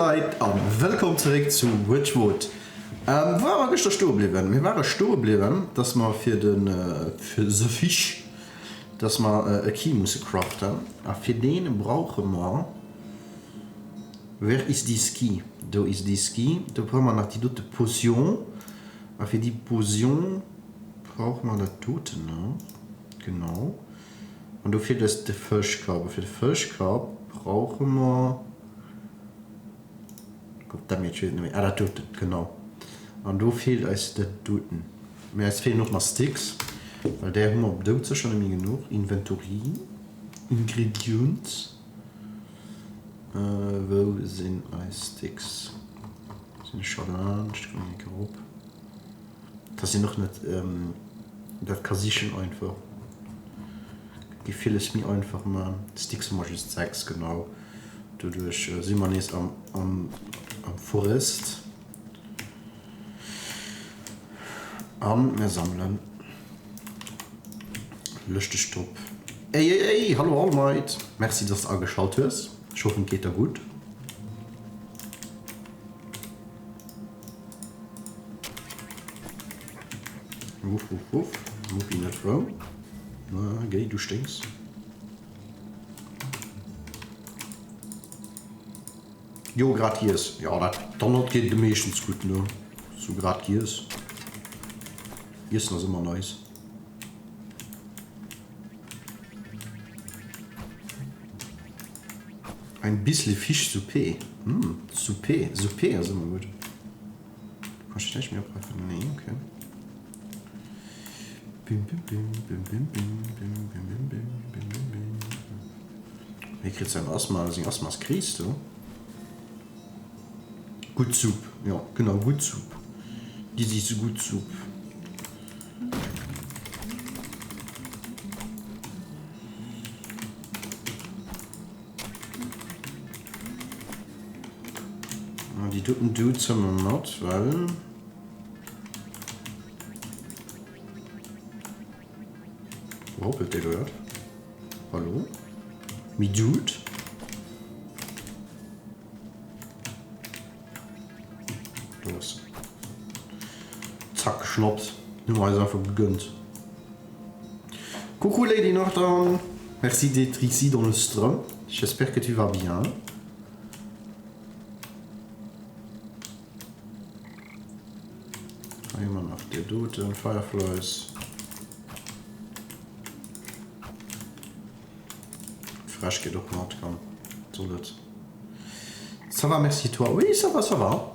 Leute und willkommen zurück zu Wytchwood. Wo waren wir stehen geblieben? Wir waren stehen geblieben, dass wir für den Fisch, dass wir ein Key müssen craften. Und für den brauchen wir... Wer ist die Ski? Da ist die Ski. Da brauchen wir noch die dritte Potion. Und für die Potion brauchen wir das Tote noch. Genau. Und da fehlt es der Fischkorb. Für den Fischkorb brauchen wir... das Tote, genau. Und da fehlt es der Tote. Es fehlen noch mal Sticks. Weil der haben wir auf schon nämlich genug. Inventory. Ingredients. Wo sind die Sticks? Sind schon an, ich komme nicht grob. Das sind noch nicht, das kann sich schon einfach. Gefühl ist mir einfach mal, Sticks haben wir just 6, genau. Dadurch sind wir jetzt am Forest. Und wir sammeln. Löschte Stopp. Ey, hallo Allmight. Merci, dass du angeschaut hast. Ich hoffe, geht da gut. Wuff. Mucki nicht Frau. Na, geh, du stinkst. Jo, grad hier ist. Ja, dann geht es meistens gut, ne? So grad hier ist. Hier ist noch immer nice. Ein bisschen Fischsuppe. Suppe ist immer gut. Kannst du nicht mehr abgreifen? Nee, okay. Wie kriegst du ein Asthma? Sind Asthmas kriegst du? Gut Soup. Ja, genau, gut Soup. Die ist gut Soup. Die dritten Dudes haben wir nicht, weil... Wo hoppelt der dort? Hallo? Mi Dude? Los. Zack, geschnappt. Nummer ist einfach gegönnt. Coucou Lady Norton. Merci d'être ici dans le stream. J'espère que tu vas bien. Immer noch der Dude und Fireflies. Fraîche geht doch not, komm. So das. Ça va, merci toi. Oui, ça va.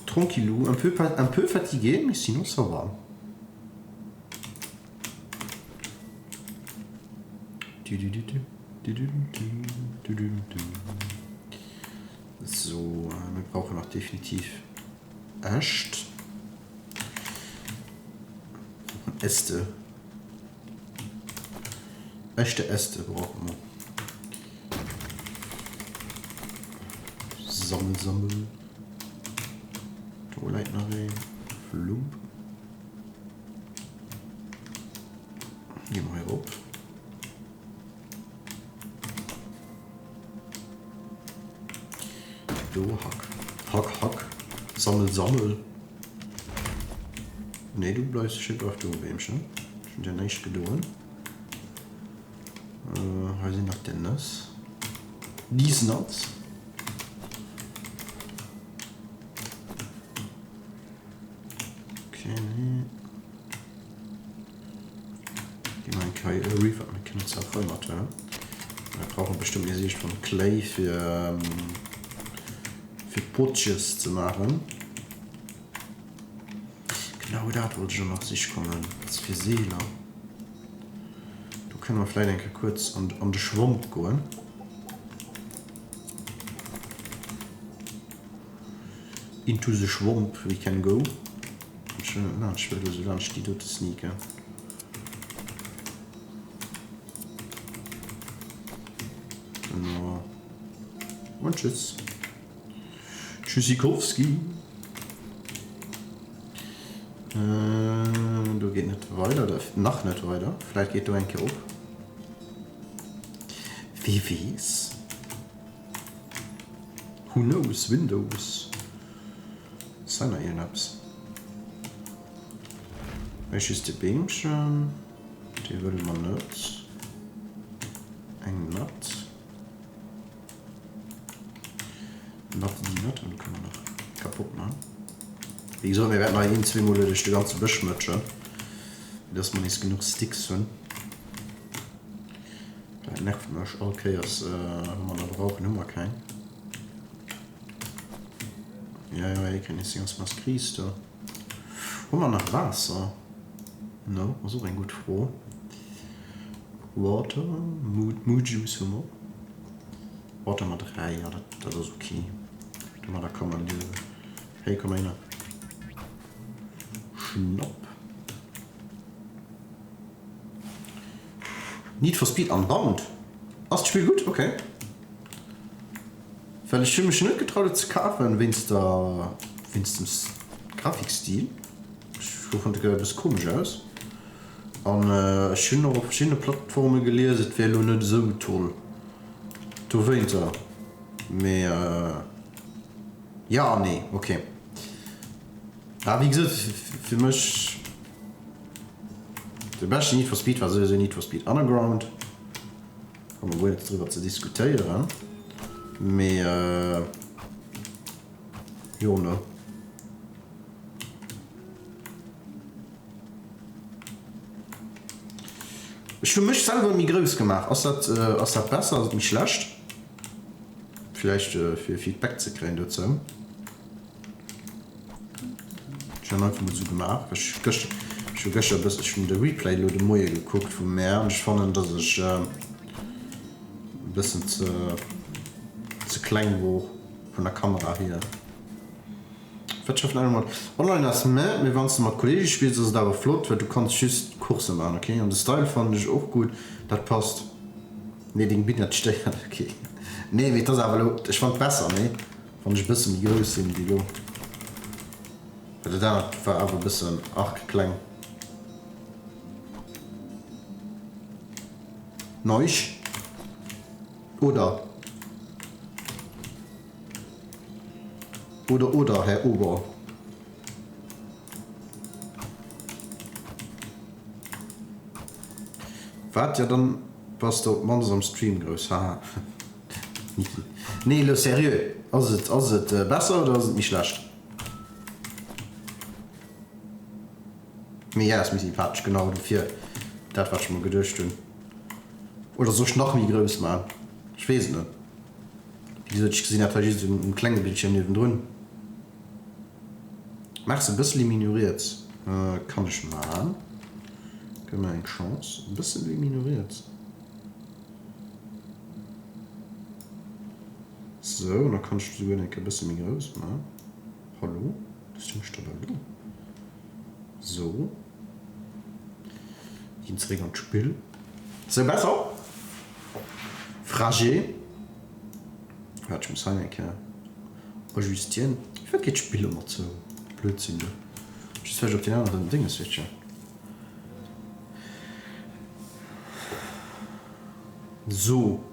Tranquillou, un peu fatigué, mais sinon ça va. So, wir brauchen noch definitiv Äste. Echte Äste brauchen wir. Sammel. Toilettenarray. Flump. Gehen wir hier hoch. Do, Hack. Sammel. Nee, du bleibst schön auf du Wemchen. Ich bin ja nicht geduld. Hier sind noch denn das? These nuts. Okay, nee. Gehen wir in Kai Reef, wir können uns auch voll machen. Wir brauchen bestimmt eine Sicht von Clay für Putches zu machen. Genau, da wollte schon noch sich kommen. Das ist für Seele. Können wir vielleicht kurz an den Schwamm gehen. Into the swamp we can go. Ich will so lange die dort sneaken. Genau. Und tschüss. Tschüssikowski. Du geht nicht weiter, oder noch nicht weiter. Vielleicht geht du ein Kerl. Wie wie's? Who knows? Windows. Seiner ihren Apps. Welches ist die Beamchen? Die will man nicht. Ein Natt. Natt die Natt und kann man noch kaputt machen. Wie gesagt, wir werden mal in 2 Monate die ganze Beschmutschen. Dass man nicht genug Sticks finden. Das nervt mich. Okay, das man da brauchen immer keinen. Ja, ich kann jetzt ganz was kriegst du. Wo man nach Wasser? No, was auch ein gut froh. Water, Mood Juice Hummer. Water mal 3, ja, das ist okay. Da kann man die. Hey, komm rein. Schnapp. Need for Speed Unbound. Hast du Spiel gut? Okay. Weil ich mich nicht getraut zu kaufen, wenn es da. Wenn es dem Grafikstil. Ich fand das ein bisschen komisch aus. Und ich habe noch auf verschiedene Plattformen gelesen, das wäre nicht so toll. Du weißt ja. Aber. Ja, nee, okay. Aber wie gesagt, für mich. Der beste Need for Speed war sowieso Need for Speed Underground. Kann man wohl jetzt drüber zu diskutieren. Aber. Jo, ne? Ich habe mich selber mir groß gemacht. Ist das besser als mich schlecht? Vielleicht für Feedback zu kriegen dazu. Ich habe einfach mal so gemacht. Ich habe gestern ein bisschen den Replay oder den Moje geguckt von mir und ich fand, dass ich ein bisschen zu klein war von der Kamera hier. Wirtschaft einmal online als mehr, wir waren mal Kollegen spielst, das ist aber flott, weil du kannst just Kurse machen, okay? Und das Style fand ich auch gut, das passt. Ne, den bin ich nicht stehen, okay. Ne, das aber ich fand besser, ne? Fand ich ein bisschen größer in die Lo. Weil da war aber ein bisschen arg klein. Neu? Oder, Herr Ober. Wart ja dann, was du man am Stream groß haha. Nee, lo seriös. Also besser oder ist es nicht schlecht? Ja, ist mir sympathisch, genau dafür. Das war schon mal gedurcht. Oder so noch wie groß, man. Ich weiß nicht. Wie gesagt, ich gesehen habe, da ist ein kleines Bildschirm neben drin. Machst du ein bisschen minoriert? Kann ich machen. Können wir eine Chance? Ein bisschen minoriert. So, und dann kannst du sogar ein bisschen mehr groß machen. Hallo? Das ist nicht hallo. So. Ins Regen und Spiel. So besser? Fragile. Warte, ich muss sagen, Ajustieren. Ich werde jetzt Spiele mal so Blödsinn. Ich weiß nicht, ob die anderen Dinge switchen. So.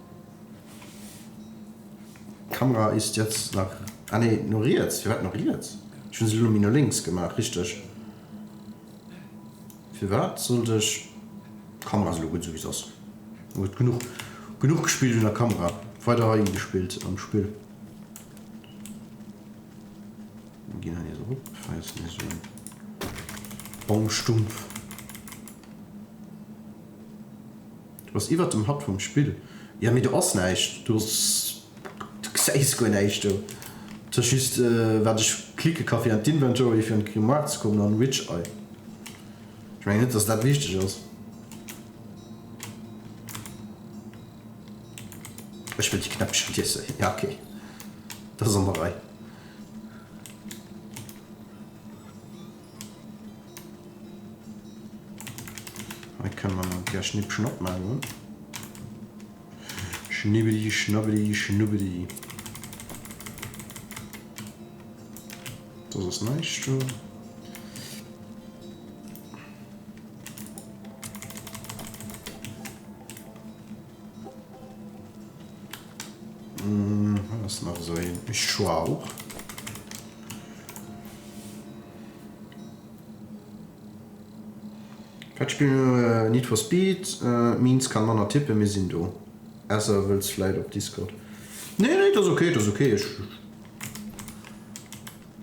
Kamera ist jetzt nach. Ah ne, ignoriert. Wir werden ignoriert. Ich habe sie nur links gemacht, richtig. Für was sollte ich. Kamera so gut, so wie es ist. Genug gespielt in der Kamera. Weiter habe ich gespielt am Spiel. Wir gehen hier so hoch. Ich weiß nicht so. Baumstumpf. Was ihr was im Haupt vom Spiel? Ja, mit der Ost nicht. Du sagst gar nicht. Das ist, wenn ich klicke, Kaffee an den Inventory für einen Grimoire zu kommen, dann Witch Eye. Ich meine nicht, dass das wichtig ist. Ich will die Knöpfchen hier sehen. Ja, okay. Das ist eine Reihe. Da kann man ja Schnipp-Schnapp machen. Schnibbeli, schnabbeli, schnubbeli. Das ist nice. Was noch so ein Schlauch. Ich spiele Need for Speed, Means kann man noch tippen, wir sind da. Also willst du vielleicht auf Discord? Nee, das ist okay, das ist okay.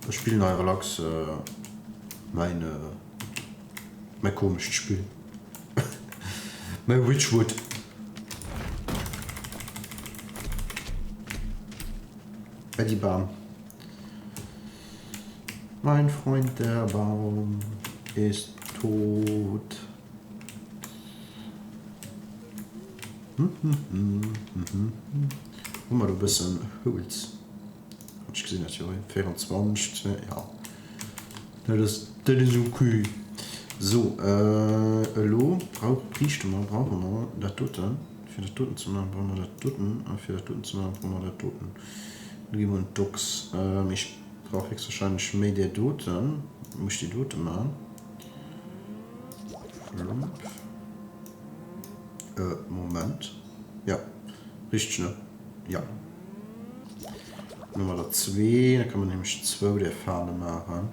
Ich spiele noch relax mein komisches Spiel. Mein Wytchwood. Bei die Baum. Mein Freund der Baum ist tot. Guck mal, du bist ein Holz. Hab ich gesehen, natürlich. 24, ja. Das ist okay. So, hallo, brauchen wir das Toten. Für das Toten zu machen, brauchen wir das Toten. Und für das Toten zu machen, brauchen wir das Toten. Lieber ein Dux. Ich brauche jetzt wahrscheinlich mehr der Toten. Muss ich die Toten machen? Moment. Ja. Richtig, ne? Ja. Nummer 2. Da kann man nämlich 2 der Fahne machen.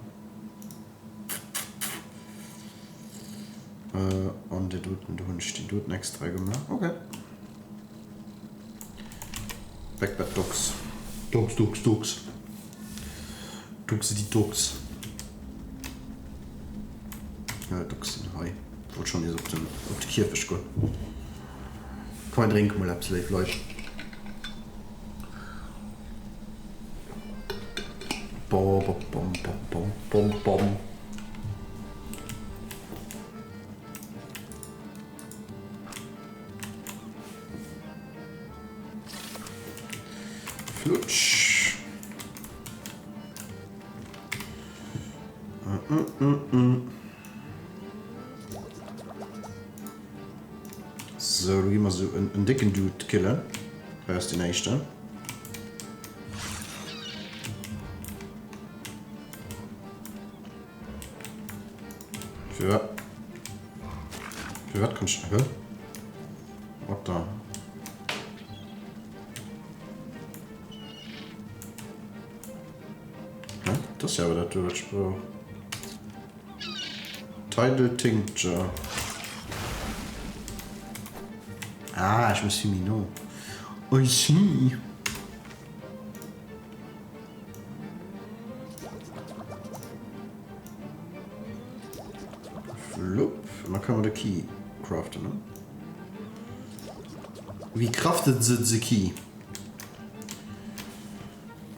Und der Duten, die Duten extra gemacht. Okay. Backbad Dux. Dux. Dux die Dux. Ja, Dux sind Hai. Ich wollte schon jetzt auf die Kirfisch gehen. Kann man trinken, mal absolut, Leute. Bom. Flutsch. So, du gehst mal so einen dicken Dude killen. Wer ist der nächste? Für was kannst du... Was da? Ja, das ist ja aber der Durchspruch. Tidal Tincture. Ah, je me suis mis non. Oh, ici. Flup. Und dann kann man den Key craften, ne? Wie craftet sie den Key?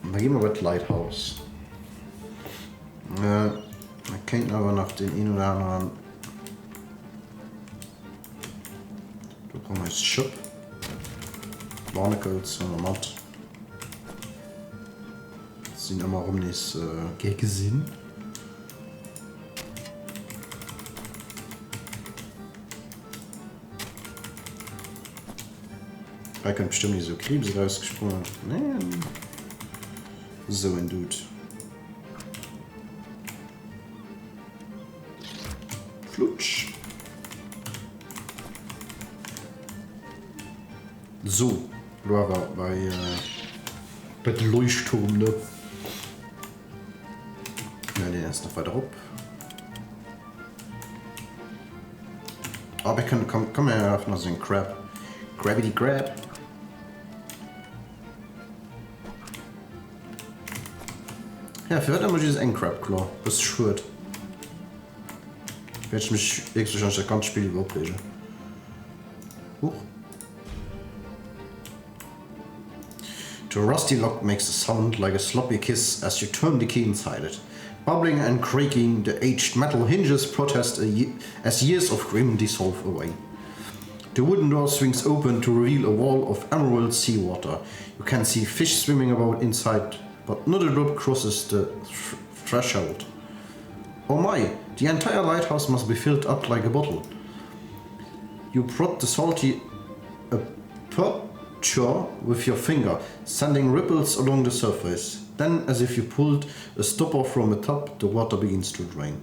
Und dann gehen wir bei das Lighthouse. Man kennt aber noch den einen oder anderen. Da brauchen wir jetzt Shop. Barnacles und Matt. Das sind immer rum nicht gegen Sinn. Da können bestimmt nicht so Krebs rausgesprungen. Nee. So ein Dude. Flutsch. So, Lava bei dem Leuchtturm, ne? Ja, den erst noch weiter rup. Aber ich kann ja auch noch so einen Crab. Gravity Crab. Ja, für heute haben wir dieses Endcrab-Claw. Das ist schwört. Werde ich mich wirklich das ganze Spiel überlegen. Huch. The rusty lock makes a sound like a sloppy kiss as you turn the key inside it. Bubbling and creaking, the aged metal hinges protest as years of grim dissolve away. The wooden door swings open to reveal a wall of emerald seawater. You can see fish swimming about inside, but not a drop crosses the threshold. Oh my, the entire lighthouse must be filled up like a bottle. You prod the salty aperture with your finger, sending ripples along the surface. Then, as if you pulled a stopper from the top, the water begins to drain.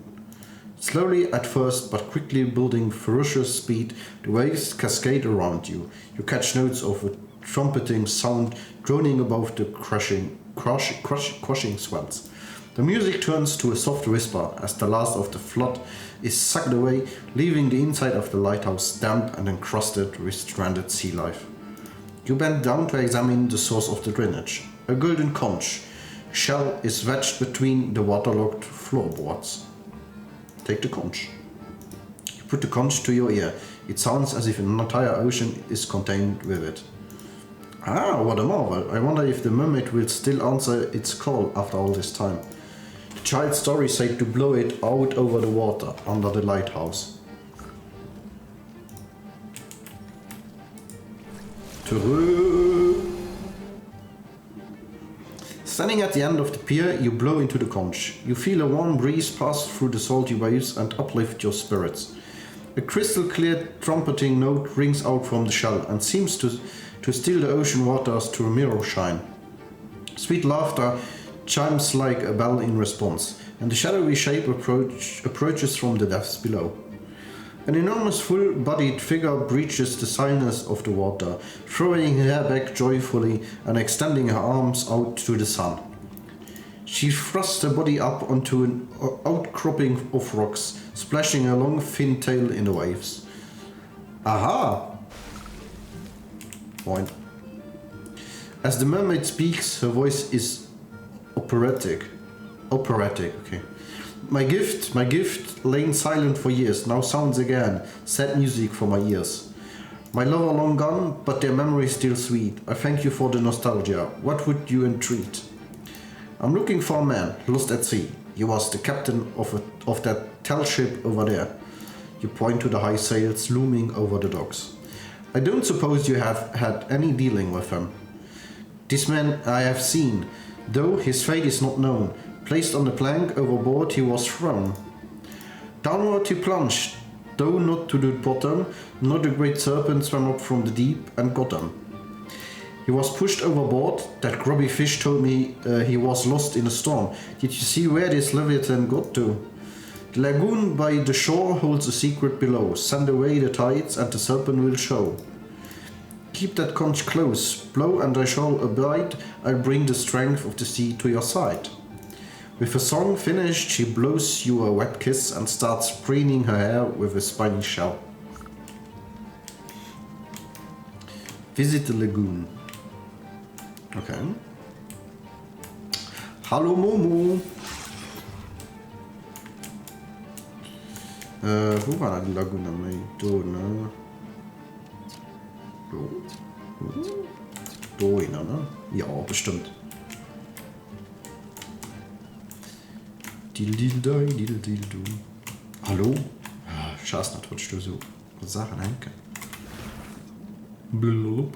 Slowly at first, but quickly building ferocious speed, the waves cascade around you. You catch notes of a trumpeting sound droning above the crushing swells. The music turns to a soft whisper as the last of the flood is sucked away, leaving the inside of the lighthouse damp and encrusted with stranded sea life. You bend down to examine the source of the drainage. A golden conch shell is wedged between the waterlogged floorboards. Take the conch. You put the conch to your ear. It sounds as if an entire ocean is contained with it. Ah, what a marvel. I wonder if the mermaid will still answer its call after all this time. The child's story said to blow it out over the water under the lighthouse. Standing at the end of the pier, you blow into the conch. You feel a warm breeze pass through the salty waves and uplift your spirits. A crystal-clear trumpeting note rings out from the shell and seems to still the ocean waters to a mirror shine. Sweet laughter chimes like a bell in response, and the shadowy shape approaches from the depths below. An enormous full-bodied figure breaches the silence of the water, throwing her hair back joyfully and extending her arms out to the sun. She thrusts her body up onto an outcropping of rocks, splashing her long fin tail in the waves. Aha! Point. As the mermaid speaks, her voice is operatic, okay. My gift, lain silent for years, now sounds again, sad music for my ears. My lover long gone, but their memory still sweet. I thank you for the nostalgia. What would you entreat? I'm looking for a man, lost at sea. He was the captain of that tall ship over there. You point to the high sails looming over the docks. I don't suppose you have had any dealing with him. This man I have seen, though his fate is not known. Placed on the plank overboard, he was thrown. Downward he plunged, though not to the bottom, not a great serpent swam up from the deep and got him. He was pushed overboard. That grubby fish told me he was lost in a storm. Did you see where this Leviathan got to? The lagoon by the shore holds a secret below. Send away the tides and the serpent will show. Keep that conch close, blow and I shall abide. I'll bring the strength of the sea to your side. With a song finished, she blows you a wet kiss and starts preening her hair with a spiny shell. Visit the lagoon. Okay. Hallo Momo. Wo war die Lagune? Da, ne? Da inne, ne? Ja, bestimmt. Dil-dil-dai-dil-dil-du. Hallo? Scheiß, natürlich du so Sachen henken. Blub.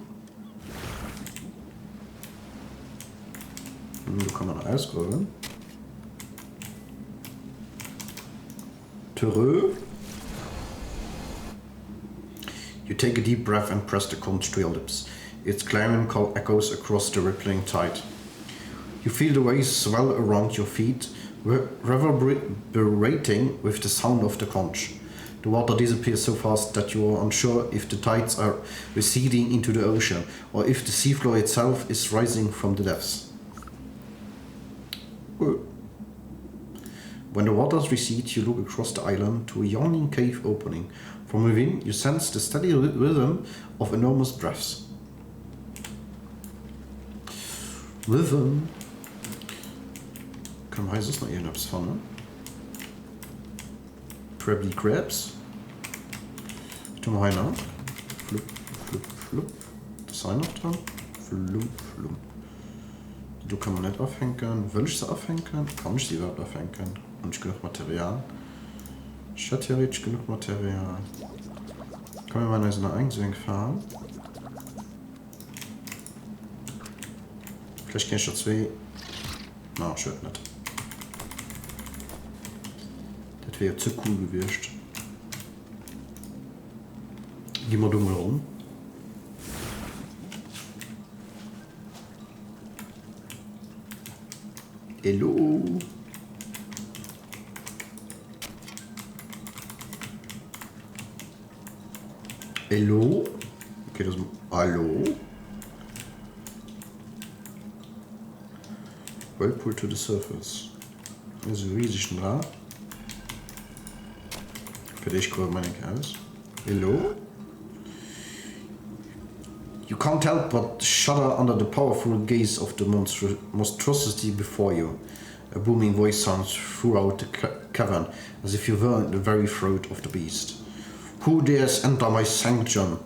Da kann man ausrollen. Terreux. You take a deep breath and press the conch to your lips. Its clarion call echoes across the rippling tide. You feel the waves swell around your feet, reverberating with the sound of the conch. The water disappears so fast that you are unsure if the tides are receding into the ocean or if the seafloor itself is rising from the depths. When the waters recede, you look across the island to a yawning cave opening. From within, you sense the steady rhythm of enormous breaths. Rhythm. Kan man heißt noch irgendwas von, ne? Krabby Crabs. Tun wir einer. Flup, flup, flup. Das ist noch dran. Flup, flup. Die kann man nicht aufhängen. Will ich sie aufhängen? Kann ich sie überhaupt aufhängen? Und ich genug Material. Ich hatte theoretisch genug Material. Können wir mal so eine Einswing fahren? Vielleicht kann ich da zwei. Na, schön nicht. Das wäre zu cool gewesen. Gehen wir da mal rum. Hello. Hello. Okay, das. Hallo. Whirlpool to the surface. Also riesig da. Für dich kommt meine aus. Hello? You can't help but shudder under the powerful gaze of the monstrosity before you. A booming voice sounds throughout the cavern, as if you were in the very throat of the beast. Who dares enter my sanctum?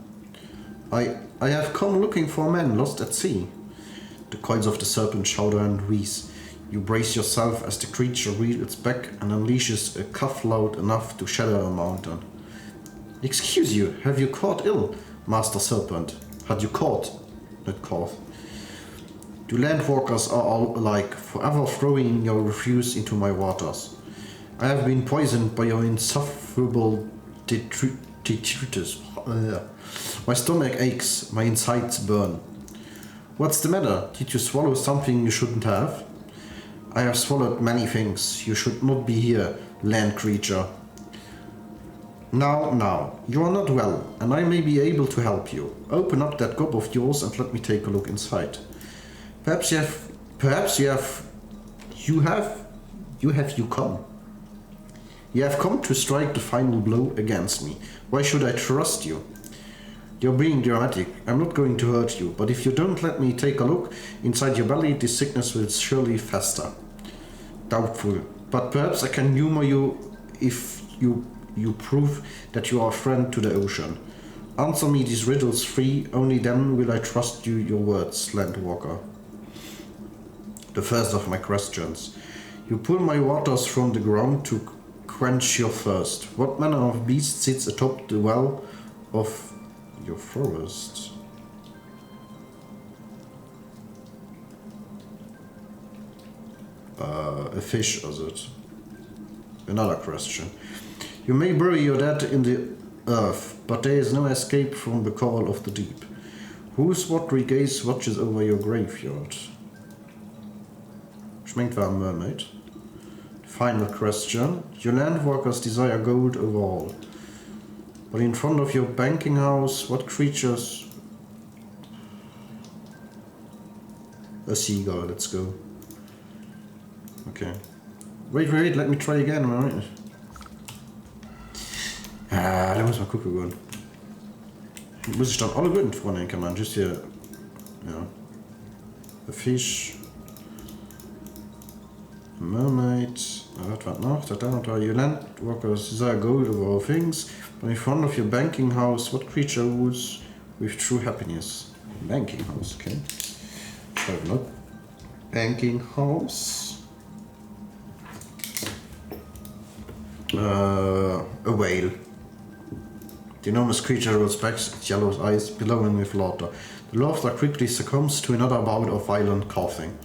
I have come looking for a man lost at sea. The coils of the serpent shudder and wheeze. You brace yourself as the creature reels back and unleashes a cough loud enough to shatter a mountain. Excuse you, have you caught ill, Master Serpent? Had you caught? Not caught. You landwalkers are all alike, forever throwing your refuse into my waters. I have been poisoned by your insufferable detritus. My stomach aches, my insides burn. What's the matter? Did you swallow something you shouldn't have? I have swallowed many things. You should not be here, land creature. Now, you are not well, and I may be able to help you. Open up that gob of yours and let me take a look inside. Perhaps you come. You have come to strike the final blow against me. Why should I trust you? You're being dramatic. I'm not going to hurt you, but if you don't let me take a look inside your belly, this sickness will surely fester. Doubtful, but perhaps I can humor you if you prove that you are a friend to the ocean. Answer me these riddles free, only then will I trust you your words, Landwalker. The first of my questions. You pull my waters from the ground to quench your thirst. What manner of beast sits atop the well of your forest? A fish, is it? Another question. You may bury your dead in the earth, but there is no escape from the call of the deep. Whose watery gaze watches over your graveyard? Schmeckt war a mermaid. Final question. Your landwalkers desire gold over all. But in front of your banking house, what creatures... A seagull, let's go. Okay. Wait, let me try again, right? Da muss man gucken gehen. Muss ich dann alle guten vornehmen, kann man just hier... Ja. A fish... A mermaid... Was war noch? Da, your landwalkers desire gold over all things, but in front of your banking house, what creature rules with true happiness? Banking house, okay. Schreiben noch. Banking house... a whale. The enormous creature rolls back, its yellow eyes billowing with laughter. The laughter quickly succumbs to another bout of violent coughing.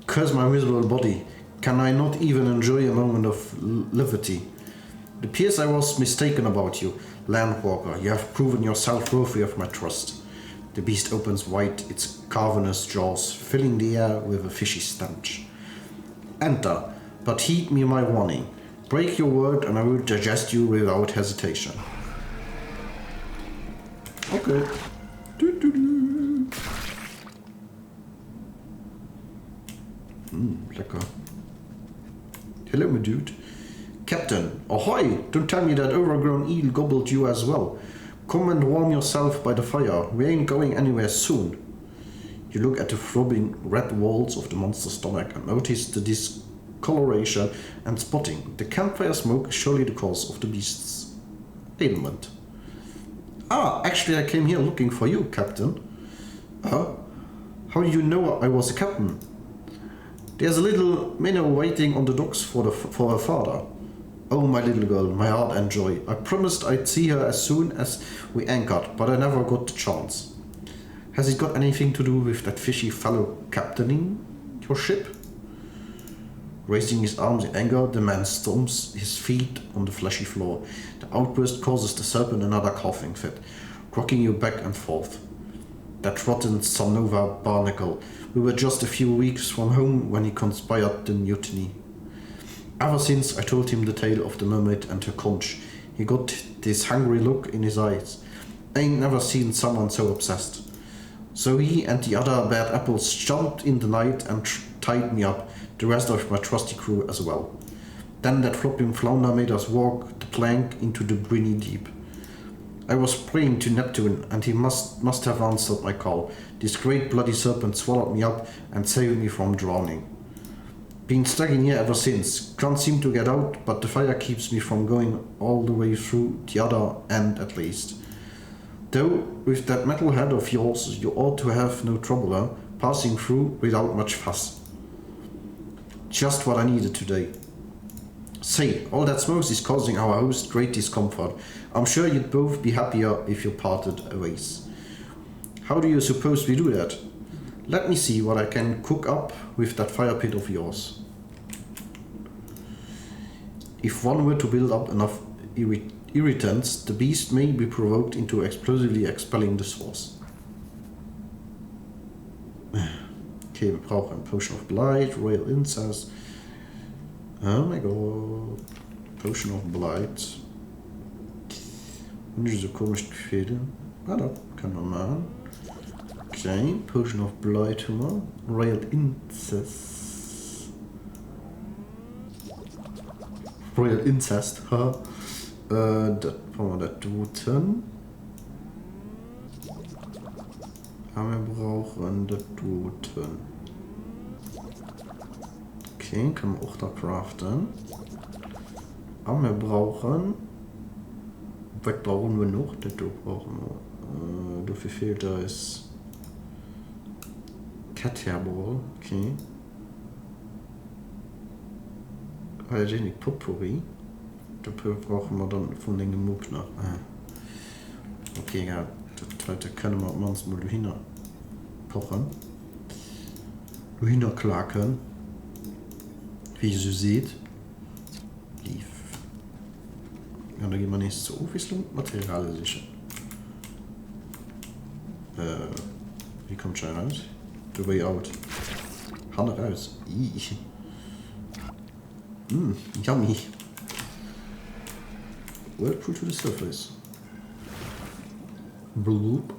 Curse my miserable body. Can I not even enjoy a moment of levity? It appears I was mistaken about you, Landwalker. You have proven yourself worthy of my trust. The beast opens wide its cavernous jaws, filling the air with a fishy stench. Enter, but heed me my warning. Break your word and I will digest you without hesitation. Okay. Lecker. Hello, my dude. Captain, ahoy! Don't tell me that overgrown eel gobbled you as well. Come and warm yourself by the fire. We ain't going anywhere soon. You look at the throbbing red walls of the monster's stomach and notice the discoloration and spotting. The campfire smoke is surely the cause of the beast's ailment. Ah, actually I came here looking for you, Captain. How do you know I was a captain? There's a little minnow waiting on the docks for her father. Oh, my little girl, my heart and joy. I promised I'd see her as soon as we anchored, but I never got the chance. Has it got anything to do with that fishy fellow captaining your ship? Raising his arms in anger, the man stomps his feet on the fleshy floor. The outburst causes the serpent another coughing fit, rocking you back and forth. That rotten Sanova barnacle. We were just a few weeks from home when he conspired the mutiny. Ever since I told him the tale of the mermaid and her conch, he got this hungry look in his eyes. I ain't never seen someone so obsessed. So he and the other bad apples jumped in the night and tied me up, the rest of my trusty crew as well. Then that flopping flounder made us walk the plank into the briny deep. I was praying to Neptune, and he must have answered my call. This great bloody serpent swallowed me up and saved me from drowning. Been stuck in here ever since. Can't seem to get out, but the fire keeps me from going all the way through the other end at least. Though, with that metal head of yours, you ought to have no trouble, passing through without much fuss. Just what I needed today. Say, all that smoke is causing our host great discomfort. I'm sure you'd both be happier if you parted ways. How do you suppose we do that? Let me see what I can cook up with that fire pit of yours. If one were to build up enough irritants, the beast may be provoked into explosively expelling the source. Okay, wir brauchen ein Potion of Blight, Royal Incest. Oh my god. Potion of Blight. Nicht so komisch Gefäde. Ah, da können wir machen. Okay, Potion of Blight haben wir. Royal Incest. Royal Incest, ha. Das brauchen wir da Toten. Aber wir brauchen da Toten. Okay, können wir auch da craften. Aber wir brauchen... Was brauchen wir noch? Das brauchen wir. Dafür fehlt da ist... Cat Hairball, okay. Hygienic Potpourri. Dafür brauchen wir dann von den Gemück nach. Okay, ja, das können wir uns mal dahinter pochen. Dahinter klacken. Wie ihr so seht. Lief. Ja, da gehen wir nächstes zur Aufwicklung. Materialien sichern. Wie kommt schon raus? The way out. Hand raus. Yummy. Whirlpool to the surface. Bloop.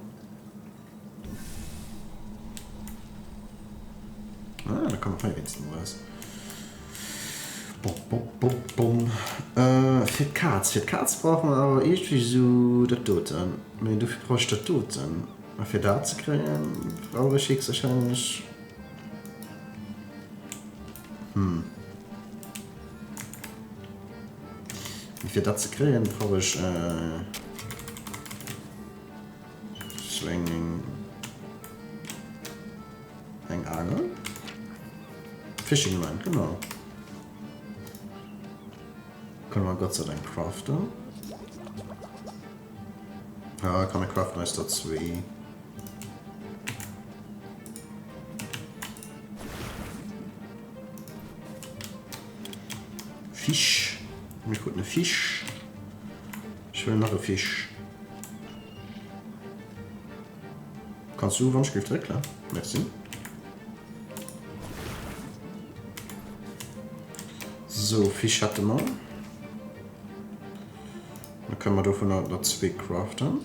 Ah, da kommen wir jetzt noch was. Für Cards brauchen wir aber irgendwie so das Toten. Wenn du brauchst das Toten. Für das zu kriegen, brauche ich wahrscheinlich. Für das zu kriegen, brauche ich Swinging. Ein Angel. Fishing Line, genau. Können wir Gott sei Dank craften. Ja, kann ich craften als da 2. Fisch. Ich will einen Fisch. Ich will noch einen Fisch. Kannst du Wunschgift weg, klar? Merci. So, Fisch hatte man. Dann können wir davon noch 2 craften.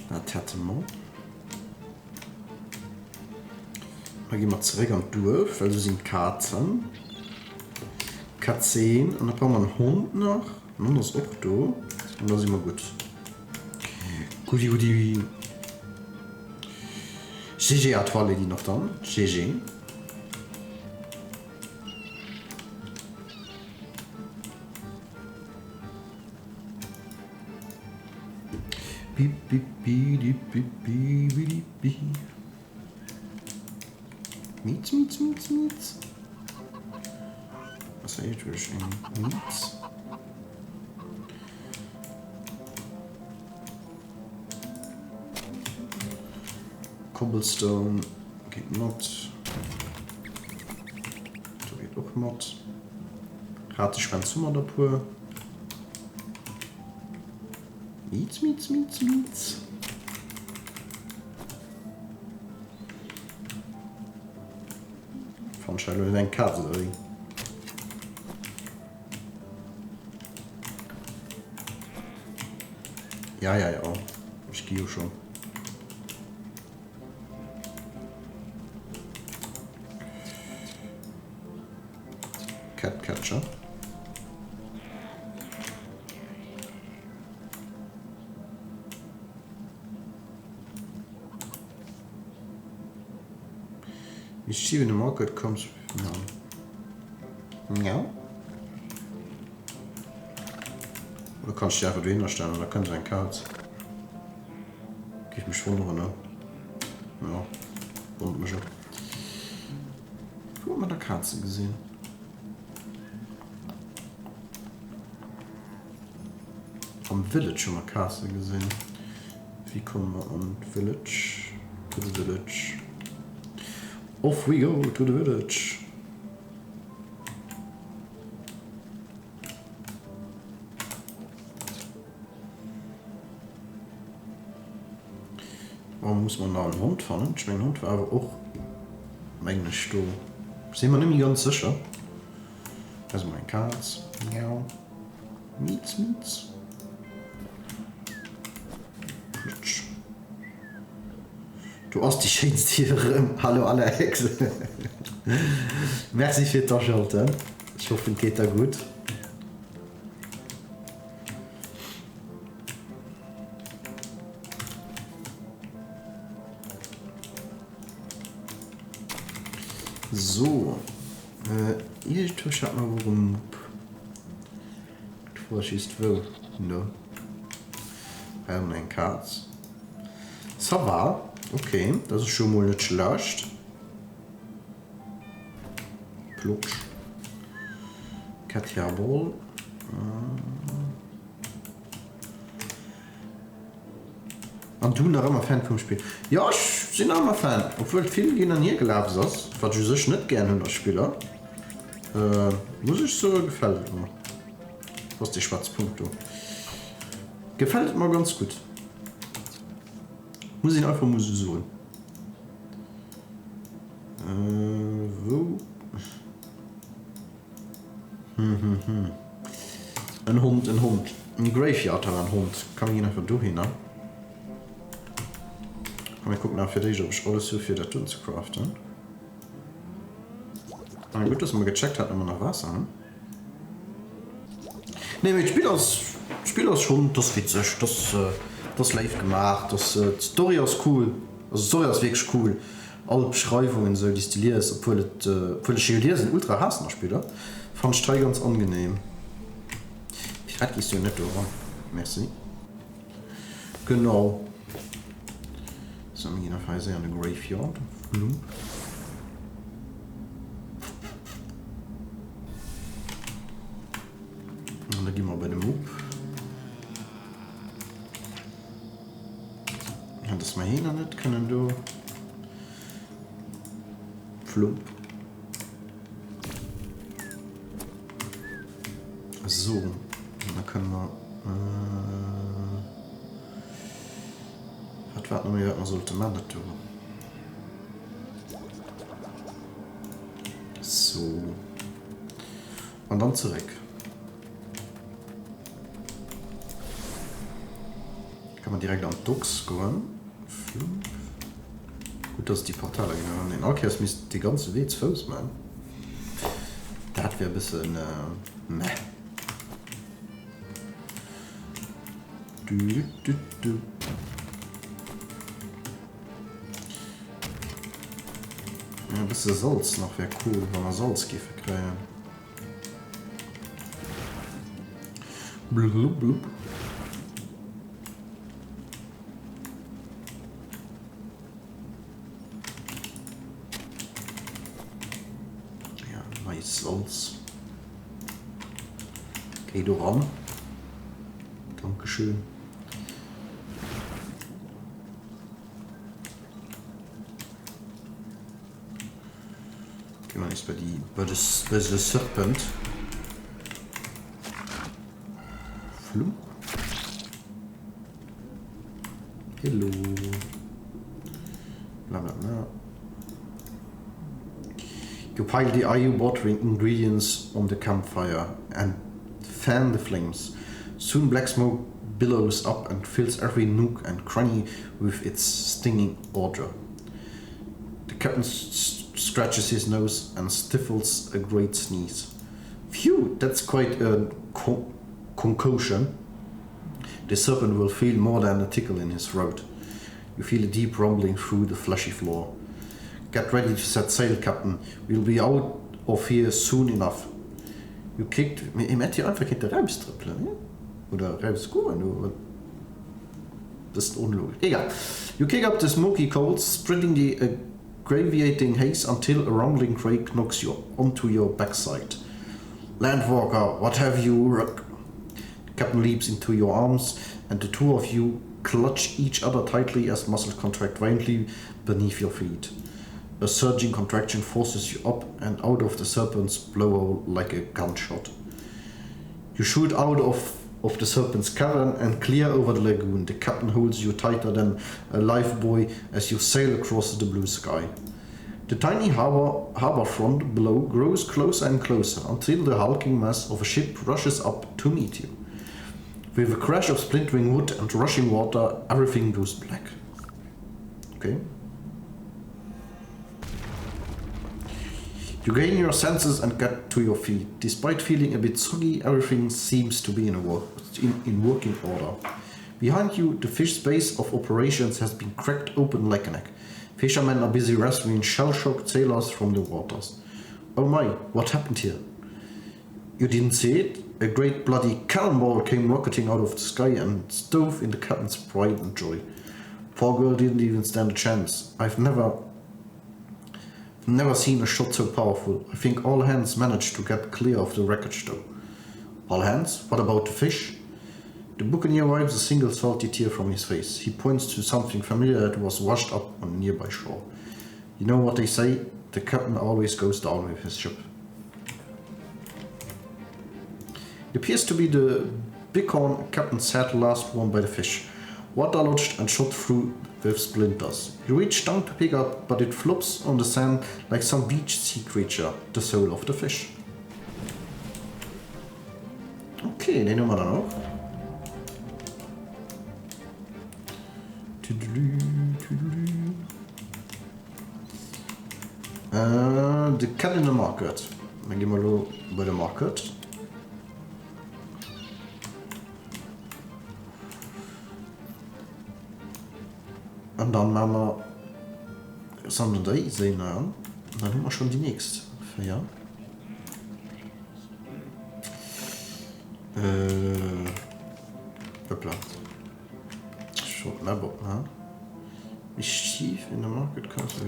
Das hatte man. Dann gehen wir zurück und durch, weil das sind Katzen. Katzen. Und dann brauchen wir einen Hund noch. Und das ist auch da. Und da sind wir gut. Guti. GG hat alle die noch dann. GG. Meats. Was ist eigentlich Meats? Cobblestone geht not. Da geht auch not. Rateschwanz Summer da pur. Meats. Von Schall ein Katze, oder wie? Ja. Ich gehe schon. Catcatcher. Ich schiebe in den Market, kommst du. Ja. Oder kannst du einfach dahinter stellen, oder kannst du ein Katz. Gib mich wundern, ne? Ja. Und mich schon. Wo hat man da Katze gesehen? Am Village schon mal Katze gesehen. Wie kommen wir an Village? To the Village. Off we go to the Village. Warum muss man da einen Hund fahren? Ich meine, Hund war aber auch meine Stuhl. Sind wir nämlich ganz sicher. Also mein Katz. Ja. Mietz. Flutsch. Du hast die schönste Tiere. Hallo alle Hexe. Merci für das Schalten. Ich hoffe, es geht da gut. So, ich schaut mal, worum du vorschießt will. No. Ein Katz. Ça va. Okay, das ist schon mal nicht schlecht. Plutsch. Katja Ball. Und du noch immer Fan vom Spiel? Ja, ich bin auch immer Fan. Obwohl viele gehen an hier gelaufen ist, was ich sich nicht gerne in das Spieler. Muss ich so gefällt mir. Was die Schwarzpunkte. Gefällt mir ganz gut. Muss ich einfach so. Wo? Ein Hund. Ein Graveyard hat ein Hund. Kann ich einfach durch hin, ne? Mal gucken nach für dich, ob ich alles so für das tun zu craften. Na gut, dass man gecheckt hat, immer noch Wasser. Ne? Ne, ich spiele das schon, das witzig, das live gemacht, das Story ist cool, also Story ist wirklich cool. Alle Beschreibungen so destilliert ist, obwohl die Schildier sind ultra hassen Spieler. Fand ich ganz angenehm. Vielleicht gehst du nicht durch. Merci. Genau. So, wir gehen auf Weise an den Graveyard. Und dann gehen wir bei dem Mob. Ja, das mal hier noch nicht können du. Flump. So, und dann können wir. Was man sollte man das tun. So. Und dann zurück. Kann man direkt an Dux gehen. Gut, dass die Portale genau. Okay, es müsste die ganze Weg zu Fuß machen. Das wäre ein bisschen. Meh. Ja, ein bisschen Salz noch wäre cool, wenn wir Salzgifte kriegen. Blub, blub. Ja, neues Salz. Geh du ran. Dankeschön. Ist bei der Serpent. Flum. Hello. Bla bla bla. You pile the eye-watering ingredients on the campfire and fan the flames. Soon black smoke billows up and fills every nook and cranny with its stinging odor. The captain scratches his nose and stifles a great sneeze. Phew, that's quite a concoction. The serpent will feel more than a tickle in his throat. You feel a deep rumbling through the fleshy floor. Get ready to set sail, Captain. We'll be out of here soon enough. You kicked... Ich hätte hier einfach keine Reibstrippel, ne? Oder Reibskur, nur... Das ist unlogisch. Egal. You kick up the smoky coals, spreading the graviating haze until a rumbling quake knocks you onto your backside. Landwalker, what have you... The captain leaps into your arms, and the two of you clutch each other tightly as muscles contract violently beneath your feet. A surging contraction forces you up and out of the serpent's blowhole like a gunshot. You shoot out of the serpent's cavern and clear over the lagoon. The captain holds you tighter than a life buoy as you sail across the blue sky. The tiny harbor front below grows closer and closer until the hulking mass of a ship rushes up to meet you. With a crash of splintering wood and rushing water, everything goes black. Okay. You gain your senses and get to your feet. Despite feeling a bit soggy, everything seems to be in working order. Behind you, the fish base of operations has been cracked open like an egg. Fishermen are busy rescuing shell-shocked sailors from the waters. Oh my, what happened here? You didn't see it? A great bloody cannonball came rocketing out of the sky and stove in the captain's pride and joy. Poor girl didn't even stand a chance. I've never seen a shot so powerful. I think all hands managed to get clear of the wreckage though. All hands? What about the fish? The buccaneer wipes a single salty tear from his face. He points to something familiar that was washed up on a nearby shore. You know what they say? The captain always goes down with his ship. It appears to be the bighorn captain sat last worn by the fish. Water lodged and shot through with splinters. You reach down to pick up, but it flops on the sand like some beach sea creature, the soul of the fish. Okay, den nehmen wir dann auch. The cat in the market. Dann gehen wir bei der Market. Und dann machen wir Sunday sehen an. Dann haben wir schon die nächste. Ja. Hoppla. Schon aber, ne? Ist tief in der Market Castle.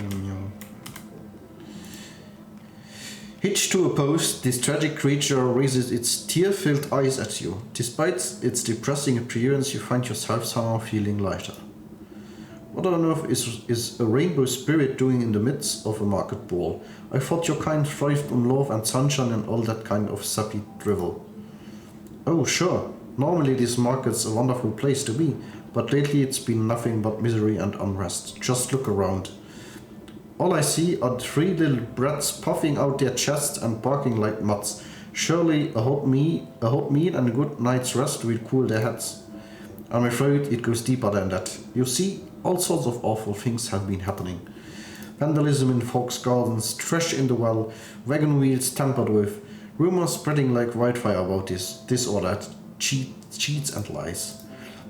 Hitched to a post, this tragic creature raises its tear-filled eyes at you. Despite its depressing appearance, you find yourself somehow feeling lighter. What on earth is a rainbow spirit doing in the midst of a market ball? I thought your kind thrived on love and sunshine and all that kind of sappy drivel. Oh, sure. Normally this market's a wonderful place to be, but lately it's been nothing but misery and unrest. Just look around. All I see are three little brats puffing out their chests and barking like mutts. Surely a hot meal and a good night's rest will cool their heads. I'm afraid it goes deeper than that. You see, all sorts of awful things have been happening. Vandalism in folks' gardens, trash in the well, wagon wheels tampered with, rumors spreading like wildfire about this or that, cheats and lies.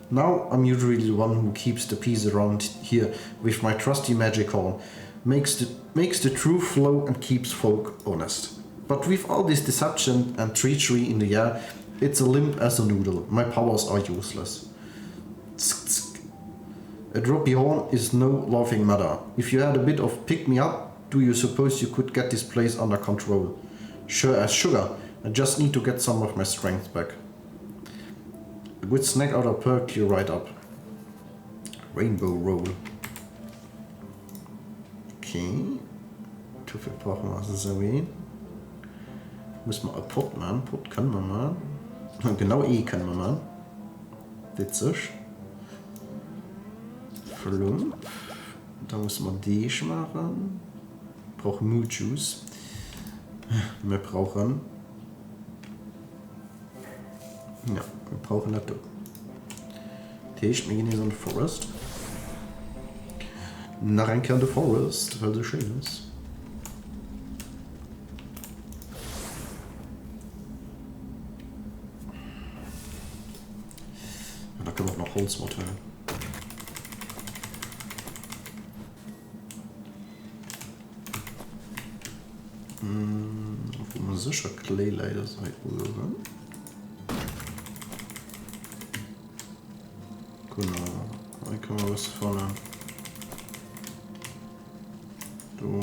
Now I'm usually the one who keeps the peace around here with my trusty magic horn, makes the truth flow and keeps folk honest. But with all this deception and treachery in the air, it's a limp as a noodle. My powers are useless. A droppy horn is no laughing matter. If you had a bit of pick-me-up, do you suppose you could get this place under control? Sure as sugar. I just need to get some of my strength back. A good snack ought to perk you right up. Rainbow roll. Okay. Zu viel brauchen wir also servieren. Muss man ein Pot machen. Pot können wir machen. Genau können wir machen. Witzig. Flump. Da muss man die machen. Brauchen Mood Juice. Wir brauchen. Ja, wir brauchen das. Tisch, wir gehen hier so ein Forest. Nachher the Forest, weil so schön ist. damit noch Holzmodell. Wo man sicher Clay leider seit Uhren. Genau, da kann man was vorne. Du.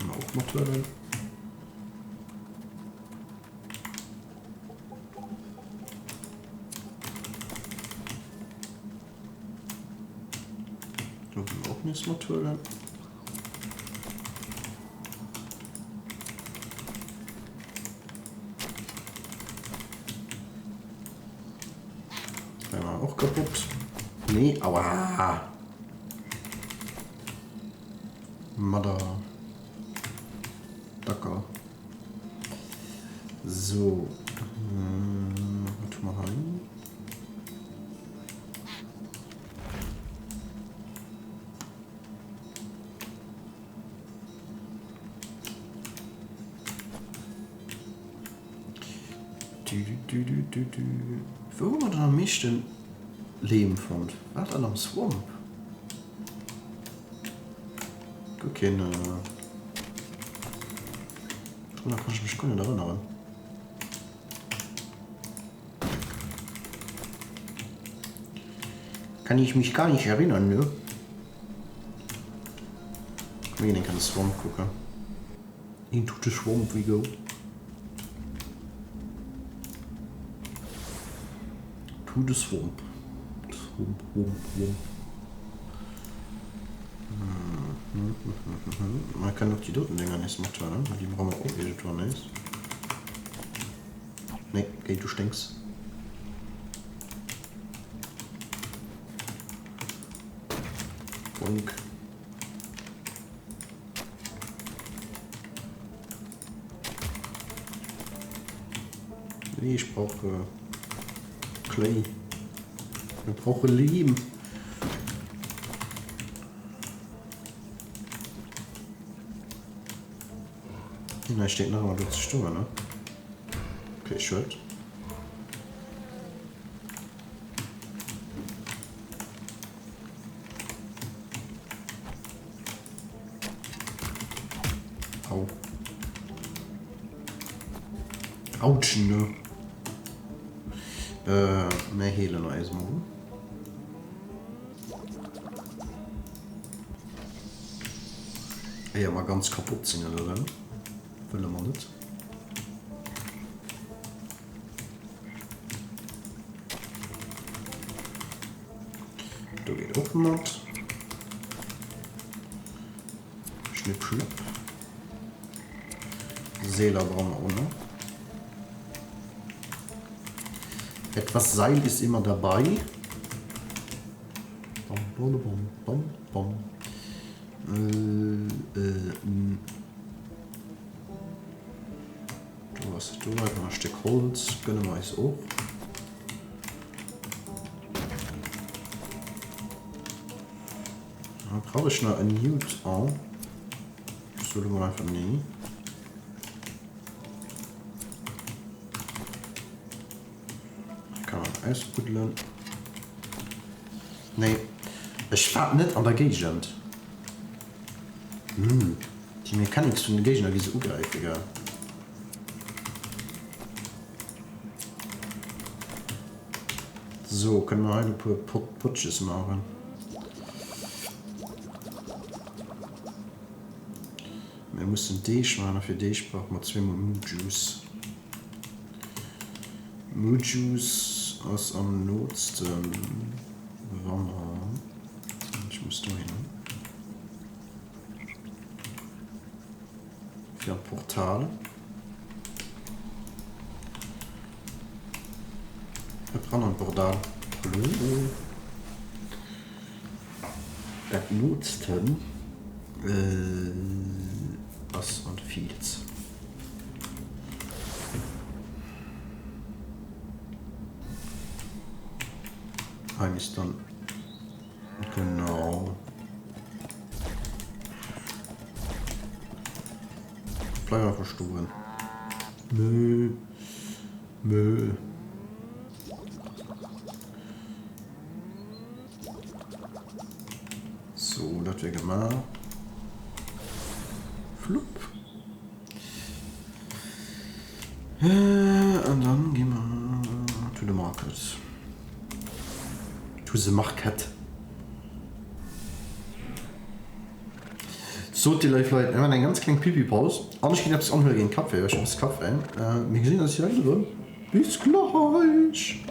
Auch Modelle. Auch nicht Modelle. Einmal auch kaputt. Nee, aua. Mother. Dacker. So. Was tun wir rein? Wo man da am meisten Leben fand? Was an am Swamp? Guck hin. Da kann ich mich gar nicht erinnern. Kann ich mich gar nicht erinnern, ne? Komm, ich kann Swamp gucken. Into the Swamp we go. To the Swamp. Swamp. Man kann doch die dritten Dinger nicht machen, ne? Die brauchen wir auch Editor nicht. Ne, okay, du stinkst. Bonk. Nee, ich brauche Clay. Ich brauche Lehm. Da steht noch mal durch die Stimme, ne? Okay, Shirt. Au. Autsch, ne? Mehr Hele noch erstmal. Ja, mal ganz kaputt sind, oder? Will man nicht. Da geht auch jemand. Schnipp, schnapp. Seele brauchen wir auch noch. Etwas Seil ist immer dabei. Bom, bom, bom, bom, bom. Du hast du ein Stück Holz, gönnen wir es auch. Dann brauche ich noch ein Nude an. Das sollte man einfach nie. Kann man ausbuddeln. Nee, ich fahre nicht an der Gegend. Die Mechanik von der Gegner ist ungreifig. So, können wir ein paar Putsches machen. Wir müssen dich machen, für dich brauchen wir 2 Mood-Juice. Mood-Juice aus am Notsten. Ich muss da hin. Für ein Portal. Wir brauchen ein Portal. Das Notsten. Was und Fields. Eigentlich dann genau. Bleiben wir verstuben. Mö. So, das wäre gemacht. Flup. Und dann gehen wir to the market. To the market. So, die Leute, wir haben einen ganz kleinen Pipi-Pause. Aber ich gehe jetzt anhören gegen Kaffee, weil ich muss Kaffee. Wir sehen uns hier drin. Bis gleich.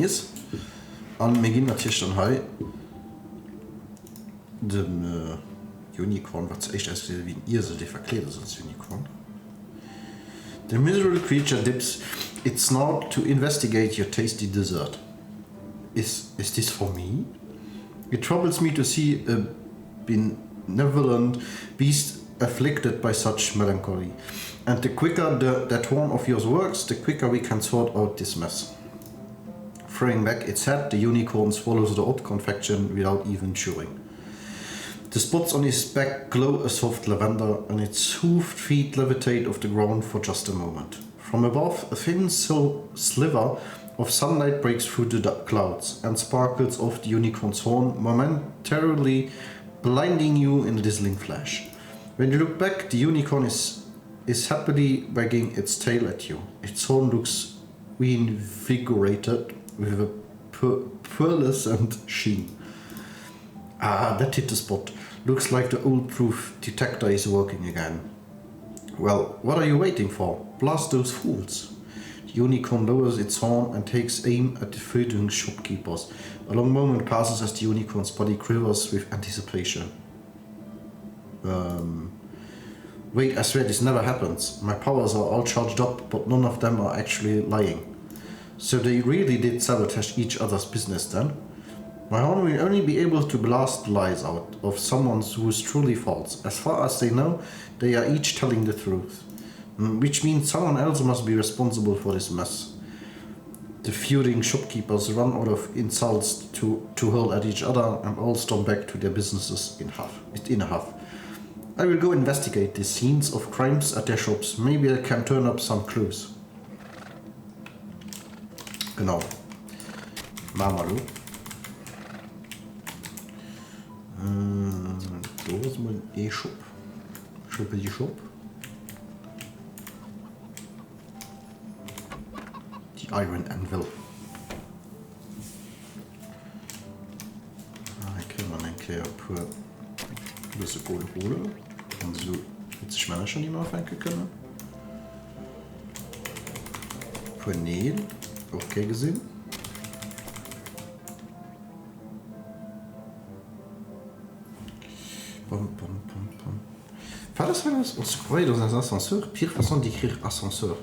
Ist an mir gehen natürlich dann hei dem Unicorn, was echt als wie ein Irsel, der verkleidet ist als Unicorn. The miserable creature dips its snout to investigate your tasty dessert. Is this for me? It troubles me to see a benevolent beast afflicted by such melancholy. And the quicker that one of yours works, the quicker we can sort out this mess. Throwing back its head, the unicorn swallows the odd confection without even chewing. The spots on his back glow a soft lavender, and its hoofed feet levitate off the ground for just a moment. From above, a thin sliver of sunlight breaks through the clouds and sparkles off the unicorn's horn, momentarily blinding you in a dazzling flash. When you look back, the unicorn is happily wagging its tail at you. Its horn looks reinvigorated with a pearlescent sheen. Ah, that hit the spot. Looks like the old proof detector is working again. Well, what are you waiting for? Blast those fools. The unicorn lowers its horn and takes aim at the fleeting shopkeepers. A long moment passes as the unicorn's body quivers with anticipation. Wait, I swear this never happens. My powers are all charged up, but none of them are actually lying. So they really did sabotage each other's business then? My horn will only be able to blast lies out of someone who is truly false. As far as they know, they are each telling the truth. Which means someone else must be responsible for this mess. The feuding shopkeepers run out of insults to hurl at each other and all storm back to their businesses in a huff. I will go investigate the scenes of crimes at their shops. Maybe I can turn up some clues. Genau. Machen wir da ist mein E-Shop. Shop. Die Iron Anvil. Hier kriegen wir einen Kehr pur bisschen Kohle holen. Und so wird sich Männer schon immer aufhängen können. Pur Nähl, okay gesehen. Fallait on se croyait dans un ascenseur, pire façon d'écrire ascenseur.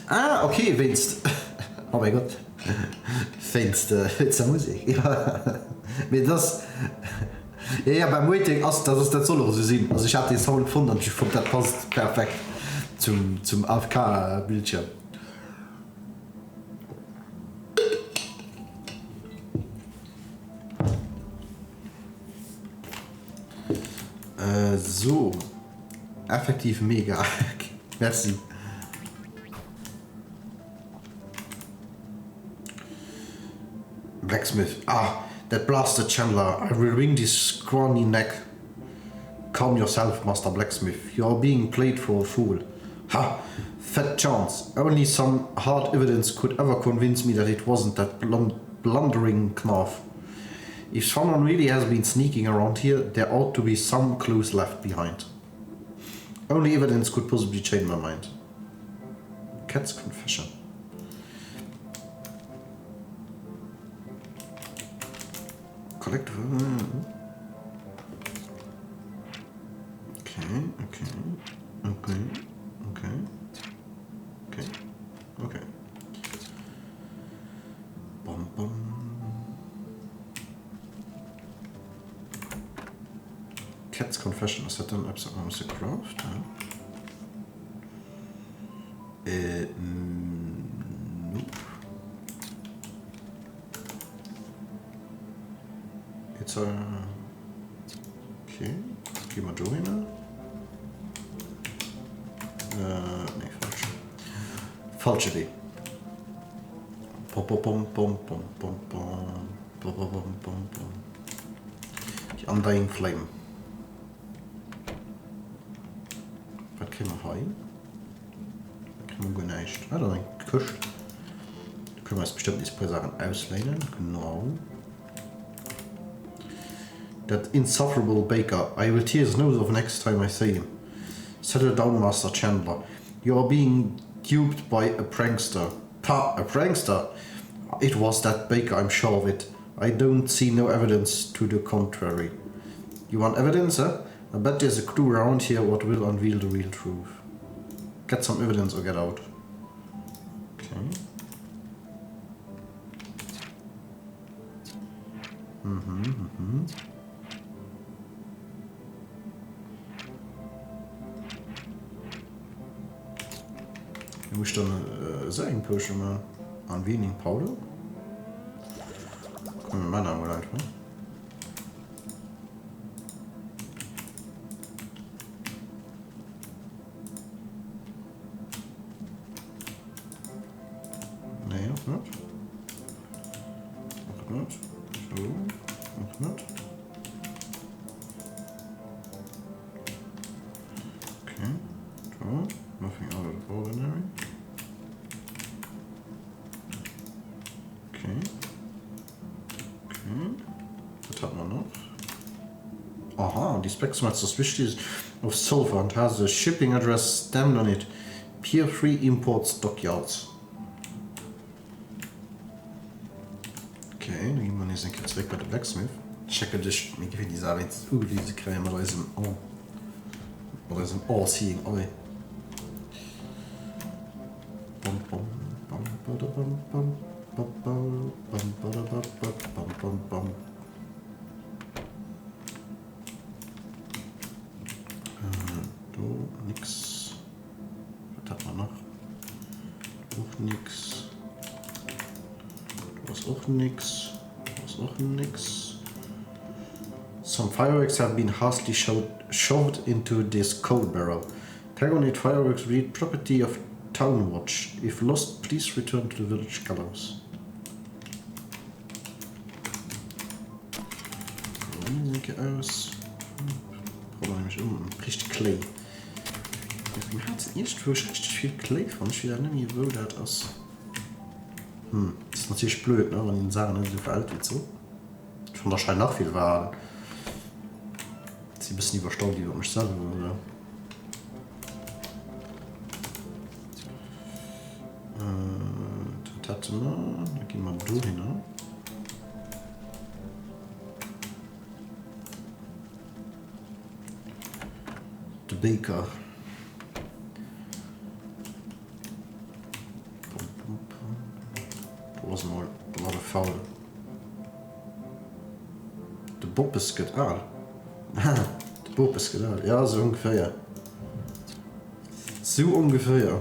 Ah, okay, wennst. Oh mein Gott. Wennst der Musik. Ja. Mir das. Ja, beim Waiting, das ist das Solo so sehen. Also ich habe den Sound gefunden und ich fand, das passt perfekt zum AFK-Bildschirm. So, effektiv mega. Merci. Blacksmith. Ah, that blasted Chandler. I will wring this scrawny neck. Calm yourself, Master Blacksmith. You are being played for a fool. Ha! Fat chance. Only some hard evidence could ever convince me that it wasn't that blundering Knarf. If someone really has been sneaking around here, there ought to be some clues left behind. Only evidence could possibly change my mind. Cat's confession. Collect. Okay. Bom bom. Cat's confession. Is that an episode of Mr. Craft? Nope. It's a. Okay. Gehen wir Joey mal. Nee, falsch. Falsche Idee. Die Undying Flame. Was können wir heim? Können wir gar nicht. Ah, da ein Küst. Da können wir jetzt bestimmt diese paar Sachen auslehnen. Genau. That insufferable baker. I will tear his nose off next time I see him. Settle down, Master Chandler. You are being duped by a prankster. Pa, a prankster? It was that baker, I'm sure of it. I don't see no evidence to the contrary. You want evidence, huh? I bet there's a clue around here what will unveil the real truth. Get some evidence or get out. Okay. Du musst dann sagen, Porsche mal an wenigen Powder. Kommen wir mal nach, oder? Nee, auch nicht. Auch nicht. So, auch nicht. Okay, so, nothing out of the ordinary. Was hat man noch? Aha, die specs are suspicious of sulfur and has a shipping address stamped on it. Pier 3 Imports Dockyards. Okay, dann gehen wir jetzt einen zurück bei der Blacksmith. Checke dich, mir gefällt diese Arbeit diese Creme oder ist im Ohr. Oder ist im Ohr seeing eye. Bum bum bum bum bum bum. Du, nix. Was hat man noch? Auch nix. Du hast auch nix. Du hast auch nix. Some fireworks have been hastily shoved into this coal barrel. Tagonate fireworks read property of Town Watch. If lost, please return to the village gallows. Aus. Brauchen wir nämlich richtig Clay. Mir hat es nicht richtig viel Klee von. Ich weiß nicht, wo das ist. Das ist natürlich blöd, ne, wenn die Sachen nicht so veraltet wird. So. Ich finde, da scheint noch viel wahr. Sie ein bisschen überstaubt, die wir mich sagen würde. Da gehen wir da hin. Ne? Der Baker. Da ist mal faul. Der Bob ist getan. Der Bob ist getan. Ja, so ungefähr. Ja. So ungefähr. Ja.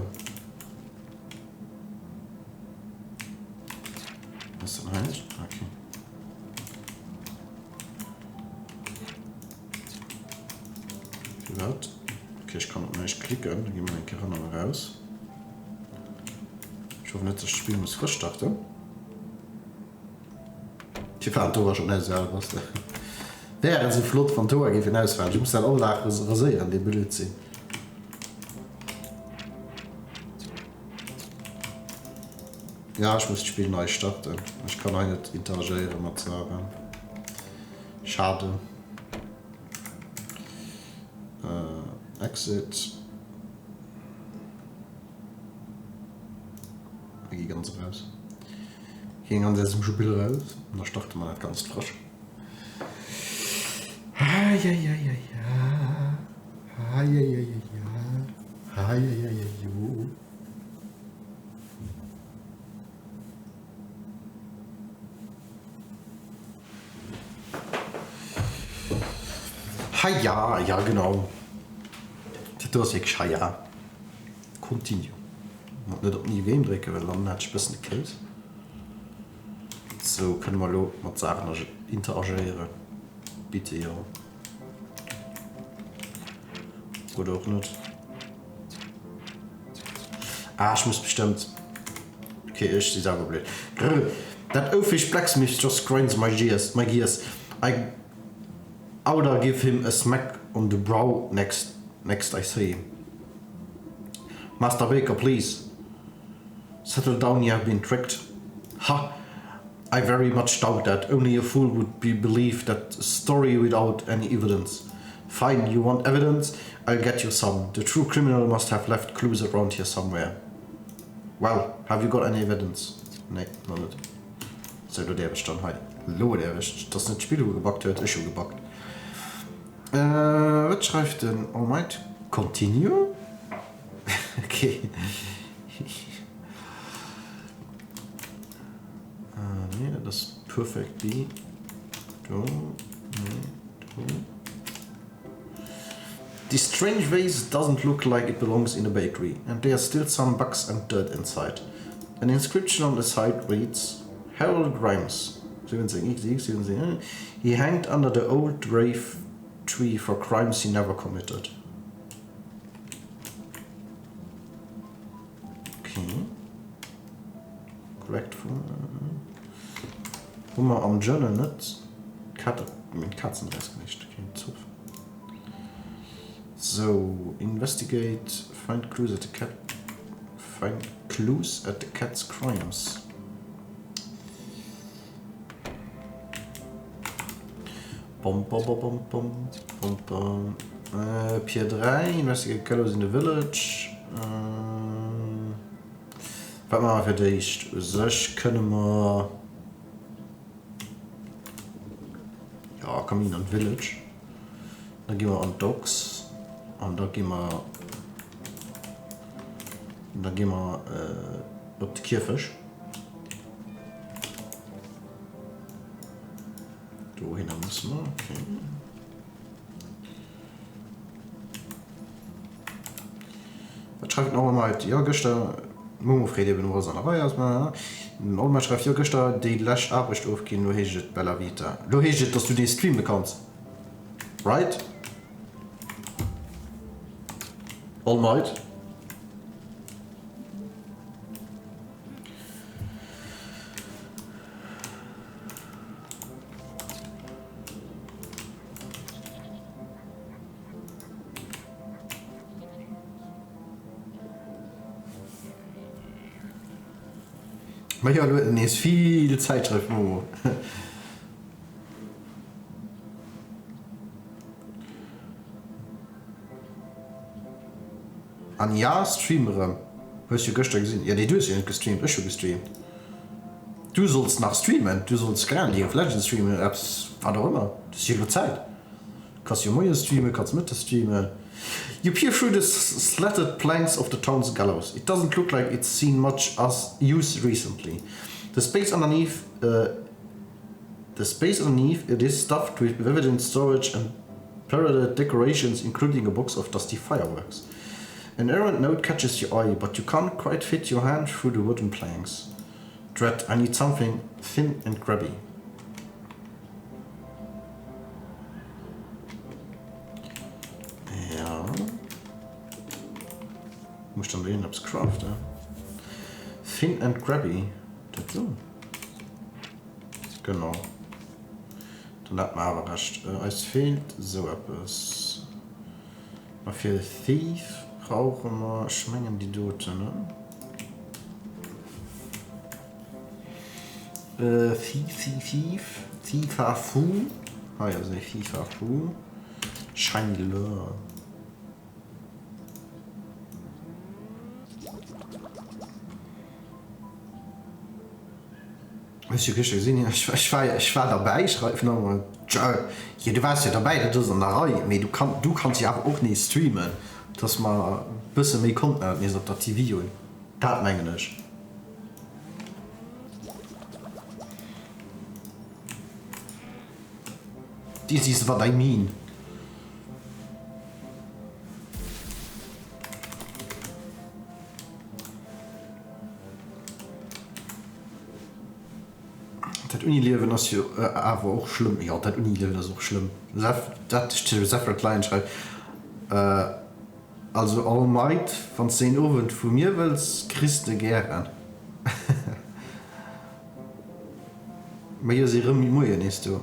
Was denn heißt? Okay. Wie wird? Okay, ich kann noch nicht klicken. Dann gehen wir den Kerl noch raus. Ich hoffe nicht, das Spiel muss frisch starten. Ich fand Tor schon nicht selber. Wäre sie flott von Tor gehen ausfahren. Ich muss dann auch rasieren, die Bild sehen. Ja, ich muss das Spiel neu starten. Ich kann auch nicht interagieren mit sagen. Schade. Exit. Ich gehe ganz raus. Ich gehe ganz aus dem Spiel raus. Und da startet man nicht ganz frisch. Ja. Ja, genau. Das ist wirklich ja. Continue. Nicht auf New Game drücken, weil dann hat es ein bisschen gekillt. So können wir mit Sachen interagieren. Bitte ja. Oder auch nicht. Ah, ich muss bestimmt. Okay, ich die selber blöd. That oafish blacksmith just grinds my gears. I oughta give him a smack on the brow next I see him. Master Baker, please. Settle down, you have been tricked. Ha! I very much doubt that. Only a fool would believe that story without any evidence. Fine, you want evidence? I'll get you some. The true criminal must have left clues around here somewhere. Well, have you got any evidence? Nee, noch nicht. Soll du der bestanden heute? Hallo, der erwischt. Das ist nicht Spiel, wo gebackt wird, ist schon gebackt. Was schreibt denn? Oh mein. Continue? Okay. Nee, das ist perfectly. The strange vase doesn't look like it belongs in a bakery, and there are still some bugs and dirt inside. An inscription on the side reads, Harold Grimes, 17, he hanged under the old grave tree for crimes he never committed. Okay. Correct. Hummer am Journal nicht. Mit Katzenreis nicht. Okay, Zupf. So, investigate, find clues at the cat's crimes. Pier 3, investigate colors in the village. Was machen wir für dich? Sech können wir. Ja, Kamin und Village. Dann gehen wir an Docks. Und da gehen wir. Und dann gehen wir auf die Kirfisch. Wohin müssen wir? Okay. Was schreibt noch mal? Ja, gestern. Mumofrede bin was an dabei erstmal. Und schreibt ja gestern die letzte Arbeit aufgehen, nur hier Bella Vita. Du hast, dass du den Stream bekommst. Right? All night? Ja, nee, ist viel Zeitschriften. An ja, Streamer. Hast du gestern gesehen? Ja, du hast ja nicht gestreamt, ich habe gestreamt. Du sollst nach streamen, du sollst gerne League of Legends streamen, Apps, was auch immer. Das ist jede Zeit. Kannst du morgen streamen, kannst mit streamen. You peer through the slatted planks of the town's gallows. It doesn't look like it's seen much as use recently. The space underneath it is stuffed with vivid storage and parallel decorations, including a box of dusty fireworks. An errant note catches your eye, but you can't quite fit your hand through the wooden planks. Dread, I need something thin and grabby. Ja. Muss dann sehen, ob's craften. Thin and grabby. Das so. Genau. Dann hat man aber recht. Es fehlt so etwas. Mal für Thief brauchen wir Schmengen die Dote, ne? Thief-Fu. Ah ja, also Thief-Fu. Shiny Lure. Hast du gesehen? Ich war dabei, ich schreibe nochmal. Ja, du warst ja dabei, das ist eine Reihe. Aber du kannst ja auch nicht streamen, dass man ein bisschen mehr Content hat, nicht auf der TV. Das meine ich. This is what I mean. Das Unileben ist ja aber auch schlimm. Ja, das Unileben ist auch schlimm. Das ist sehr klein schreibt. Also, all might von 10 Uhr von mir willst, kriegst du gerne. Aber hier ist ihre Mühe nicht so.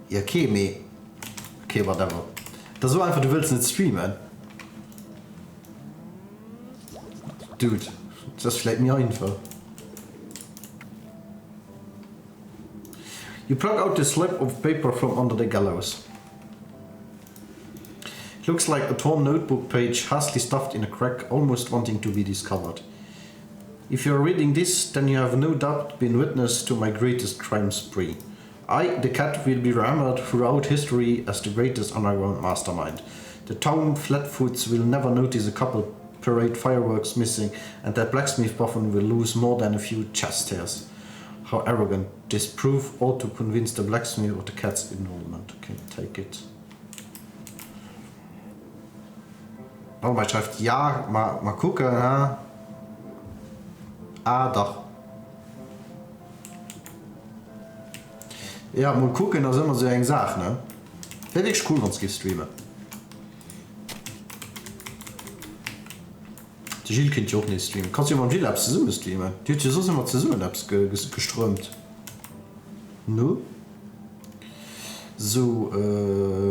Ja, okay, okay, whatever. Das ist so einfach, du willst nicht streamen. Dude, das ist vielleicht mir einfach. You plug out the slip of paper from under the gallows. It looks like a torn notebook page hastily stuffed in a crack, almost wanting to be discovered. If you are reading this, then you have no doubt been witness to my greatest crime spree. I, the cat, will be remembered throughout history as the greatest underground mastermind. The town flatfoots will never notice a couple parade fireworks missing, and that blacksmith boffin will lose more than a few chest hairs. How arrogant. This proof ought to convince the blacksmith of the cat's involvement. Okay, take it. Oh, man schreibt ja, mal gucken, ha? Ah, doch. Ja, mal gucken, das ist immer so eine Sache, ne? Wäre wirklich cool, wenn es gibt streamen. Die Gilles kennt ja auch nicht streamen. Kannst du ja mal Gilles Apps zusammen streamen? Die hat ja so immer zusammen Apps geströmt. No? So,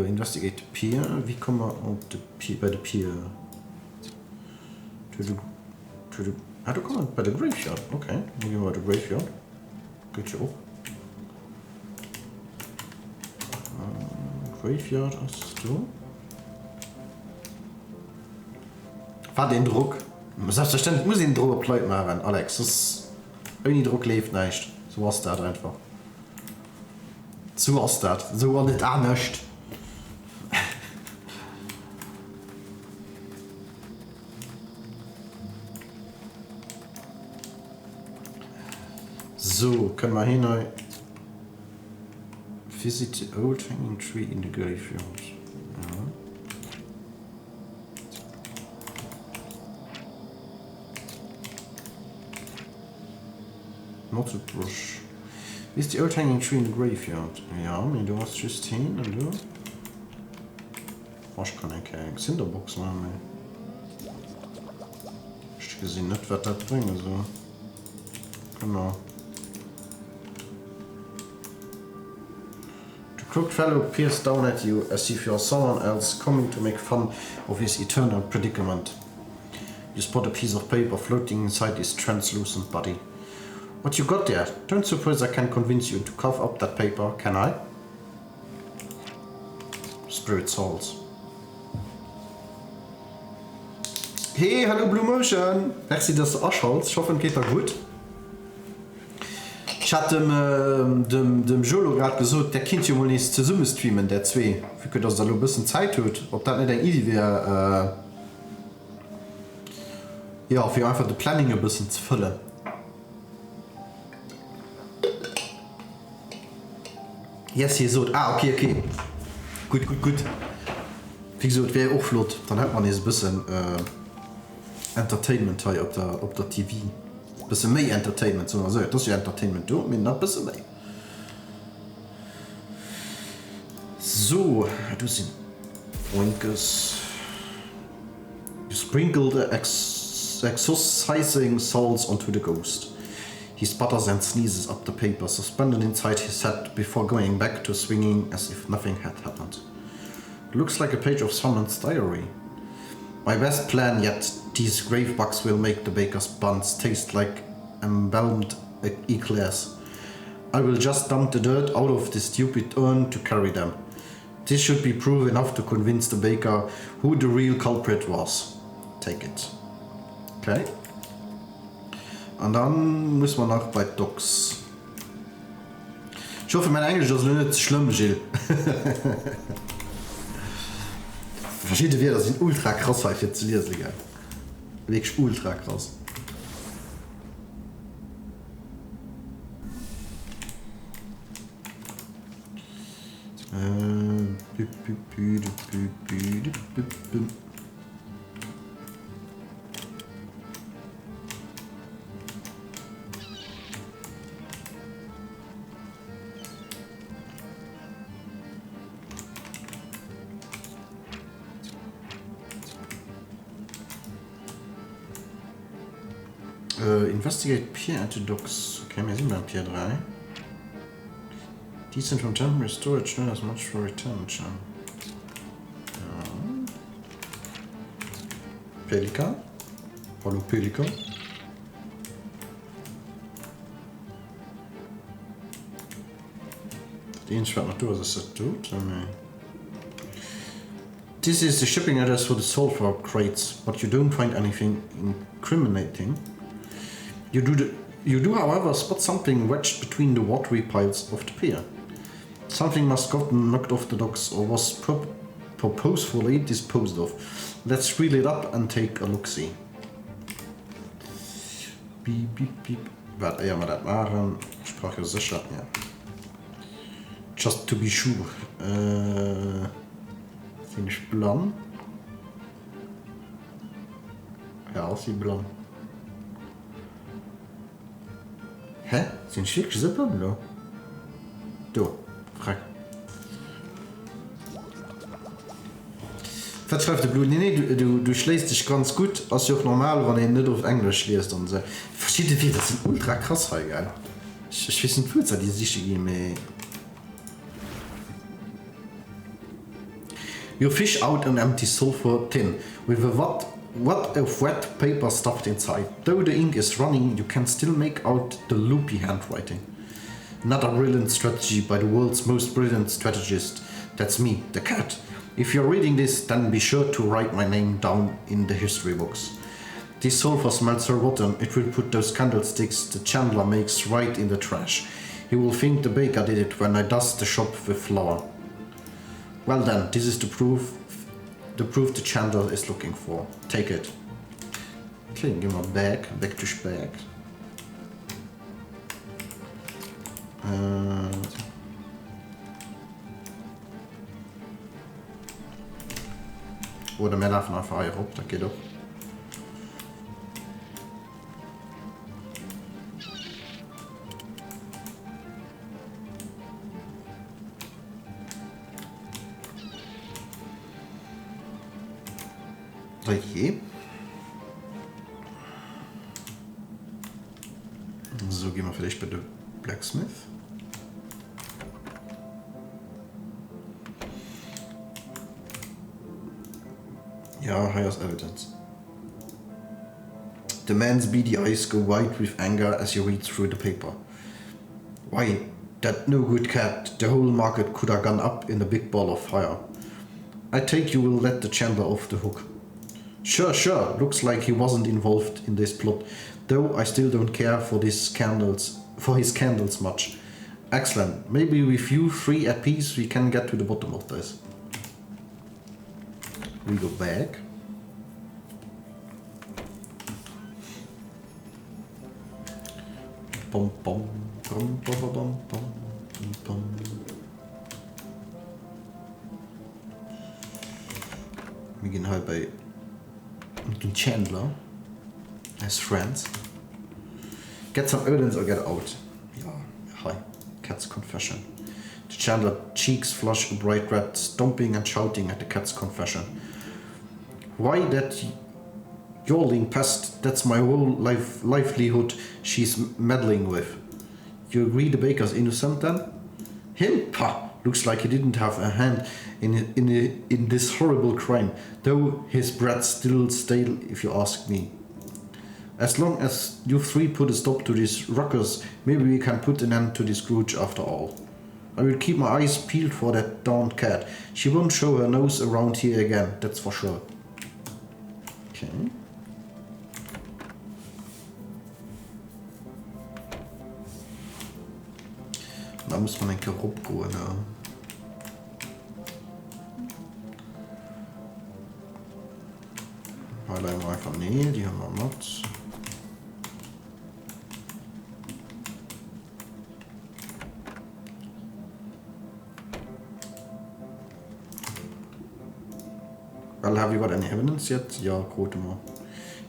investigate Pier. Wie kommen wir auf bei der Pier? Ah, du kommst bei der Graveyard. Okay, dann gehen wir bei der Graveyard. Geht ja auch. Graveyard hast du. War den Druck. Selbstverständlich muss ich den Druck pleite machen, Alex. Das irgendwie Druck lebt nicht. So was das einfach. So was das. So war nicht anders. So, können wir hin. Visit the old hanging tree in the graveyard. Ja. Not a brush. Is the old hanging tree in the graveyard? Ja, men du hast just hin, oder? Was kann ich keine Cinderbox machen? Ich habe gesehen, nicht, was das bringt. So. Genau. Crooked fellow peers down at you as if you are someone else coming to make fun of his eternal predicament. You spot a piece of paper floating inside his translucent body. What you got there? Don't suppose I can convince you to cough up that paper, can I? Spirit Souls. Hey, hallo Blue Motion! Merci, dass du anschaltest. Ich hoffe, es geht dir gut. Ich hatte dem Jolo gerade gesagt, der Kind ja wohl nicht zusammen streamen, der zwei. Für dass er ein bisschen Zeit hat. Ob das nicht eine Idee wäre, ja, für einfach das Planning ein bisschen zu füllen. Yes, hier so. Ah, okay. Gut. Wie gesagt, wäre auch flott. Dann hat man jetzt ein bisschen Entertainment hier auf der TV. Ein bisschen mehr Entertainment, so. Das ist ja Entertainment, du, mir noch ein bisschen mehr. So, du sind Oinkes. You sprinkle the exorcising salts onto the ghost. He sputters and sneezes up the paper, suspended inside his head before going back to swinging as if nothing had happened. Looks like a page of someone's diary. My best plan yet, these grave bugs will make the baker's buns taste like embalmed eclairs. I will just dump the dirt out of the stupid urn to carry them. This should be proof enough to convince the baker who the real culprit was. Take it. Okay. Und dann muss man noch bei Docs. Ich hoffe, mein Englisch ist nicht schlimm, Gilles. Verschiedene Wörter sind ultra krass, weil ich zu lesen gehe. Wirklich ultra krass. Investigate peer antidotes. Okay, wir sind beim Peer 3. Decent from temporary storage, not as much for retention. Ja. Pelikan. Hallo Pelikan. Den schwert noch durch, das ist tot. This is the shipping address for the sulfur crates, but you don't find anything incriminating. You do, however, spot something wedged between the watery piles of the pier. Something must have gotten knocked off the docks or was purposefully disposed of. Let's reel it up and take a look-see. Beep, beep, beep. Warte, ja, mal das machen. Sprache sicher, ja. Just to be sure. Sind ich blank? Ja, sie blank. Hä? Sind ich wirklich so blank, oder? Du, frag. Was schreibt der Blut? Nee, du schlägst dich ganz gut. Das ist auch normal, wenn du nicht auf Englisch liest und so. Verschiedene Wörter sind ultra krass, geil. Ich weiß nicht, wo die sich gehen. You fish out an empty sulfur tin with a wad of wet paper stuffed inside. Though the ink is running, you can still make out the loopy handwriting. Not a brilliant strategy by the world's most brilliant strategist. That's me, the cat. If you're reading this, then be sure to write my name down in the history books. This sulfur smells so rotten, it will put those candlesticks the chandler makes right in the trash. He will think the baker did it when I dust the shop with flour. Well then, this is the proof the chandler is looking for. Take it. Okay, give him back to back. Oder wir laufen einfach hier hoch, das geht doch. So, gehen wir vielleicht bei der Blacksmith. Ja, hier ist Evidence. The man's beady eyes go wide with anger as he reads through the paper. Why, that no good cat, the whole market could have gone up in a big ball of fire. I take you will let the chandler off the hook. Sure, looks like he wasn't involved in this plot, though I still don't care for his candles much. Excellent, maybe with you 3 at peace we can get to the bottom of this. We go back. Bom, bom, bom, bom, bom, bom, bom, bom. Wir gehen halt bei den Chandler as friends. Get some evidence or get out. Ja, hi. Cat's confession. The Chandler cheeks flush a bright red, stomping and shouting at the cat's confession. Why that yawling pest, that's my whole livelihood she's meddling with. You agree the baker's innocent then? Him? Pah! Looks like he didn't have a hand in this horrible crime, though his bread's still stale if you ask me. As long as you 3 put a stop to these ruckus, maybe we can put an end to this grudge after all. I will keep my eyes peeled for that darned cat. She won't show her nose around here again, that's for sure. Okay. Da muss man ein Korrupt gehen, ja. Weil einfach, nee, die haben wir nicht. Well, have you got any evidence yet? Ja, quote more.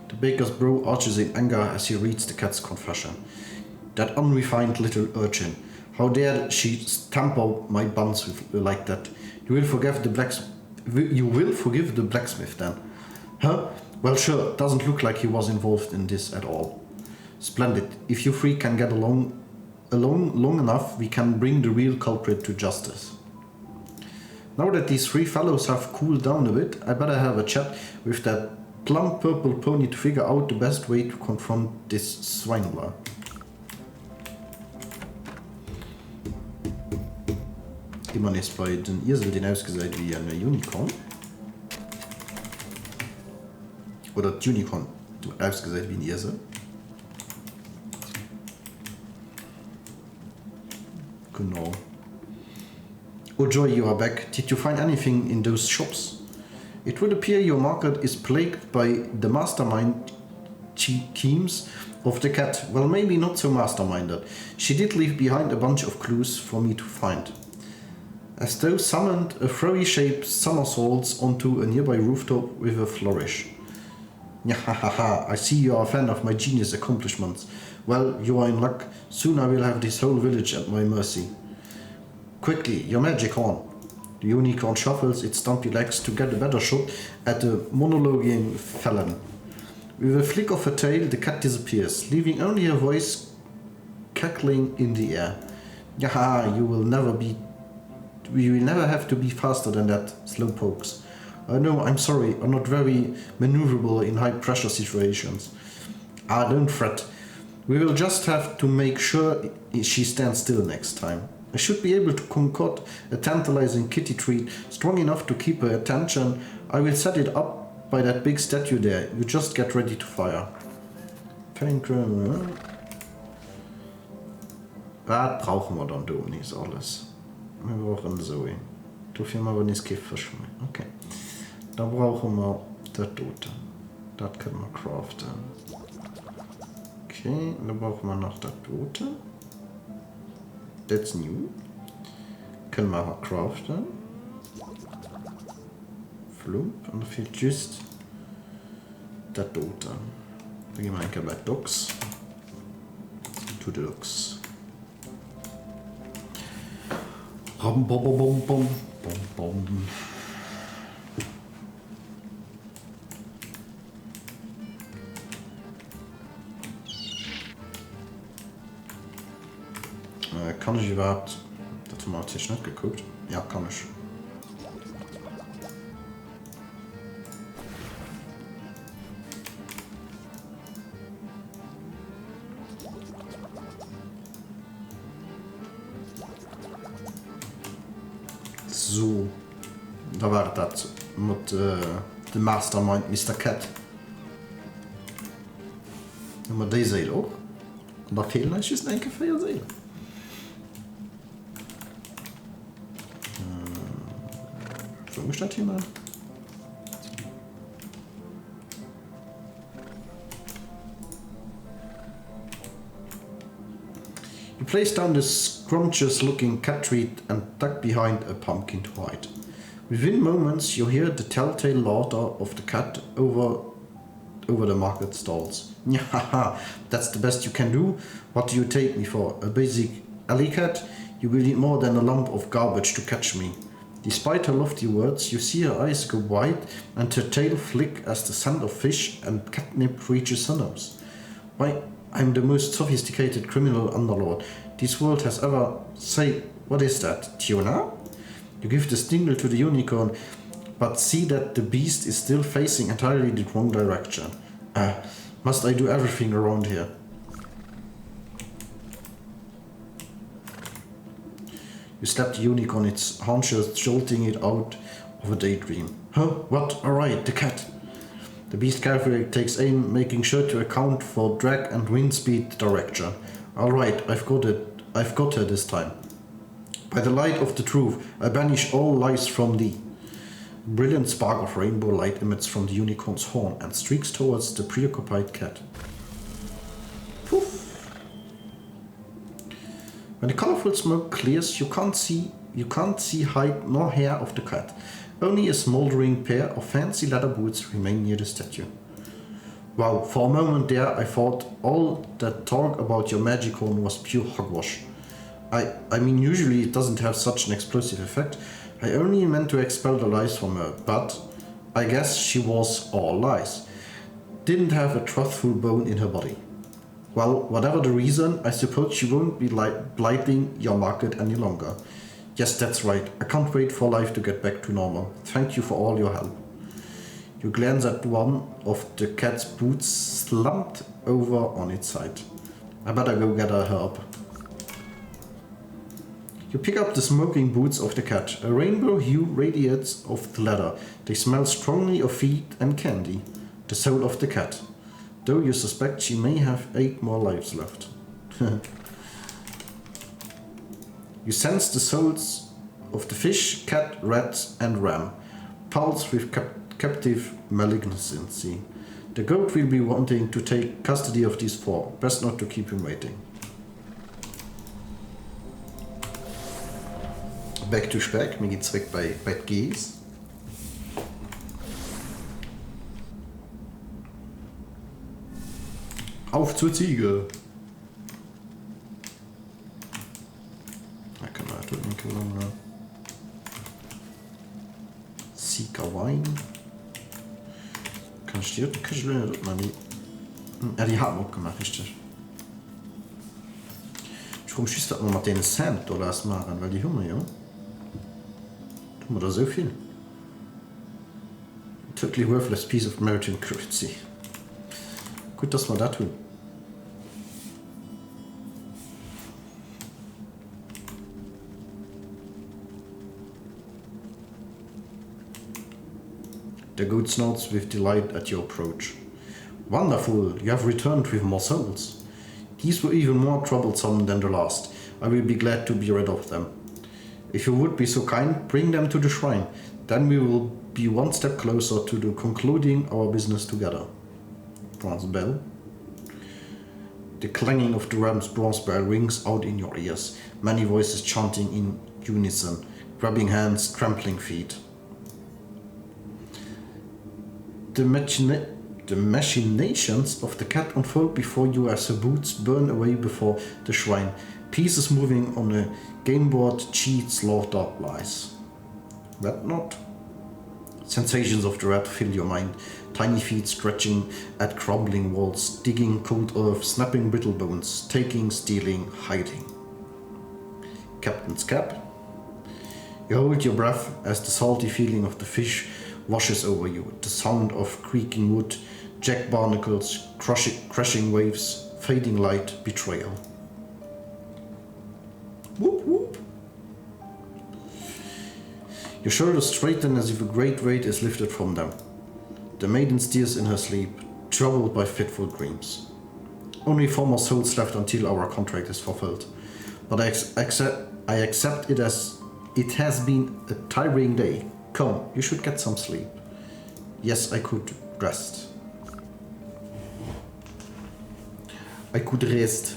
The baker's brow arches in anger as he reads the cat's confession. That unrefined little urchin. How dare she stamp my buns like that? You will forgive the blacksmith then? Huh? Well, sure, doesn't look like he was involved in this at all. Splendid. If you 3 can get along long enough, we can bring the real culprit to justice. Now that these 3 fellows have cooled down a bit, I better have a chat with that plump purple pony to figure out the best way to confront this swindler. Immer ist bei den Irsel den ausgesehen wie eine Unicorn. Oder die Unicorn ausgesehen wie ein Irsel. Genau. Oh joy, you are back. Did you find anything in those shops? It would appear your market is plagued by the mastermind schemes of the cat. Well, maybe not so masterminded. She did leave behind a bunch of clues for me to find. As though summoned a furry-shaped somersaults onto a nearby rooftop with a flourish. Nyahahaha, I see you are a fan of my genius accomplishments. Well, you are in luck. Soon I will have this whole village at my mercy. Quickly, your magic horn. The unicorn shuffles its stumpy legs to get a better shot at the monologuing felon. With a flick of her tail, the cat disappears, leaving only her voice cackling in the air. Yaha, you will never have to be faster than that, slowpokes. I know, I'm sorry, I'm not very maneuverable in high-pressure situations. Don't fret. We will just have to make sure she stands still next time. I should be able to concoct a tantalizing kitty treat strong enough to keep her attention. I will set it up by that big statue there. You just get ready to fire. Was brauchen wir dann, Donis, alles? Wir brauchen Zoe. Du firm aber nicht Giftfisch mehr. Okay. Da brauchen wir das Tote. Das können wir craften. Okay, da brauchen wir noch das Tote. That's new. Können wir auch craften. Flump. Und da fehlt just das Tote. Da gehen wir eigentlich bei Docs. To the Docs. Bom, bom, bom, bom, bom, bom. Kann ich überhaupt... Das haben wir jetzt nicht geguckt. Ja, kann ich. So, da war das mit dem Mastermind Mr. Cat. Und die Seele auch. Und da fehlen eigentlich ist ein für Seele. So gestellt hier mal. You place down the scrumptious-looking cat treat and duck behind a pumpkin to hide. Within moments, you hear the telltale laughter of the cat over the market stalls. Haha, that's the best you can do. What do you take me for? A basic alley cat? You will need more than a lump of garbage to catch me. Despite her lofty words, you see her eyes go wide and her tail flick as the scent of fish and catnip reaches her nose. Why, I'm the most sophisticated criminal underlord this world has ever... Say, what is that? Tuna? You give the stingle to the unicorn, but see that the beast is still facing entirely the wrong direction. Must I do everything around here? You slap the unicorn, its haunches jolting it out of a daydream. Huh? What? Alright, the cat. The beast carefully takes aim, making sure to account for drag and wind speed direction. Alright, I've got her this time. By the light of the truth, I banish all lies from thee. A brilliant spark of rainbow light emits from the unicorn's horn and streaks towards the preoccupied cat. Poof! When the colorful smoke clears, you can't see hide nor hair of the cat. Only a smoldering pair of fancy leather boots remain near the statue. Wow, for a moment there I thought all that talk about your magic horn was pure hogwash. I mean, usually it doesn't have such an explosive effect. I only meant to expel the lies from her, but I guess she was all lies. Didn't have a truthful bone in her body. Well, whatever the reason, I suppose she won't be blighting your market any longer. Yes, that's right. I can't wait for life to get back to normal. Thank you for all your help. You glance at one of the cat's boots slumped over on its side. I better go get her help. You pick up the smoking boots of the cat. A rainbow hue radiates off the leather. They smell strongly of feet and candy. The soul of the cat. Though you suspect she may have 8 more lives left. You sense the souls of the fish, cat, rat and ram, pulse with captive malignancy. The goat will be wanting to take custody of these 4. Best not to keep him waiting. Back to Speck, mir geht's weg bei Gs. Auf zur Ziege! Da kann man drücken, können Sika Wein. Kann ich die Küche ja, die haben auch gemacht, richtig. Ich komme schüss noch mal den Sand oder was machen, weil die Hunger, ja. Tun wir da so viel. Totally worthless piece of American currency. Gut, dass wir das tun. The goat snorts with delight at your approach. Wonderful, you have returned with more souls. These were even more troublesome than the last. I will be glad to be rid of them. If you would be so kind, bring them to the shrine. Then we will be one step closer to concluding our business together. Bronze bell. The clanging of the ram's bronze bell rings out in your ears. Many voices chanting in unison, grabbing hands, trampling feet. The machinations of the cat unfold before you as her boots burn away before the shrine. Pieces moving on a game board, cheat, slaughter, lies. Rat not. Sensations of the rat fill your mind. Tiny feet scratching at crumbling walls, digging cold earth, snapping brittle bones, taking, stealing, hiding. Captain's cap. You hold your breath as the salty feeling of the fish washes over you. The sound of creaking wood, jack barnacles, crashing waves, fading light, betrayal. Whoop whoop. Your shoulders straighten as if a great weight is lifted from them. The maiden steers in her sleep, troubled by fitful dreams. Only 4 more souls left until our contract is fulfilled. But I accept it as it has been a tiring day. Come, you should get some sleep. Yes, I could rest. I could rest.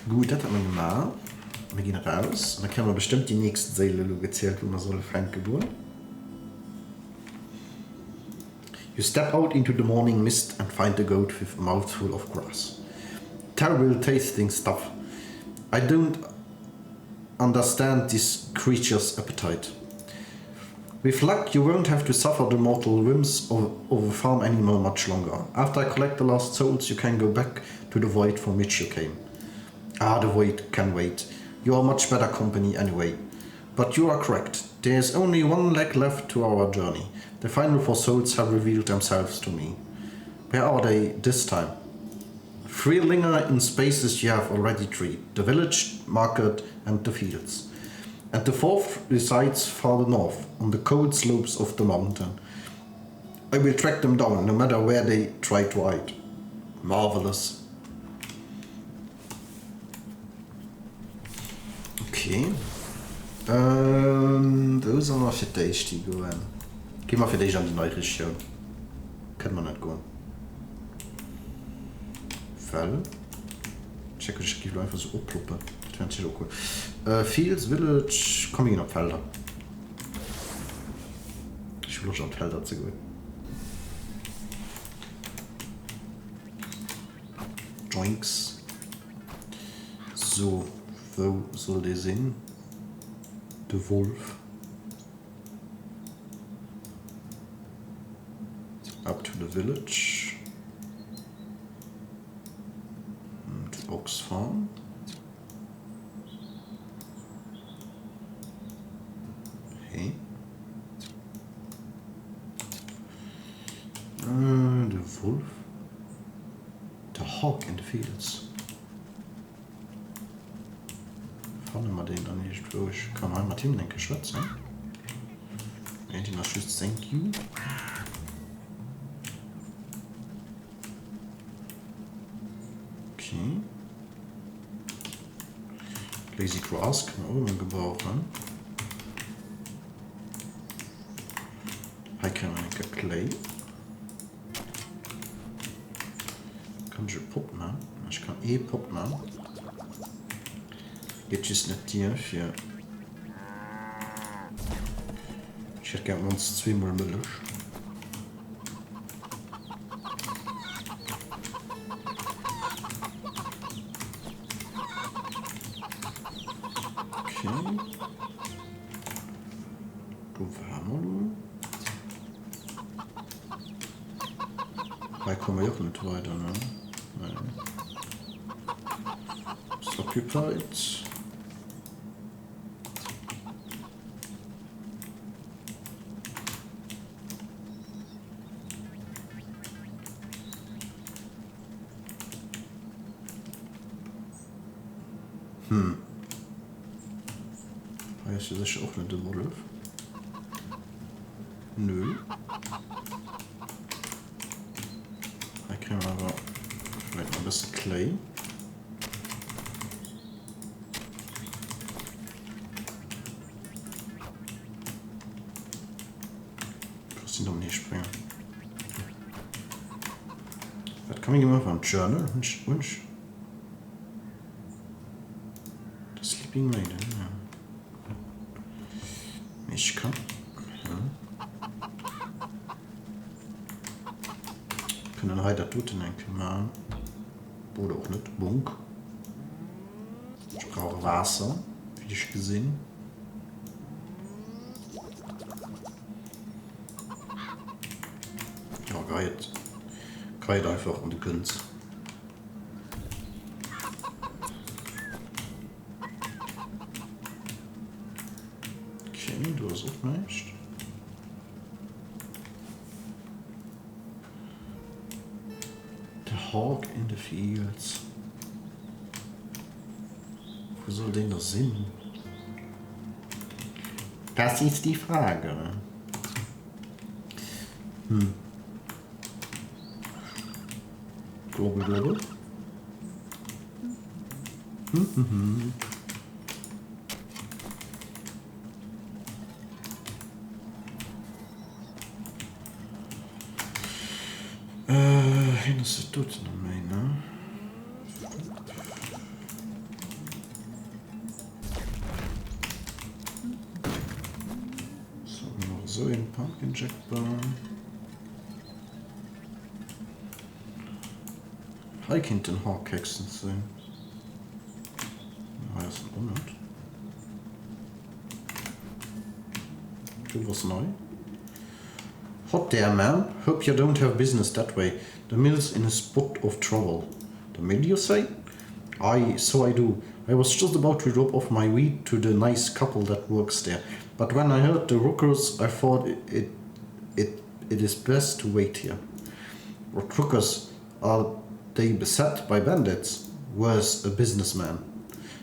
Gut, das hat man gemacht. Wir gehen raus. Und dann können wir bestimmt die nächste Seele gezählt, wo man soll Frank geboren. You step out into the morning mist and find a goat with a mouthful of grass. Terrible tasting stuff. I don't understand this creature's appetite. With luck, you won't have to suffer the mortal whims of a farm animal much longer. After I collect the last souls, you can go back to the void from which you came. Ah, the void can wait. You are much better company anyway. But you are correct. There is only 1 leg left to our journey. The final 4 souls have revealed themselves to me. Where are they this time? 3 linger in spaces you have already treed. The village, market and the fields. And the 4th resides farther north, on the cold slopes of the mountain. I will track them down, no matter where they try to hide. Marvelous. Okay. Those are noch für dich, die gehen. Geh mal für dich an die neue Region. Kann man nicht gehen. Fell. Check, ich gebe einfach so abploppen. Das wäre natürlich auch cool. Fields, Village, komm ich nach Felder. Ich will auch schon Felder zu gehen. Joinks. So, wo soll der sein? Der Wolf. Up to the village. Und Ox Farm. Hey. The wolf. The hawk in the fields. Fangen wir den an nicht durch. Kann man mal Team denken, schwätzen. Wenn noch schützt, thank you. Okay. Lazy Grass kann man auch immer gebrauchen. Hier kann man einen Clay. Kann ich Pop machen? Ich kann Pop machen. Jetzt ist nicht hier für. Ich hätte gerne uns 2 mal Milch. Okay. Du Wärme. Da kommen wir auch nicht weiter, ne? Nein. Ist occupied. Heißt das auch nicht der Wolf? Nö. Da kriegen wir aber vielleicht noch ein bisschen Clay. Ich muss ihn doch nicht springen. Was kann man hier machen? Journal? Wunsch. Das Sleeping Maiden, ja. Ich kann. Können heute tut in ein Klima. Oder auch nicht. Bunk. Ich brauche Wasser, wie ich gesehen. Ja, geht einfach um die Kunst. Du hast auch nicht. hog in the fields. Wo soll denn der Sinn? Das ist die Frage. Global. Hin ist es tot noch mehr, ne? So, noch so ein Pumpkin Jack bauen. Ich kann den Hawkexen sehen. Ja, das ist ein Unart. Du was neu? Hot there, man. Hope you don't have business that way. The mill's in a spot of trouble. The mill, you say? Aye, so I do. I was just about to drop off my wheat to the nice couple that works there. But when I heard the rookers, I thought it is best to wait here. What rookers? Are they beset by bandits? Where's a businessman?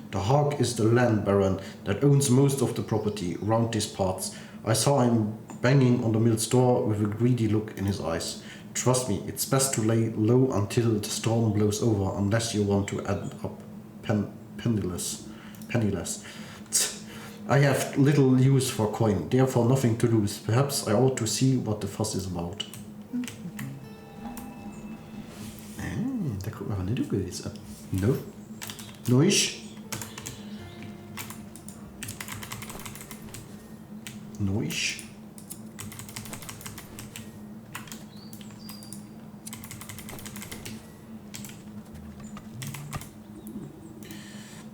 The hog is the land baron that owns most of the property around these parts. I saw him banging on the mill's door with a greedy look in his eyes. Trust me, it's best to lay low until the storm blows over, unless you want to end up penniless. I have little use for coin, therefore nothing to lose. Perhaps I ought to see what the fuss is about. Da gucken wir mal nicht gewesen. No. Noisch.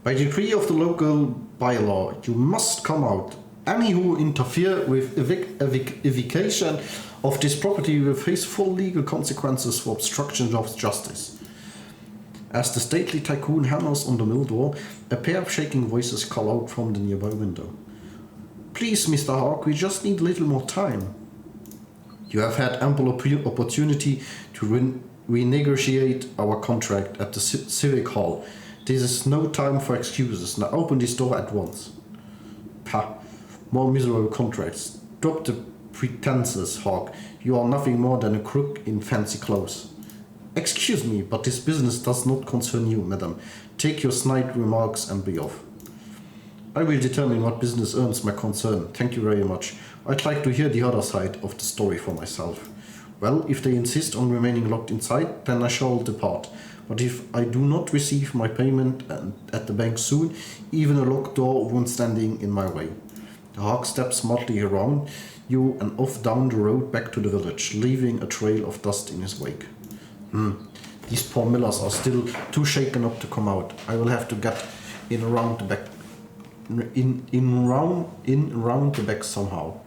By decree of the local bylaw, you must come out. Any who interfere with eviction of this property will face full legal consequences for obstruction of justice. As the stately tycoon hammers on the mill door, a pair of shaking voices call out from the nearby window. Please, Mr. Hawk, we just need a little more time. You have had ample opportunity to renegotiate our contract at the Civic Hall. This is no time for excuses. Now open this door at once. Pah, more miserable contracts. Drop the pretenses, Hawk. You are nothing more than a crook in fancy clothes. Excuse me, but this business does not concern you, madam. Take your snide remarks and be off. I will determine what business earns my concern. Thank you very much. I'd like to hear the other side of the story for myself. Well, if they insist on remaining locked inside, then I shall depart. But if I do not receive my payment at the bank soon, even a locked door won't standing in my way. The hawk steps smartly around you and off down the road back to the village, leaving a trail of dust in his wake. These poor millers are still too shaken up to come out. I will have to get in around the back, around the back somehow.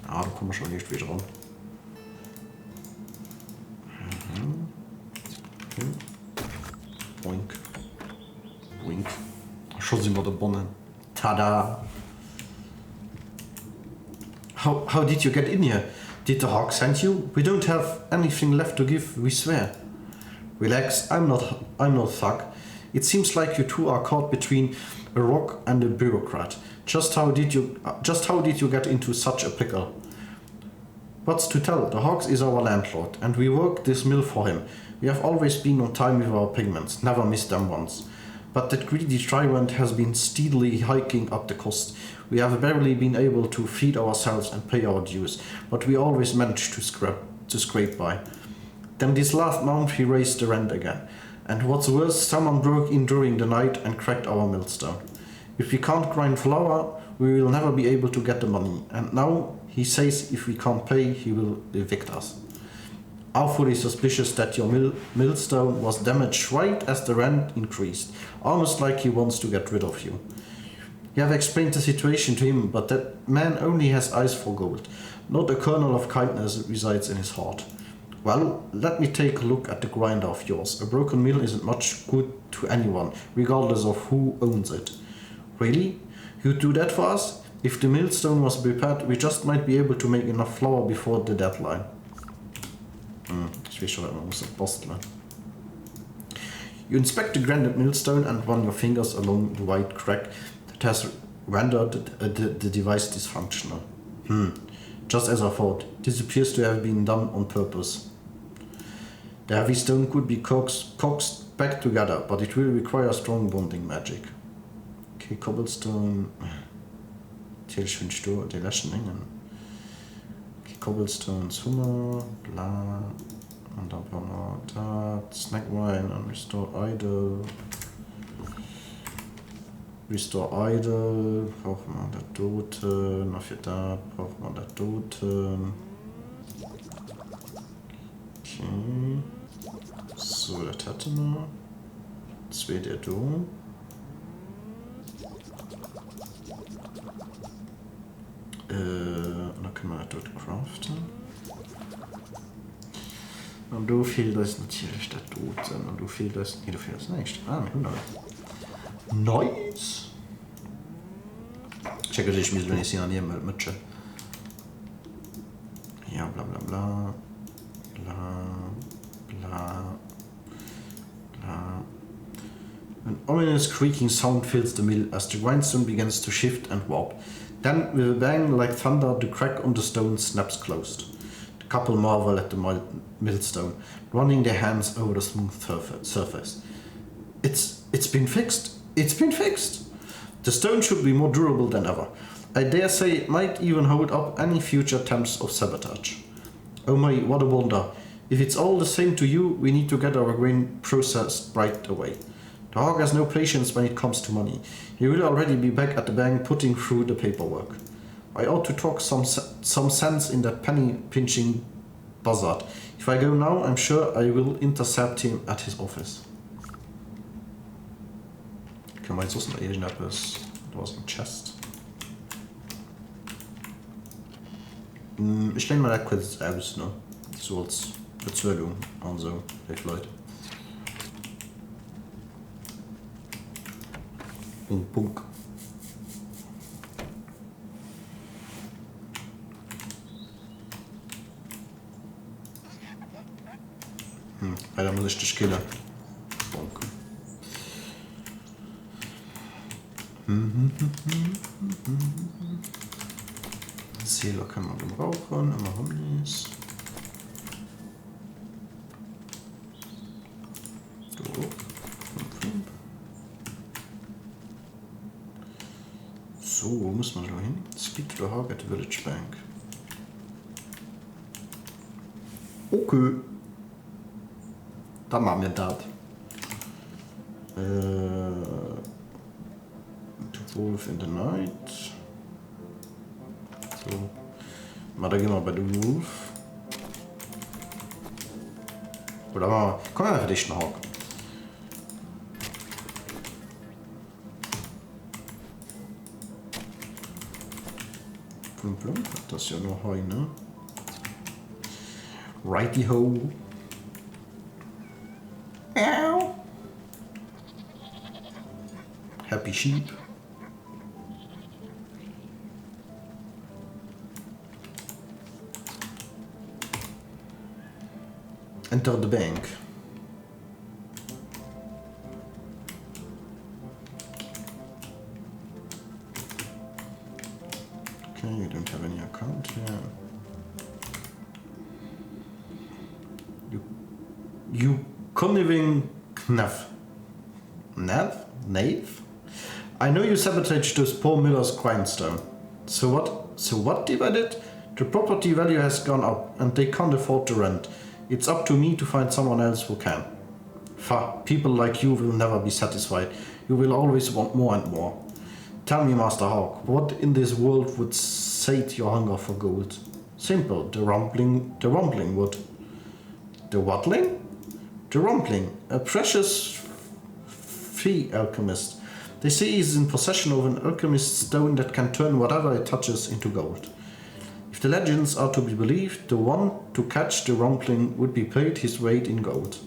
Da kommen wir schon nicht wieder ran. Boink. Wink. Schon sind wir da Bonnen. Tada! How did you get in here? Did the hawk send you? We don't have anything left to give, we swear. Relax, I'm not thug. It seems like you two are caught between a rock and a bureaucrat. Just how did you get into such a pickle? What's to tell? The Hawks is our landlord, and we work this mill for him. We have always been on time with our payments, never missed them once. But that greedy tyrant has been steadily hiking up the cost. We have barely been able to feed ourselves and pay our dues, but we always manage to scrape by. Then this last month he raised the rent again. And what's worse, someone broke in during the night and cracked our millstone. If we can't grind flour, we will never be able to get the money. And now he says if we can't pay, he will evict us. Awfully suspicious that your millstone was damaged right as the rent increased, almost like he wants to get rid of you. You have explained the situation to him, but that man only has eyes for gold. Not a kernel of kindness resides in his heart. Well, let me take a look at the grinder of yours. A broken mill isn't much good to anyone, regardless of who owns it. Really? You'd do that for us? If the millstone was repaired, we just might be able to make enough flour before the deadline. Ich weiß schon, man muss das basteln. You inspect the granite millstone and run your fingers along the white crack that has rendered the device dysfunctional. Just as I thought, this appears to have been done on purpose. The heavy stone could be coaxed back together, but it will require strong bonding magic. Okay, cobblestone. Die löschen Dingen. Okay, cobblestone, Hummer, bla. Und dann brauchen wir da Snack Wine und Restore Idle. Restore Idle, brauchen wir da Doten, noch für da brauchen wir da Doten. Okay. So, das hatten wir. 2 der Do. Dann können wir dort craften. Und du fehlt das natürlich der Doten. Und du fehlt das. Nee, du fehlt das nicht. Ah, 100. Nice! Check ich mich, wenn ich sie an ihr mit. Ja, bla bla bla. Bla bla bla. An ominous creaking sound fills the mill as the grindstone begins to shift and warp. Then, with a bang like thunder, the crack on the stone snaps closed. The couple marvel at the millstone, running their hands over the smooth surface. It's been fixed. It's been fixed. The stone should be more durable than ever. I dare say it might even hold up any future attempts of sabotage. Oh my, what a wonder. If it's all the same to you, we need to get our grain processed right away. The hog has no patience when it comes to money. He will already be back at the bank putting through the paperwork. I ought to talk some sense in that penny-pinching buzzard. If I go now, I'm sure I will intercept him at his office. Können wir jetzt aus dem irgendetwas? Da war ein Chest. Ich lehne mal da kurz aus, ne? So als Bezwegung und so, vielleicht Leute. Punk. Da muss ich dich killen. Punk. Zähler kann man gebrauchen, immer Humlis. So, wo muss man da hin? Speed to the Hog at the Village Bank. Okay. Dann machen wir das. To Wolf in the Night. So. Mal da gehen wir bei The Wolf. Oder mal. Komm mal für dich nach Hog. Das ist ja nur Heu, ne? Righty ho. Ow. Happy sheep. Enter the bank. Okay, you don't have any account here. You conniving knave? I know you sabotaged those poor miller's grindstone. So what divided? The property value has gone up and they can't afford the rent. It's up to me to find someone else who can. People like you will never be satisfied. You will always want more and more. Tell me, Master Hawk, what in this world would sate your hunger for gold? Simple, the rumbling wood. The whatling? The rumbling, a precious fee alchemist. They say he's in possession of an alchemist's stone that can turn whatever it touches into gold. If the legends are to be believed, the one to catch the rumbling would be paid his weight in gold.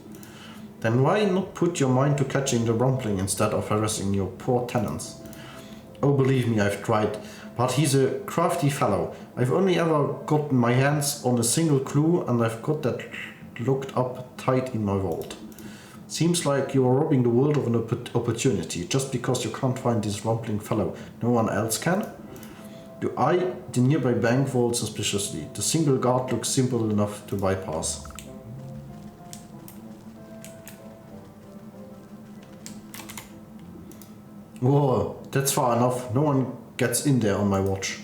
Then why not put your mind to catching the rumbling instead of harassing your poor tenants? Oh, believe me, I've tried, but he's a crafty fellow. I've only ever gotten my hands on a single clue, and I've got that locked up tight in my vault. Seems like you are robbing the world of an opportunity just because you can't find this rumbling fellow. No one else can? You eye the nearby bank vault suspiciously. The single guard looks simple enough to bypass. Whoa, that's far enough. No one gets in there on my watch.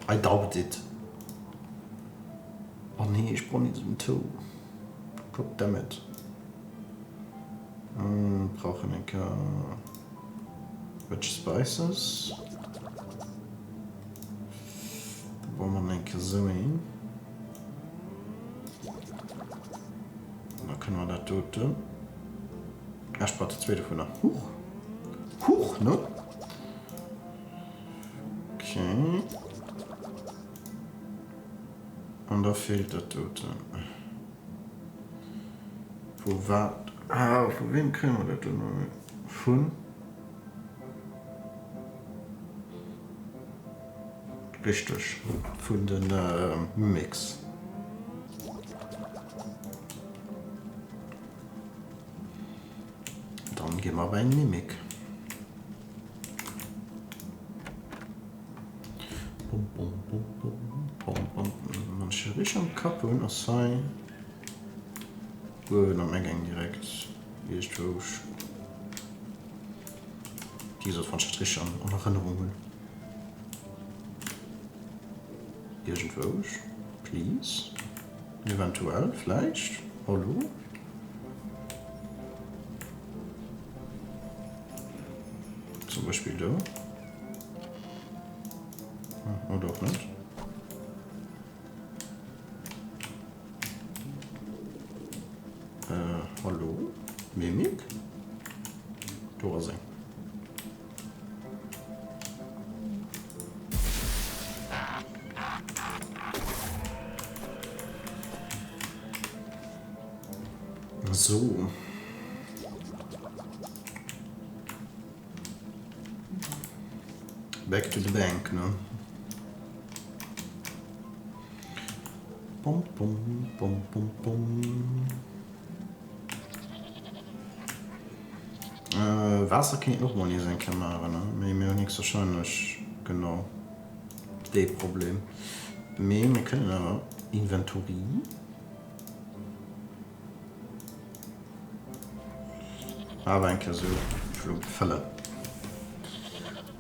I doubt it. Oh nee, ich brauche nicht so ein Tool. Goddammit. Brauche ich Which Spices? Wo man denke so hin. Da können wir das tun. Er spart der zweite von der. Huch, ne? Okay. Und da fehlt der Tote. Wo war... von wem können wir das denn? Von? Richtig. Von den Mix. Dann gehen wir bei Mimik. Manche Richtung Kappen, das sei. Gut, am Eingang direkt. Hier ist durch. Diese von Strich an und Erinnerungen. Irgendwo, please. Eventuell, vielleicht. Hallo? Zum Beispiel da. Oder auch nicht. Hallo? Mimik? Da sein. So. Back to the bank, ne? Bum, bum, bum, bum, bum. Wasser kann ich noch mal nicht sein Kamera, ne? Mir auch nichts wahrscheinlich genau das Problem. Wir können aber Inventory. Aber ein so Fälle.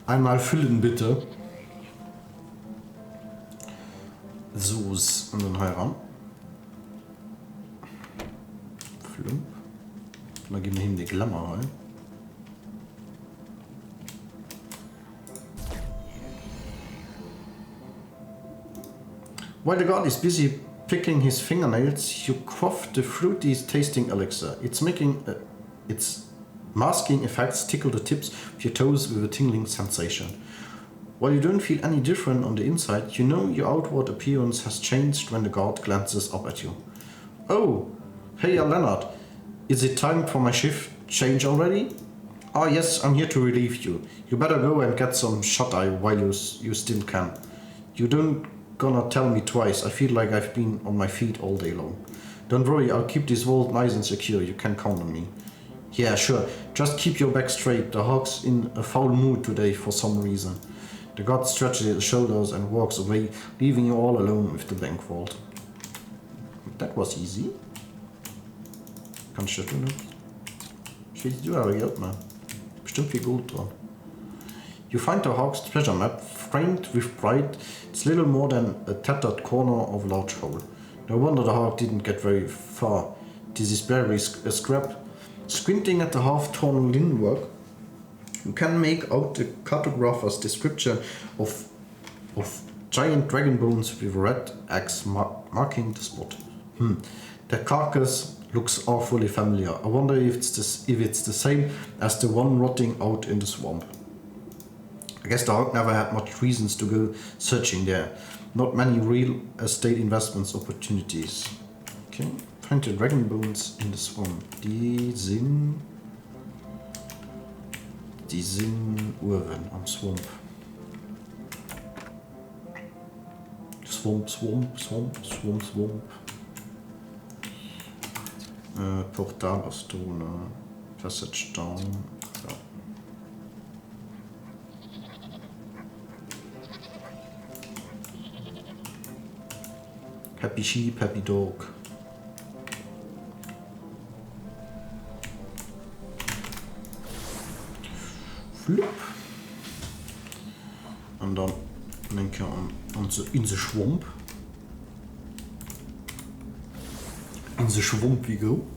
Einmal füllen bitte. So und dann heran. Flump. Dann geben wir ihm die Klammer rein. While the guard is busy picking his fingernails, you quaff the fruity tasting elixir. Its masking effects tickle the tips of your toes with a tingling sensation. While you don't feel any different on the inside, you know your outward appearance has changed when the guard glances up at you. Oh, hey Leonard, is it time for my shift change already? Ah yes, I'm here to relieve you. You better go and get some shut-eye while you still can. You don't gonna tell me twice. I feel like I've been on my feet all day long. Don't worry, I'll keep this vault nice and secure. You can count on me. Yeah, sure. Just keep your back straight. The hog's in a foul mood today for some reason. The god stretches his shoulders and walks away, leaving you all alone with the bank vault. That was easy. Kannst du das tun? Steht du aber Geld, man. Bestimmt viel Gold dran. You find the hog's treasure map, framed with pride. It's little more than a tattered corner of a large hole. No wonder the hog didn't get very far. This is barely a scrap. Squinting at the half-torn linen work, you can make out the cartographer's description of giant dragon bones with a red axe marking the spot. That carcass looks awfully familiar. I wonder if it's the same as the one rotting out in the swamp. I guess the hog never had much reasons to go searching there. Not many real estate investments opportunities. Okay. Find the dragon bones in the swamp. Die sind Urwen am Swamp. Swamp. Portal aus Ton, Passage down. Ja. Happy Sheep, Happy Dog. Flup. Und dann denke ich in the Schwump. In the Schwump wie go.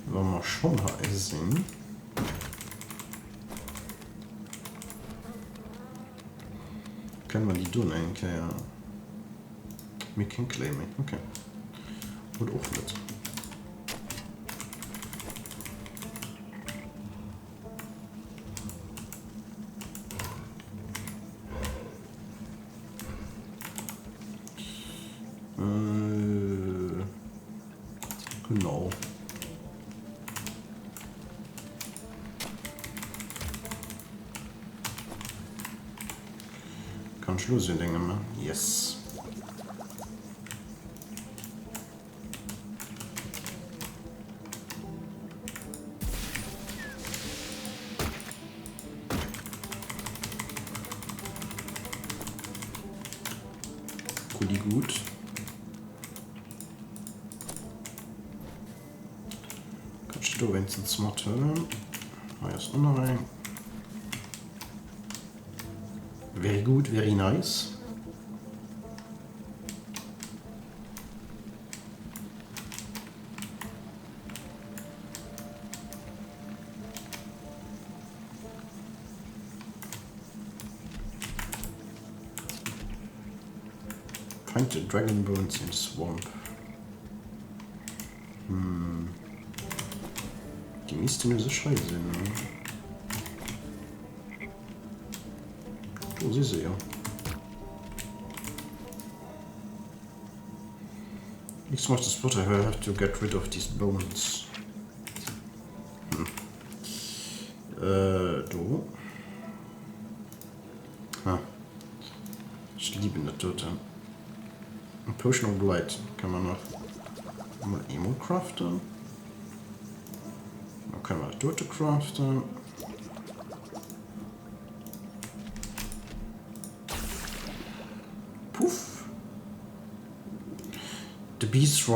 Wenn wir schon heiß sind. Können wir die tun eigentlich, ja. Wir können claimen, okay. Und auch nicht. Genau. Kann Schluss in Dinge, ne? Yes. Gut. Kannst du wenigstens mal hören? Ist noch rein. Very good, very nice. Find the dragon bones in the swamp. Die müsste nur so scheiße sein. Ne? Oh, sie ist ja. Next much is what I have to get rid of these bones. Du. Ich liebe eine Tote. Ein Potion of Light kann man noch mal Emo craften. Dann können wir eine Tote craften. Puff. The beast's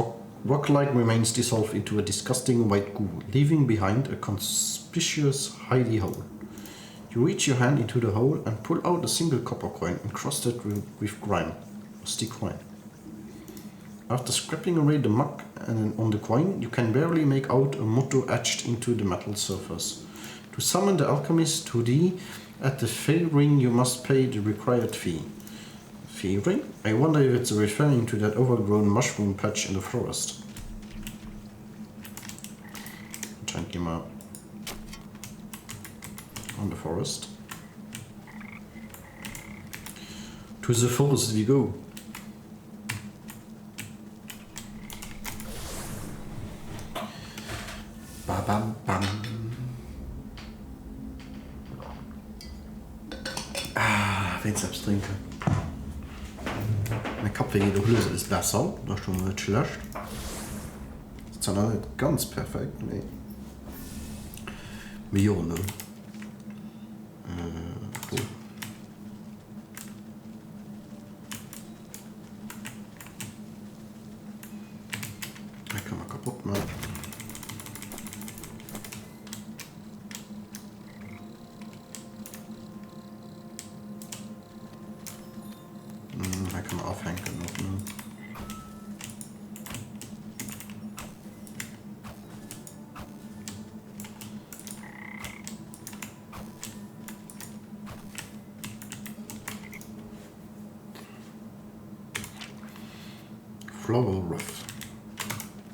rock-like remains dissolved into a disgusting white goo, leaving behind a conspicuous hidey hole. You reach your hand into the hole and pull out a single copper coin encrusted with grime, rusty coin. After scraping away the muck on the coin, you can barely make out a motto etched into the metal surface. To summon the alchemist to thee at the fey ring, you must pay the required fee. Fey ring? I wonder if it's referring to that overgrown mushroom patch in the forest. Anscheinend gehen wir on the forest. To the forest we go. Ba bam bam. Wenn ich selbst trinke. Mein Kaffee geht doch lösen, ist besser. Das ist schon nicht schlecht. Das ist zwar nicht ganz perfekt, nee. Millionen. Cool. Da kann man kaputt machen. Da kann man aufhängen noch, ne? Flower Ruff.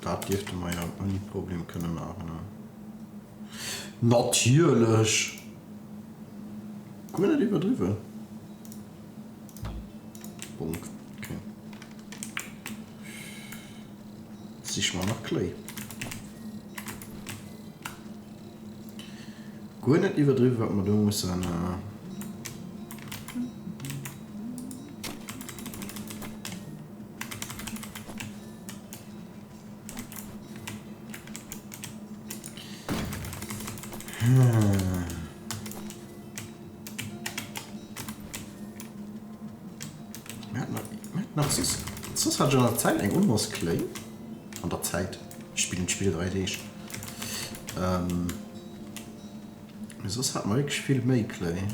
Da dürfte man ja ohne Problem können machen. Ne? Natürlich! Guck mal, nicht übertrieben. Punkt. Okay. Siehst mal nach Clay. Gut, nicht übertrieben, was man da muss. Das hat schon eine Zeit lang unwas klein. An der Zeit. Spiel 3D. Das hat man wirklich viel mehr klein.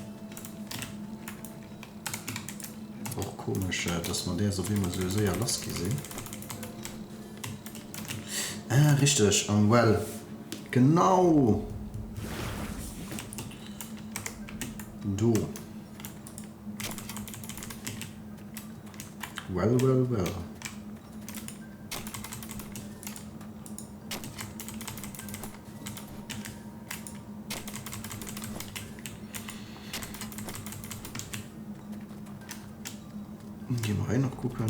Auch komisch, dass man der so wie man so sehr las gesehen. Ah, richtig. Well. Genau. Du. Well. Gehen wir rein noch gucken.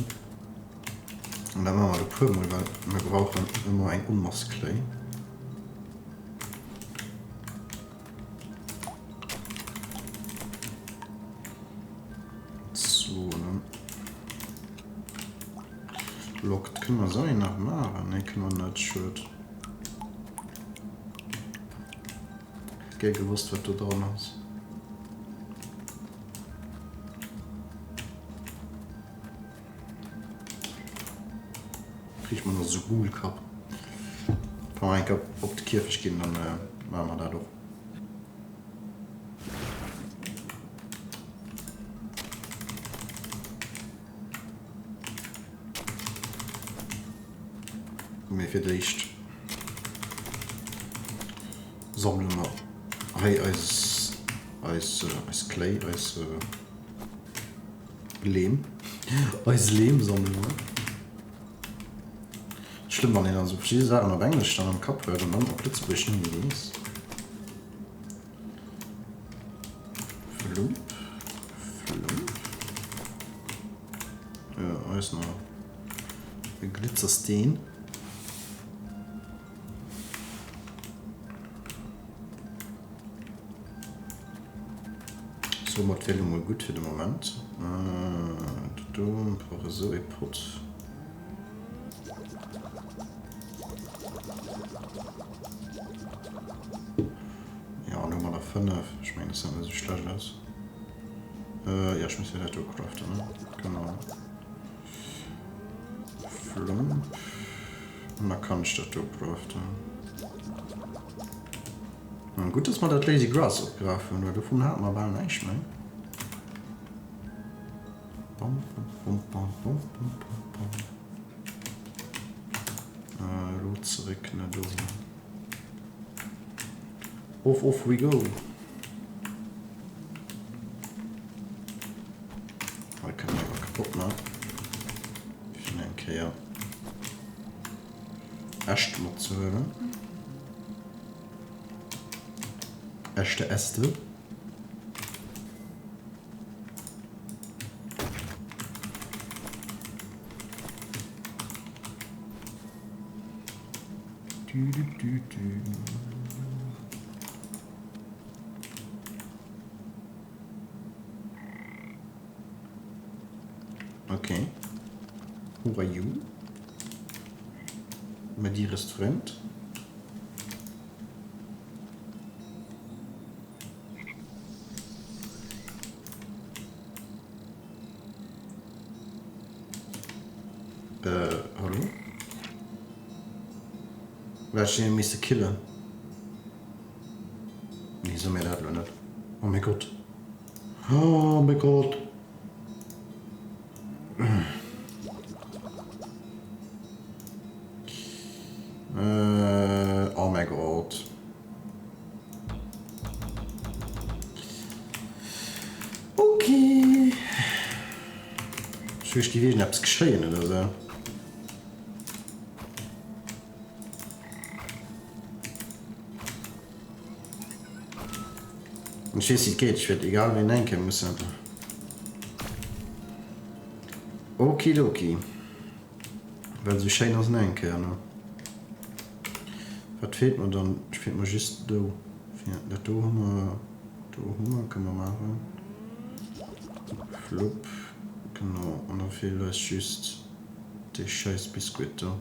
Und dann machen wir die Prüfung, weil wir brauchen immer ein Unmasklei. So, ne? Lockt können wir sein nach Maren, ne? Können wir nicht schön. Ich habe gewusst, was du dran hast. Kriegt man noch so gut gehabt. Kann man eigentlich auf die Kirche gehen, dann machen wir da doch. Mir vielleicht sammeln wir als Clay, als Lehm. Als Lehm sammeln wir. Schlimm, wenn ich dann so viele Sachen auf Englisch dann am Kopf hört und dann auch plötzlich nicht gelesen. Flump. Ja, alles noch. Ein Glitzersteen. So, das wäre mal gut für den Moment. Du brauchst so ein Pot. Ich meine, das sieht nicht so schlecht aus. Ja, ich muss wieder craften, ne? Genau. Flump. Und dann kann ich das craften. Ja, gut, dass man das Lazy Grass abgreifen, weil davon hat man aber nicht, ne? Lot zurück, ne? Off we go. Ich kann mal kaputt machen. Ich denke ja. Erst mal zu hören. Erste Äste. Okay. Who are you? My dearest friend. Hallo? Wer steht Mr. Killer? Wieso mir das nicht? Oh mein Gott. Oh mein Gott. Oh mein Gott. Okay. Ich will gewesen, hab's geschehen oder so. Und ich weiß, es geht, ich werde egal wen denken müssen. Okidoki. Weil so schön aus denken, ne? Was fehlt mir dann? Ich fehlt mir just da. Da haben wir, können wir machen. Flop. Genau, und dann fehlt uns just der scheiß Biskuit da.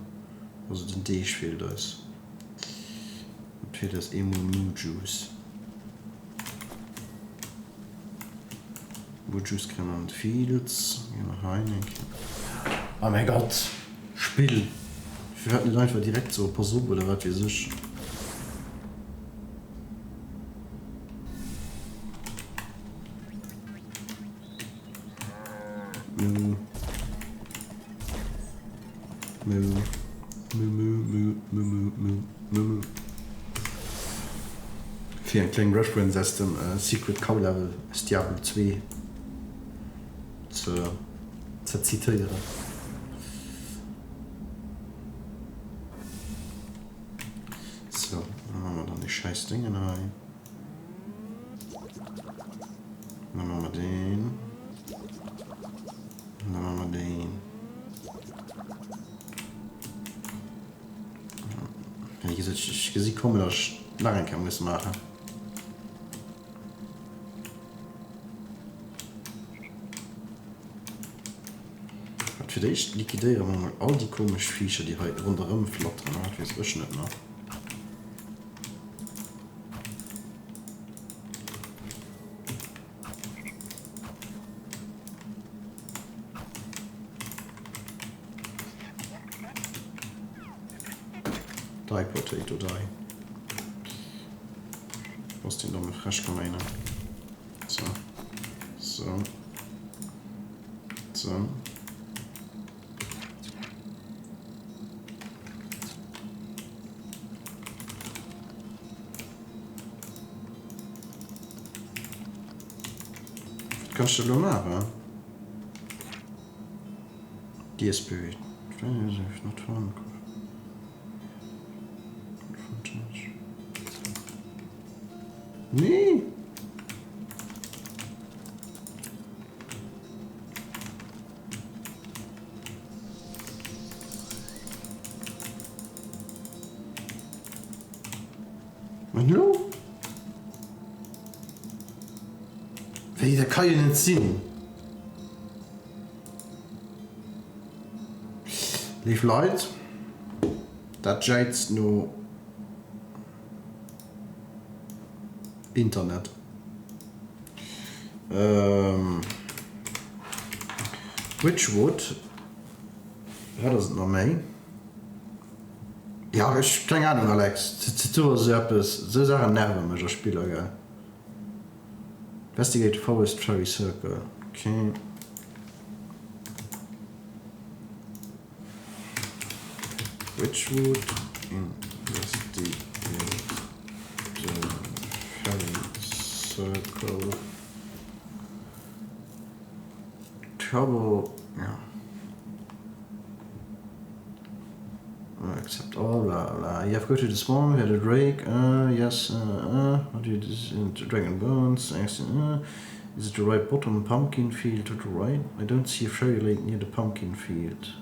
Also den Deeg fehlt uns. Und fehlt das Emu Juice. Woodjuice Creme and Fields. Oh mein Gott. Spiel. Ich werde nicht einfach direkt so per Sub oder was wie sich. Für ein kleines Reference aus dem Secret Cow Level ist Diablo 2 zu zitieren. So, dann machen wir dann die scheiß Dinge rein. Dann machen wir den. Dann machen wir den. Wenn ich gesehen komme, dass ich lange kann muss machen. Für dich liquidieren wir mal all die komischen Viecher, die heute rundherum flattern. Wie es nicht, ne? Die Potato, die. Was den da mit frisch gemein? So. So. So. Kannst du nur machen? DSP. Nee. Hallo? Wie, da kann ich nicht sehen. Liebe Leute, das ist jetzt nur Internet. Wytchwood, ja, das ist noch mehr. Ja, ich keine Ahnung, Alex. So Sachen nerven mich als Spieler, gell. Investigate Forest Fairy Circle. Okay. Wytchwood investigate the Fairy Circle. Trouble. Yeah. Accept all, blah blah. You have go to the swamp, you had a drake, yes, what do you do? Dragon bones, is it the right bottom pumpkin field to the right? I don't see a fairy lake near the pumpkin field.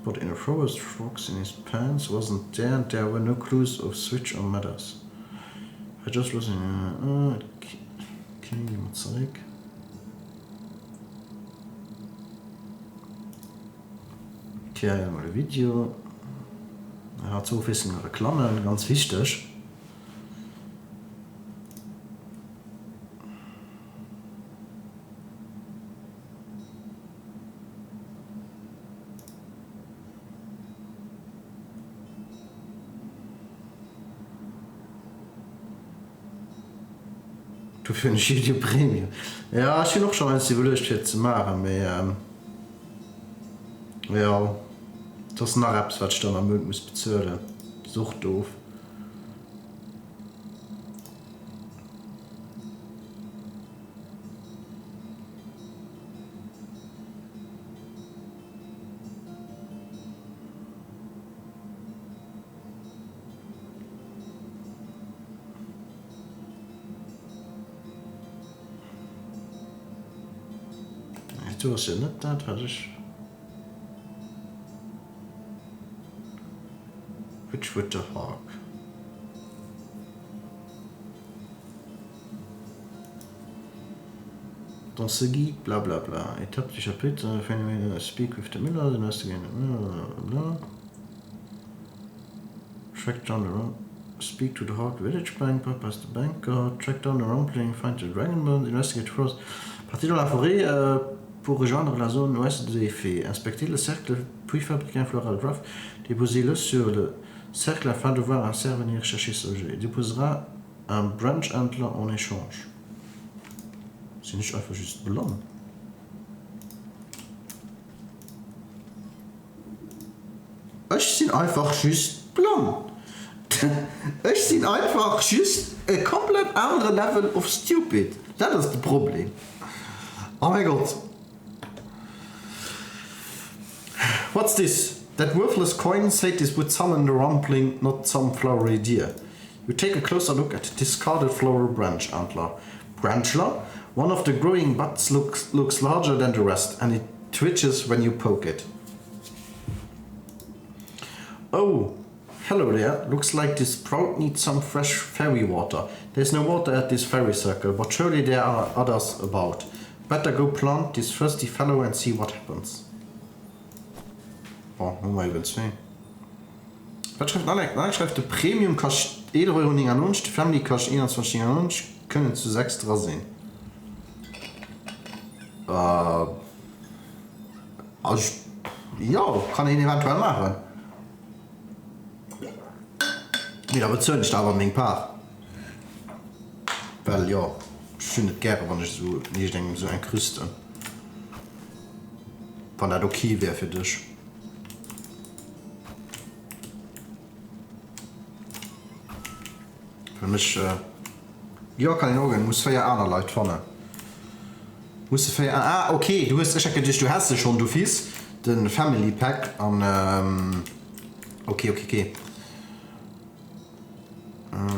But in a forest, frogs in his pants wasn't there, and there were no clues of switch or matters. I just was in, okay, Zeug. Tja, mal ein Video. Er hat so ein bisschen Reklame, ganz wichtig. Du für ein Video Premium. Ja, ich will noch schon eins überlegt jetzt zu machen, aber ja. Das ist nach etwas, was ich dann am Mund muss bezahlen. Sucht doof. Du hast ja nicht das, was ich. Wytchwood the Hawk. Dans ce guide, bla bla bla. Étape du chapitre, speak with the miller, investigate, bla bla bla. Track down the road. speak to the Hawk Village Bank, bypass the banker, track down the wrong plane, find the dragon bones, investigate first. Partir dans la forêt pour rejoindre la zone ouest des fées. Inspecter le cercle, puis fabriquer un floral graph. Déposez-le sur le cercle afin de voir un cerf venir chercher ce objet. Il déposera un branch antler en échange. C'est nicht einfach juste blond. Ich sind einfach just blond. Ich sind einfach just ein komplett anderes Level of stupid. Das ist das Problem. Oh mein Gott. What's this? That worthless coin said this would summon the rumbling, not some flowery deer. You take a closer look at the discarded floral branch antler. Branchler? One of the growing buds looks larger than the rest, and it twitches when you poke it. Oh, hello there. Looks like this sprout needs some fresh fairy water. There's no water at this fairy circle, but surely there are others about. Better go plant this thirsty fellow and see what happens. Oh, nun mal eben sehen. Was schreibt Alex? Alex schreibt, der Premium kostet 1,99 €, die Family kostet 21,99 €, können zu 6 dran sehen. Also, ja, kann ich eventuell machen. Wieder bezahlt ich aber mein Paar. Weil ja, ich finde es gerne, wenn ich so, nicht denke, so ein Krüste. Wenn das okay wäre für dich. Für mich, ja, kann ich auch gehen, muss für ja andere Leute vorne. Musst du für ja, okay, du hast, du hast es schon, du fies den Family Pack an, okay.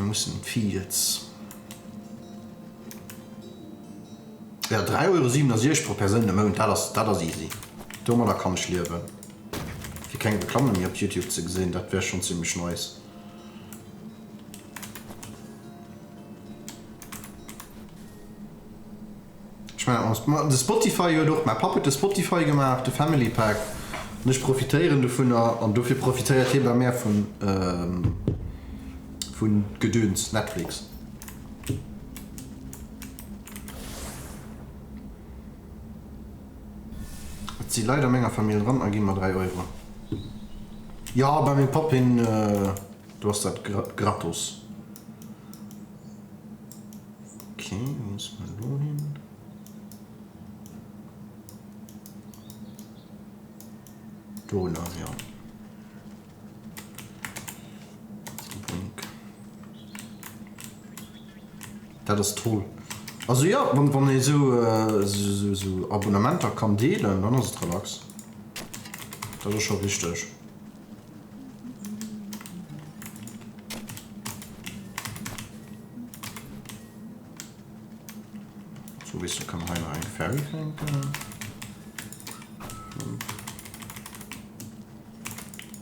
Müssen viel jetzt. Ja, 3,67 € pro Person im Monat, das ist easy. Da kann ich leben. Ich habe keine Reklamen mehr auf YouTube zu sehen, das wäre schon ziemlich nice. Ich meine, das Spotify jedoch, mein Papa hat das Spotify gemacht, der Family Pack. Und ich profitiere davon und dafür profitiert er immer mehr von Gedöns, Netflix. Jetzt sind leider Menge Familien dran, dann geben wir 3 €. Ja, bei meinem Papa du hast das gratis. Okay, wo muss man da hin? Donau, ja. Das ist toll. Also ja, wenn ich so Abonnementer kann delen, dann ist es relax. Das ist schon wichtig. So wie du kann man ein Ferry finden.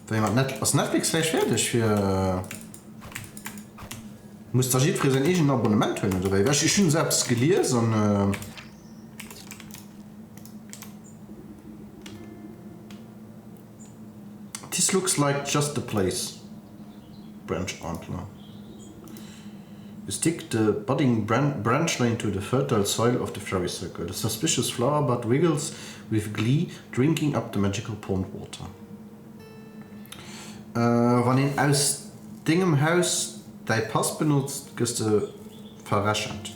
Wenn jemand Netflix vielleicht fertig für muss da für sein eigenes Abonnement hören dabei. Was ich schon selbst gelesen und this looks like just the place. Branch antler. You stick the budding branch line to the fertile soil of the fairy circle. The suspicious flower bud wiggles with glee, drinking up the magical pond water. Wenn ihn aus Dingem Haus dein Pass benutzt, gehst du verraschend.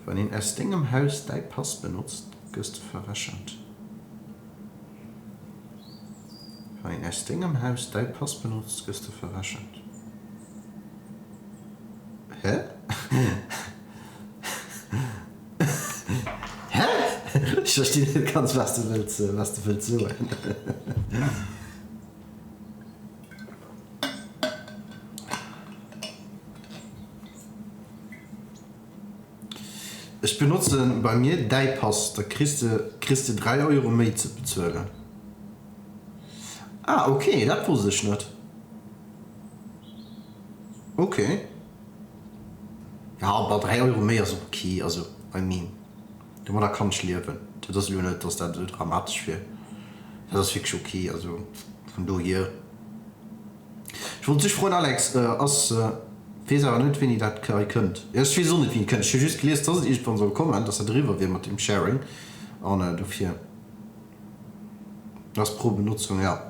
Wenn ihn aus Dingem Haus dein Pass benutzt, gehst du verraschend. Wenn ihn aus Dingem Haus dein Pass benutzt, gehst du verraschend. Hä? Hä? Ich verstehe nicht ganz, was du willst so. Ich benutze bei mir dein Pass, da kriegst du 3 € mehr zu bezahlen. Ah, okay, das wusste ich nicht. Okay. Ja, aber 3 € mehr ist okay, also, I mean. Da kann ich leben. Das ist ja nicht, dass das so dramatisch wird. Das ist wirklich okay, also, von da hier. Ich wollte dich freuen, Alex, als weiß aber nicht, wenn ihr das könnt. Ja, ich weiß auch nicht, wie ihr könnt. Ich habe just gelesen, dass ich von so gekommen, dass er drüber wird mit dem Sharing. Und dafür. Das pro Benutzung, ja.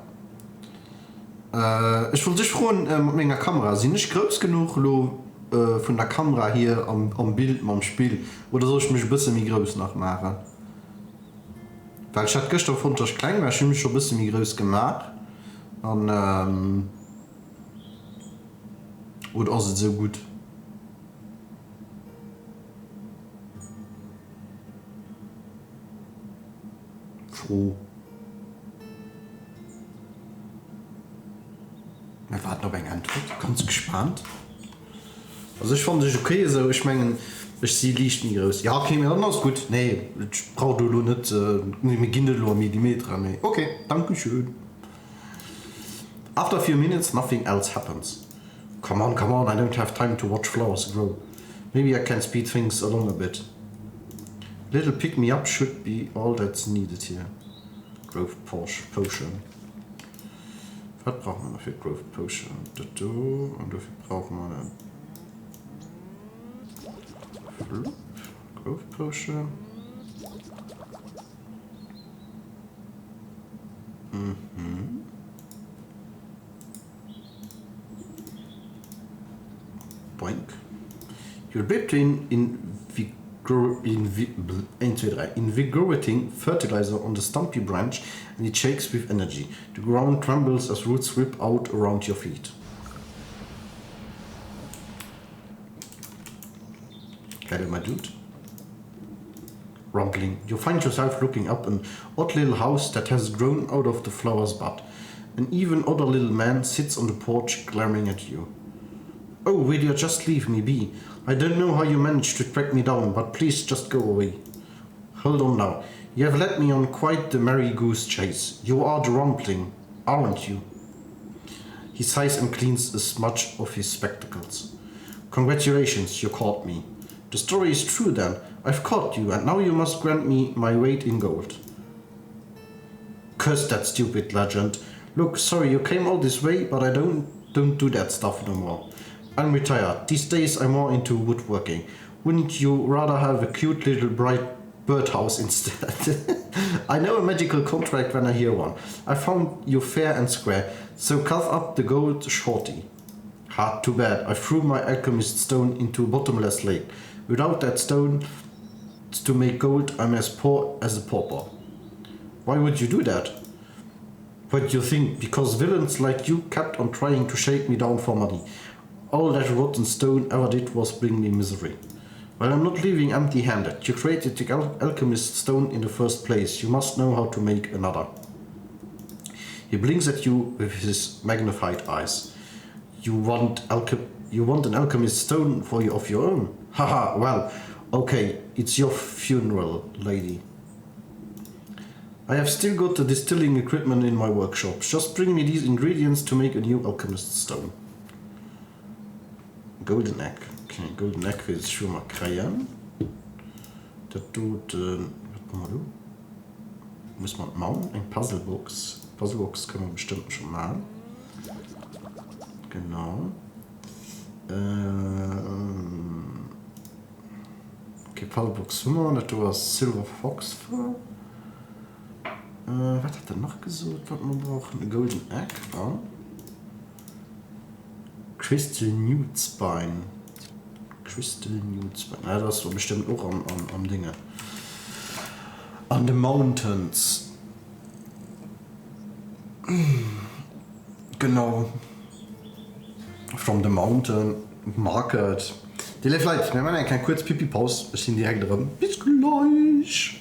Ich wollte dich freuen, mit meiner Kamera. Sie nicht groß genug von der Kamera hier am Bild, am Spiel. Oder soll ich mich ein bisschen mehr groß nachmachen? Weil ich hatte gestern von das klein, weil ich mich schon ein bisschen mehr groß gemacht. Und oder ist es so gut? Froh. Wir warten auf eine Antwort. Ganz gespannt. Also ich fand es okay, so ich meine, ich sehe Licht nie groß. Ja, okay, mir dann ist gut. Nee, ich brauche du nicht, wir gehen nicht nur Millimeter. Nee. Okay, danke schön. After a few minutes, nothing else happens. Come on, I don't have time to watch flowers grow. Maybe I can speed things along a bit. Little pick-me-up should be all that's needed here. Growth Potion. Was brauchen wir für Growth Potion? Und dafür brauchen wir eine Growth Potion. Boink. You're between invigorating fertilizer on the stumpy branch and it shakes with energy. The ground trembles as roots rip out around your feet. Hello, my dude. Rumbling. You find yourself looking up an odd little house that has grown out of the flower's bud. An even odder little man sits on the porch glaring at you. Oh, will you just leave me be? I don't know how you managed to track me down, but please just go away. Hold on now. You have led me on quite the merry goose chase. You are the Rumbling, aren't you? He sighs and cleans a smudge of his spectacles. Congratulations, you caught me. The story is true then. I've caught you, and now you must grant me my weight in gold. Curse that stupid legend. Look, sorry you came all this way, but I don't do that stuff no more. I'm retired. These days I'm more into woodworking. Wouldn't you rather have a cute little bright birdhouse instead? I know a magical contract when I hear one. I found you fair and square, so cough up the gold shorty. Ha, too bad. I threw my alchemist stone into a bottomless lake. Without that stone to make gold, I'm as poor as a pauper. Why would you do that? What do you think? Because villains like you kept on trying to shake me down for money. All that rotten stone ever did was bring me misery. Well, I'm not leaving empty-handed. You created the alchemist stone in the first place. You must know how to make another. He blinks at you with his magnified eyes. You want an alchemist stone of your own? Haha, well, okay, it's your funeral, lady. I have still got the distilling equipment in my workshop. Just bring me these ingredients to make a new alchemist stone. Golden Egg. Okay, Golden Egg will ich schon mal kreieren. Das tut, was machen wir? Muss man bauen? Ein Puzzlebox. Puzzlebox können wir bestimmt schon machen. Genau. Okay, Puzzlebox haben wir. Das tut Silver Fox für. Was hat er noch gesucht, was man braucht? Eine Golden Egg. Ja. Crystal Nude Spine. Crystal Nude Spine. Ja, das war bestimmt auch am Dinge. On the Mountains. Genau. From the Mountain Market. Die Leute, wir machen eine kurze Pipi-Pause. Wir sind direkt drin. Bis gleich.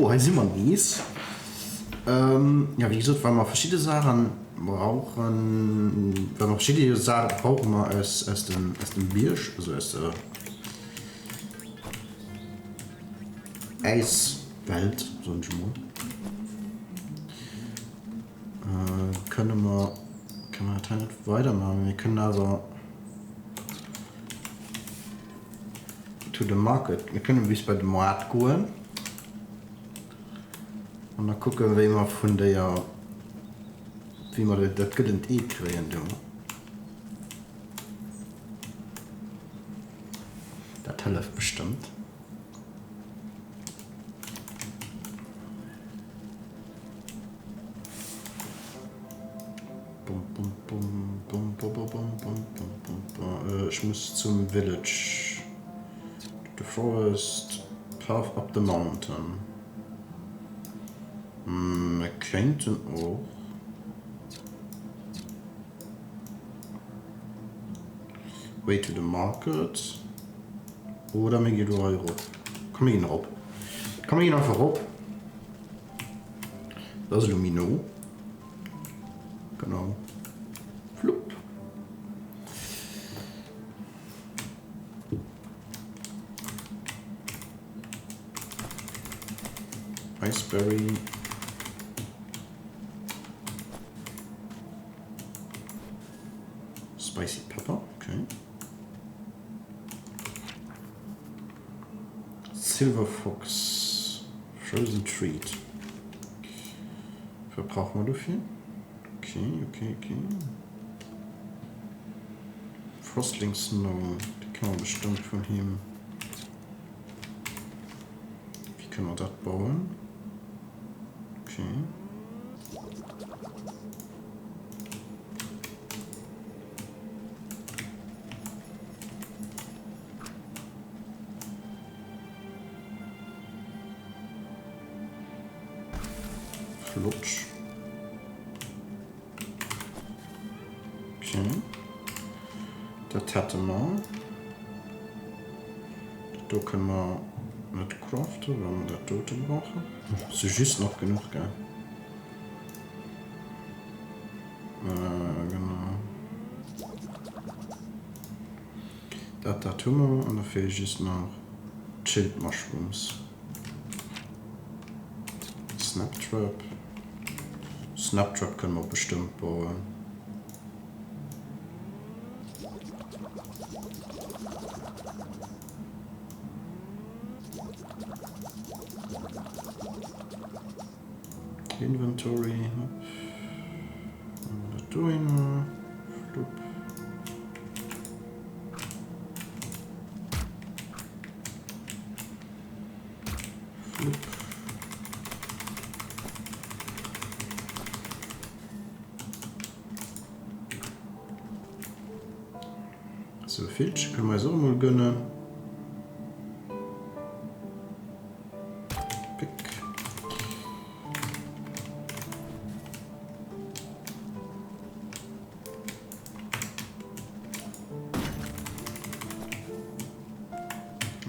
Oh, hier sind wir mies. Ja, wie gesagt, weil wir verschiedene Sachen brauchen, wenn wir verschiedene Sachen brauchen wir aus dem Birsch, also aus der Eiswelt, so ein Schmuck. Können wir das nicht weitermachen. Wir können aber to the market. Wir können bis bei dem Markt gehen und dann gucken, wie wir von der, wie wir das Geld kriegen. Das hilft bestimmt. Ich muss zum Village. The forest, path up the mountain. Wir könnten auch way to the market oder wir gehen da rein. Komm, wir gehen rauf. Komm, wir gehen einfach rauf. Das ist Lumino. Genau. Flup. Iceberry. Spicy pepper, okay. Silver Fox. Frozen Treat. Was brauchen wir dafür? Okay. Frostling Snow. Die kann man bestimmt von ihm. Wie können wir das bauen? Okay. Flutsch. Okay. Das hatte man. Da können wir nicht craften, wenn wir das Tote brauchen. Das ist just noch genug, gell? Genau. Das tun wir und dafür ist just noch Chilled Mushrooms. Snaptrap. Snaptrap können wir bestimmt bauen. Inventory. Doing. Flup. Flup. So, Filch können wir so mal gönnen. Pick.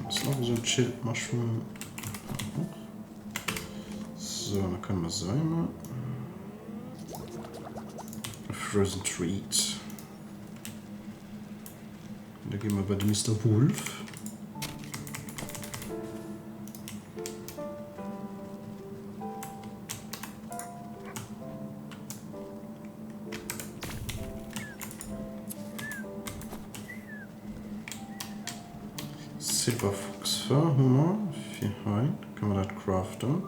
Was ist noch so ein Chilled Mushroom? So, dann können wir sein. Frozen Treat. Da gehen wir bei dem Mr. Wolf. Silver Fox für Hummer. Für Hein. Können wir das craften.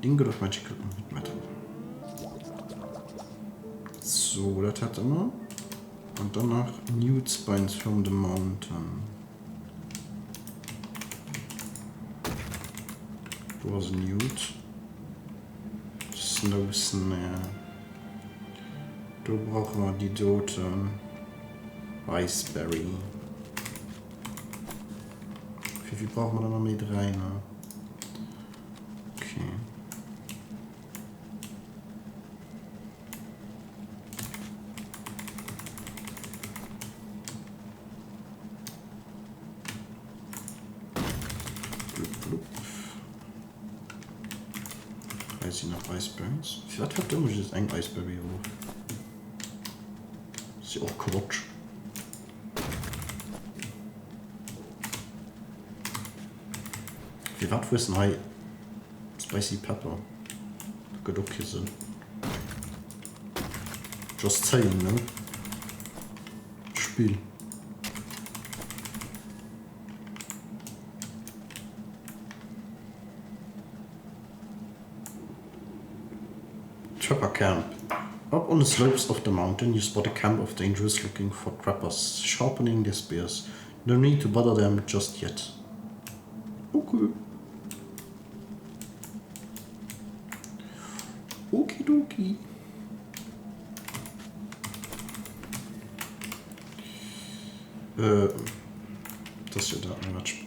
Ingot of Magical Metal. So, das hat immer. Und danach Nude Spines from the Mountain. Du hast Nude. Snow Snare. Da brauchen wir die Doten. Iceberry. Wie viel brauchen wir da noch mit rein? Okay. weiß ich noch Icebergs. Was verdammt ist ein Iceberry hoch? Das ist ja auch Quatsch. Wie was wissen hey? Spicy Pepper. Genug hier sind. Just saying, ne? Spiel. Trapper camp. Up on the slopes of the mountain, you spot a camp of dangerous looking for trappers, sharpening their spears. No need to bother them just yet. Okay. Okidoki. Das hier da ein Watchspruch.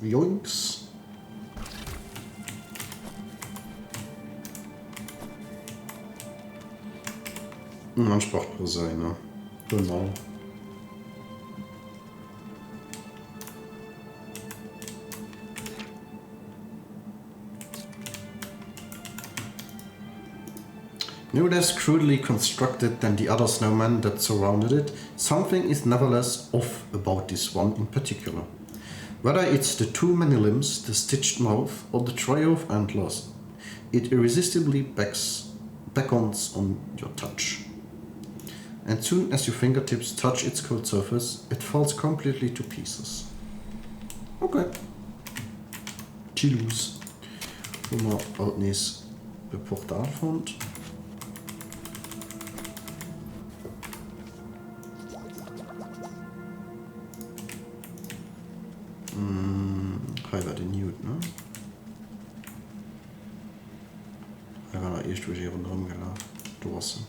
Yoinks. Man sprach sein, ne? Genau. No less crudely constructed than the other snowmen that surrounded it, something is nevertheless off about this one in particular. Whether it's the too many limbs, the stitched mouth, or the trio of antlers, it irresistibly beckons on your touch. And soon as your fingertips touch its cold surface, it falls completely to pieces. Okay. Chilus. Wo wir als nächstes ein Portal fand. Eyva Duero, ne? Er war da erst durch hier rundherum gelaufen. Draußen.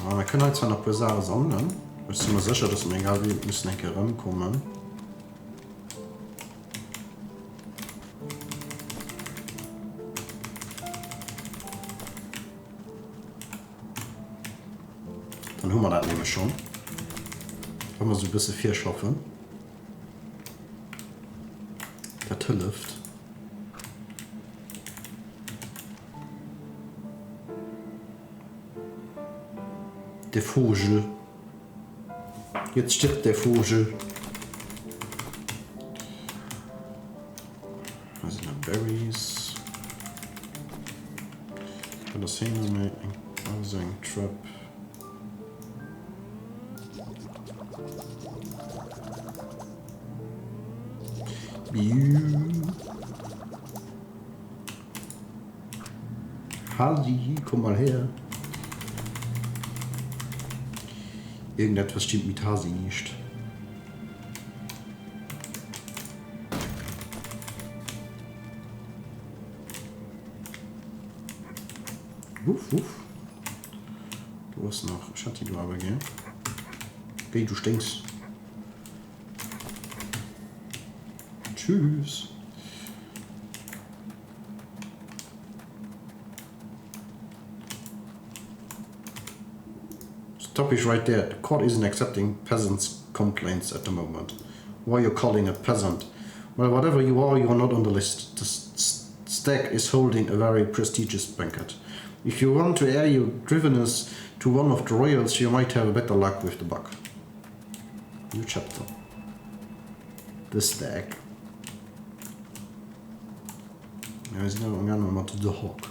Wir können halt zwar noch Sachen sammeln. Ich bin mir sicher, dass wir egal wie müssen nicht herankommen. Dann haben wir das nämlich schon. Wenn wir so ein bisschen viel schaffen. Das hilft. Der Vogel. Jetzt stirbt der Vogel. Was sind da? Berries. Ich kann das hinnehmen. Also ein Trap. Halli, komm mal her. Irgendetwas stimmt mit Hasi nicht. Wuff, wuff. Du hast noch Schatti, du aber, gell? Geh, du stinkst. Tschüss. Stop is right there. The court isn't accepting peasants' complaints at the moment. Why are you calling a peasant? Well, whatever you are not on the list. The stag is holding a very prestigious banquet. If you want to air your drivenness to one of the royals, you might have better luck with the buck. New chapter. The stag. Ja, wir sind aber gerne mal zu The Hawk.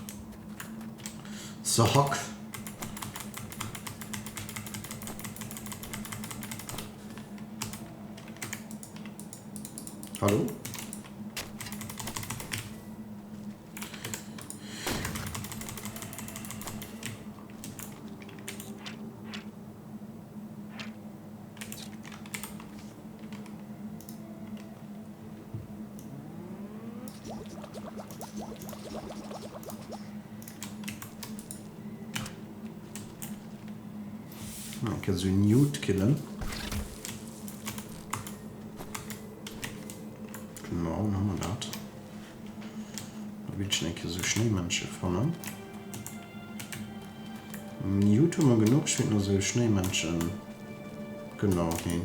The Hawk. Hallo? Ich kann so Newt killen. Wow, haben wir das. Da will ich nicht so Schneemenschen von. YouTube mal genug, ich will nur so Schneemenschen. Genau, hin.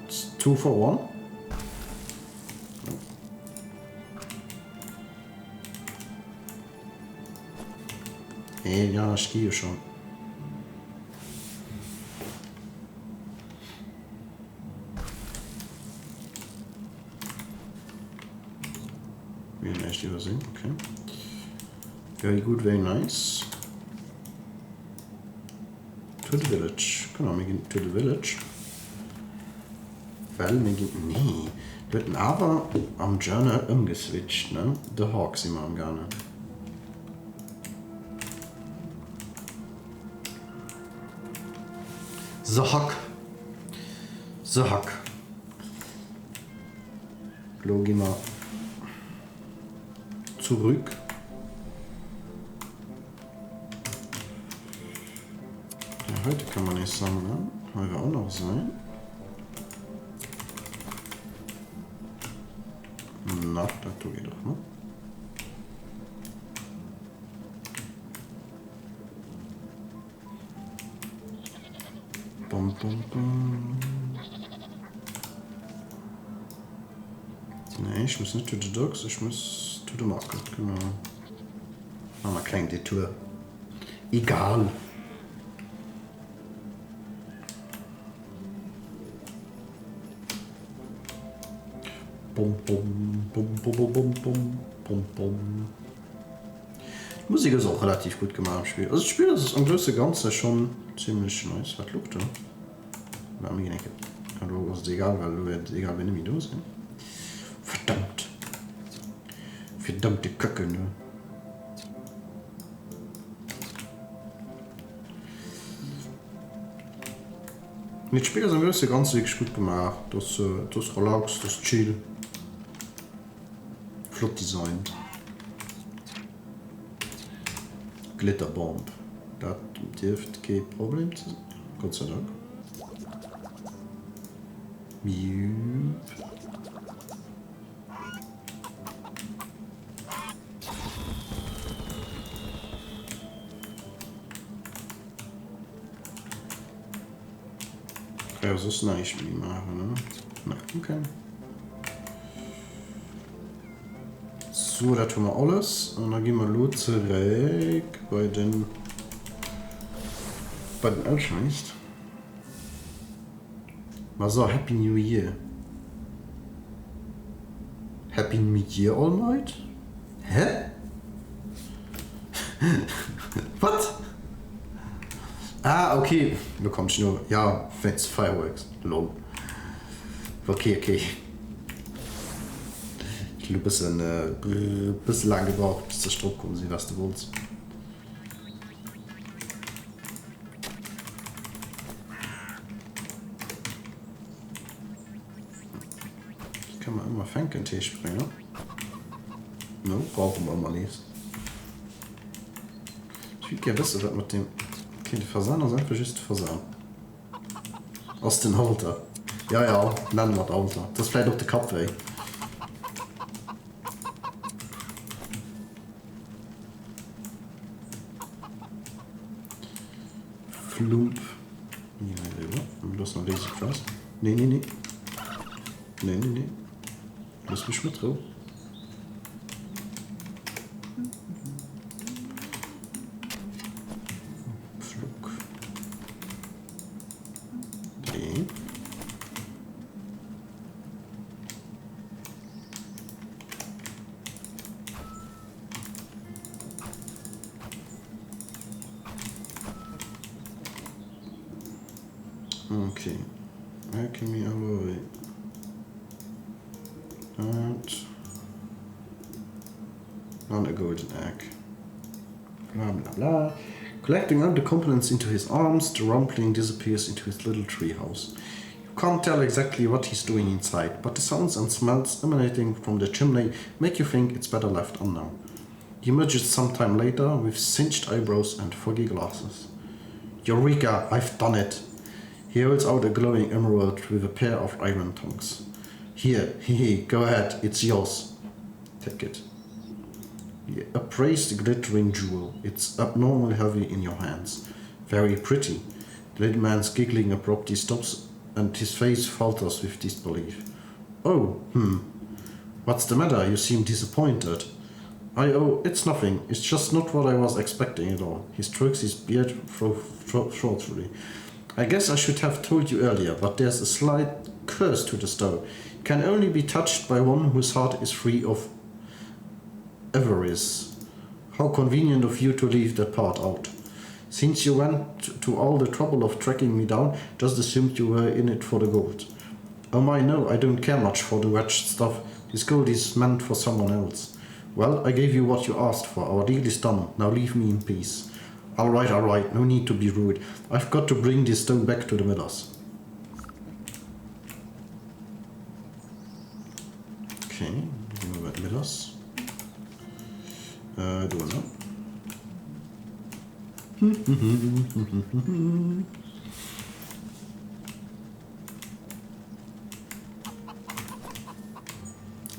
It's 2 for 1. Hey, ja, ich gehe schon. Echt übersehen, okay. Very good, very nice. To the village. Genau, wir gehen to the village. Weil wir gehen. Nee. Wir hatten aber am Journal umgeswitcht, ne? The Hawk sind wir am gerne. The Hawk. The Hawk. Gehen wir zurück. Ja, heute kann man nicht sammeln. Heute auch noch sein. Na, das tue ich doch, ne? Bum, bum, bum. Nee, ich muss nicht to the dogs, ich muss to the market, genau. Machen wir eine kleine Detour. Egal. Bum, bum, bum, bum, bum, bum, bum, bum, bum. Die Musik ist auch relativ gut gemacht im Spiel. Also das Spiel ist am größten Ganze schon ziemlich nice. Was lugt da? War mir nicht. Also ist egal, weil du wirst egal, wenn du mich da sind. Verdammt. Verdammte Köcke, ne? Mit Spiel ist am größten Ganze wirklich gut gemacht. Das relax, das chill. Flott Design. Glitterbomb. Das dürfte kein Problem sein. Gott sei Dank. Jupp. Ja, das ist nicht wie machen, ne? Na, okay. So, da tun wir alles. Und dann gehen wir los zurück bei den Eltern, nicht? Was so, Happy New Year. Happy New Year all night? Hä? Was? Ah, okay. Du kommst nur. Ja, Fritz, Fireworks. Lol. Okay, okay. Ich habe ein bisschen lang gebraucht, bis der Strom kommt, sie was du willst. Ich kann man immer Fänkentee springen. No, brauchen wir mal nicht. Ich will gerne wissen, was mit dem Kind Fasan ist, einfach just Fasan. Aus dem Halter. Ja, ja, nennen wir das Alter. Das ist vielleicht auch der Kopf, ey. Flump. Ja, das ist noch riesig krass. Nee, nee, nee. Nee, nee, nee. Lass mich mit drauf. Flug. Nee. Okay. Where can we avoid that? Not a golden egg. Blah blah blah. Collecting all the components into his arms, the rumbling disappears into his little treehouse. You can't tell exactly what he's doing inside, but the sounds and smells emanating from the chimney make you think it's better left unknown. He emerges sometime later with singed eyebrows and foggy glasses. Eureka! I've done it! He holds out a glowing emerald with a pair of iron tongues. Here, hehe, go ahead, it's yours. Take it. He appraised the glittering jewel. It's abnormally heavy in your hands. Very pretty. The little man's giggling abruptly stops and his face falters with disbelief. Oh, What's the matter? You seem disappointed. It's nothing. It's just not what I was expecting at all. He strokes his beard thoughtfully. I guess I should have told you earlier, but there's a slight curse to the stone. It can only be touched by one whose heart is free of avarice. How convenient of you to leave that part out. Since you went to all the trouble of tracking me down, just assumed you were in it for the gold. Oh my, no, I don't care much for the wretched stuff. This gold is meant for someone else. Well, I gave you what you asked for. Our deal is done. Now leave me in peace. All right. No need to be rude. I've got to bring this stone back to the millers. Okay, millers. Do I know?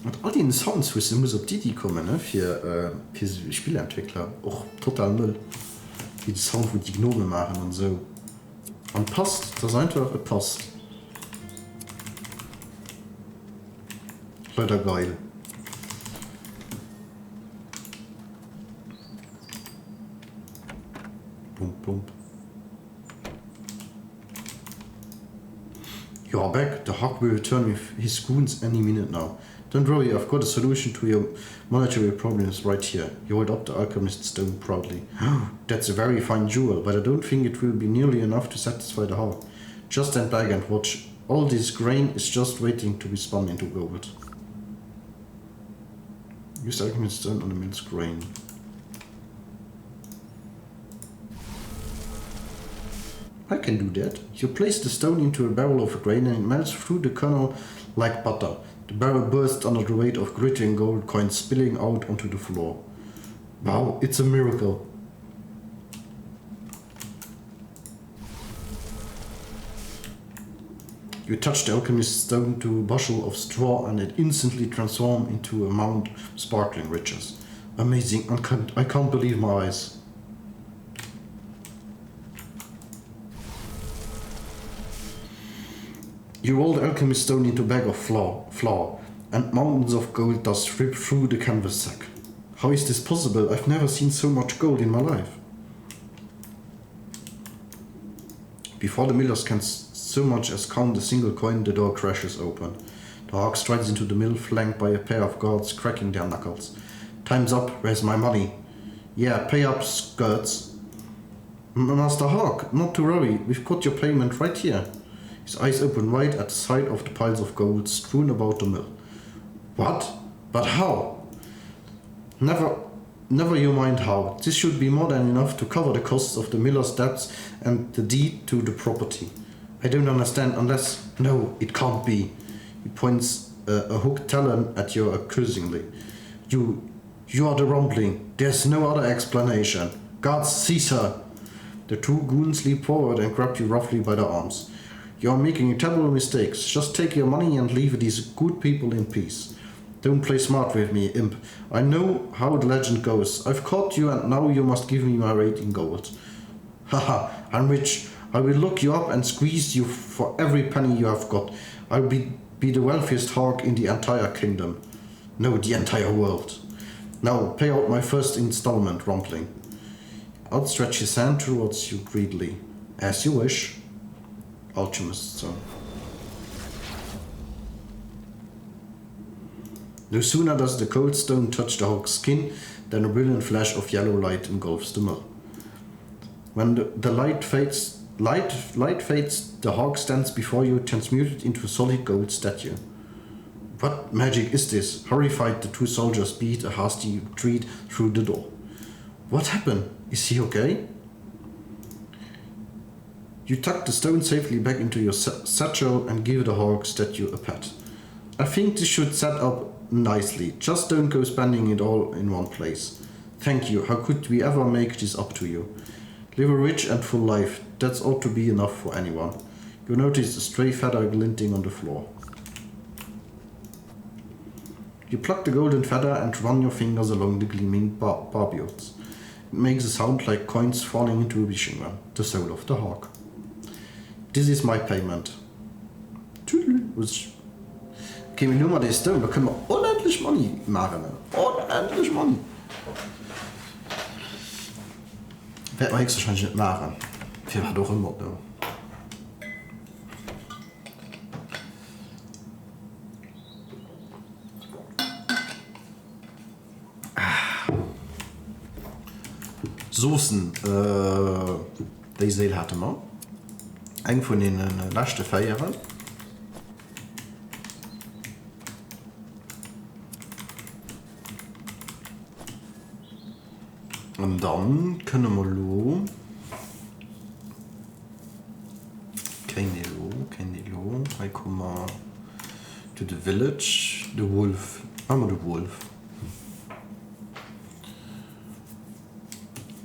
Und all die Sounds, wo sie muss auf die kommen, ne? Für Spieleentwickler, auch total Müll. Wie die Sound, wo die Gnome machen und so. Und passt, das ist einfach, es passt. Leider geil. Plump. You are back. The hawk will return with his goons any minute now. Don't worry, I've got a solution to your monetary problems right here. You hold up the alchemist's stone proudly. That's a very fine jewel, but I don't think it will be nearly enough to satisfy the hawk. Just stand back and watch. All this grain is just waiting to be spun into gold. Use alchemist's stone on the mill's grain. I can do that. You place the stone into a barrel of grain and it melts through the kernel like butter. The barrel bursts under the weight of glittering gold coins spilling out onto the floor. Wow, it's a miracle. You touch the alchemist's stone to a bushel of straw and it instantly transforms into a mound of sparkling riches. Amazing, I can't believe my eyes. You roll the alchemist's stone into a bag of flour, and mountains of gold dust strip through the canvas sack. How is this possible? I've never seen so much gold in my life. Before the millers can so much as count a single coin, the door crashes open. The hawk strides into the mill, flanked by a pair of guards cracking their knuckles. Time's up, where's my money? Yeah, pay up, skirts. Master Hawk, not to worry, we've got your payment right here. His eyes open wide at the sight of the piles of gold strewn about the mill. What? But how? Never you mind how. This should be more than enough to cover the costs of the miller's debts and the deed to the property. I don't understand unless... No, it can't be. He points a hooked talon at you accusingly. You are the rumbling. There's no other explanation. Guards, seize her. The two goons leap forward and grab you roughly by the arms. You're making terrible mistakes. Just take your money and leave these good people in peace. Don't play smart with me, imp. I know how the legend goes. I've caught you and now you must give me my weight in gold. Haha, I'm rich. I will look you up and squeeze you for every penny you have got. I'll be the wealthiest hawk in the entire kingdom. No, the entire world. Now, pay out my first installment, rumbling. Outstretch his hand towards you greedily. As you wish. Alchemist's son. No sooner does the cold stone touch the hawk's skin than a brilliant flash of yellow light engulfs the mill. When the light fades, the hawk stands before you, transmuted into a solid gold statue. What magic is this? Horrified, the two soldiers beat a hasty retreat through the door. What happened? Is he okay? You tuck the stone safely back into your satchel and give the hawk statue a pat. I think this should set up nicely. Just don't go spending it all in one place. Thank you. How could we ever make this up to you? Live a rich and full life. That's ought to be enough for anyone. You notice a stray feather glinting on the floor. You pluck the golden feather and run your fingers along the gleaming barbules. It makes a sound like coins falling into a wishing well, the soul of the hawk. This is my payment. Okay, wir nehmen das Stone, da können wir unendlich Money machen. Unendlich Money. Wird man höchstwahrscheinlich nicht machen. Wir waren doch immer da. Soßen, die Seele hatte man. Eng von den letzten Feiern. Und dann können wir lo. Keine lo. I come to the village. The wolf. I'm the wolf.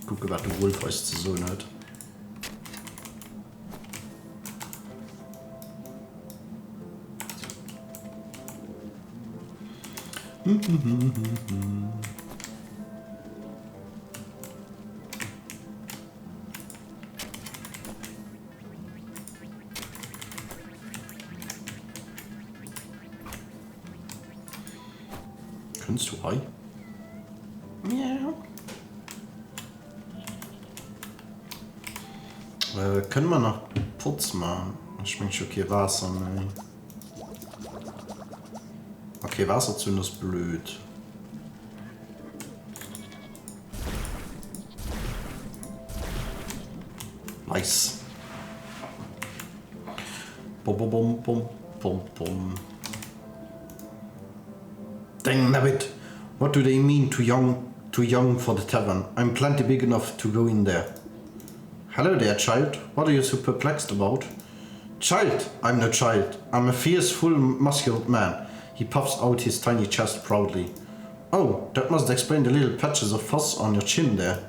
Guck, was der Wolf als zu so hat. Kannst du hi? Ja. Können wir noch Putz machen? Ich meine, okay, Wasser, ne? Okay, Wasser zu ist blöd. Nice. Bum, bum, bum, bum, bum, bum. Dang nabbit! What do they mean too young for the tavern? I'm plenty big enough to go in there. Hello there, child. What are you so perplexed about? Child? I'm no child. I'm a fierce, full, muscular man. He puffs out his tiny chest proudly. Oh, that must explain the little patches of fuzz on your chin there.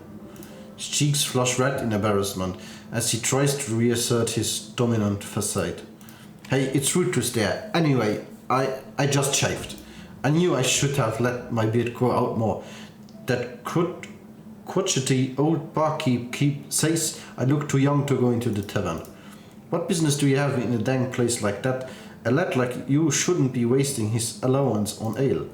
His cheeks flush red in embarrassment as he tries to reassert his dominant facade. Hey, it's rude to stare. Anyway, I just shaved. I knew I should have let my beard grow out more. That crotchety old barkeep says I look too young to go into the tavern. What business do you have in a dang place like that? A lad like you shouldn't be wasting his allowance on ale.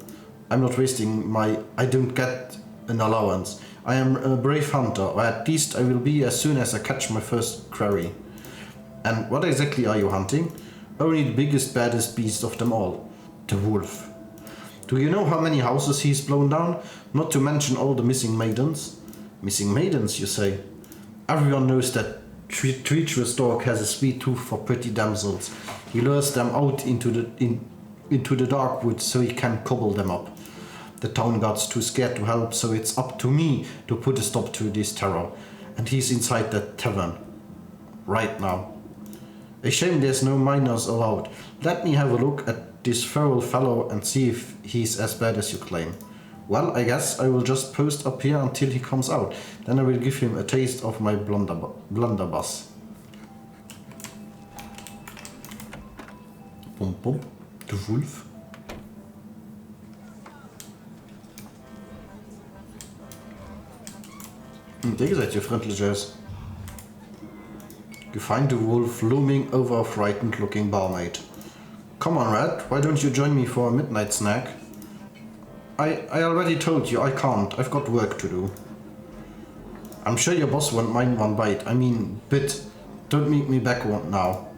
I'm not wasting I don't get an allowance. I am a brave hunter, or at least I will be as soon as I catch my first quarry. And what exactly are you hunting? Only the biggest, baddest beast of them all. The wolf. Do you know how many houses he's blown down? Not to mention all the missing maidens. Missing maidens, you say? Everyone knows that treacherous dog has a sweet tooth for pretty damsels. He lures them out into the dark woods so he can cobble them up. The town guard's too scared to help, so it's up to me to put a stop to this terror. And he's inside that tavern. Right now. A shame there's no minors allowed. Let me have a look at this feral fellow and see if he's as bad as you claim. Well, I guess I will just post up here until he comes out. Then I will give him a taste of my blunderbuss. Bum bum, the wolf. Der seid ihr freundlich ist. You find the wolf looming over a frightened looking barmaid. Come on, Red, why don't you join me for a midnight snack? I already told you I can't, I've got work to do. I'm sure your boss won't mind one bite, I mean, bit. Don't make me backward now.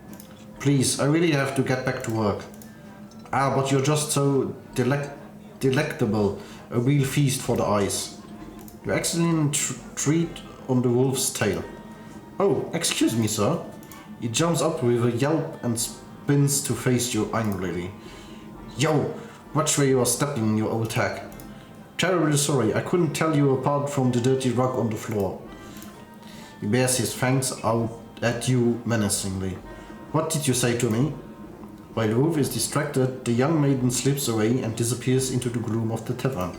Please, I really have to get back to work. Ah, but you're just so delectable, a real feast for the eyes. You accidentally treat on the wolf's tail. Oh, excuse me, sir. He jumps up with a yelp and spins to face you angrily. Yo, watch where you are stepping, you old hag. Terribly sorry, I couldn't tell you apart from the dirty rug on the floor. He bears his fangs out at you menacingly. What did you say to me? While the wolf is distracted, the young maiden slips away and disappears into the gloom of the tavern.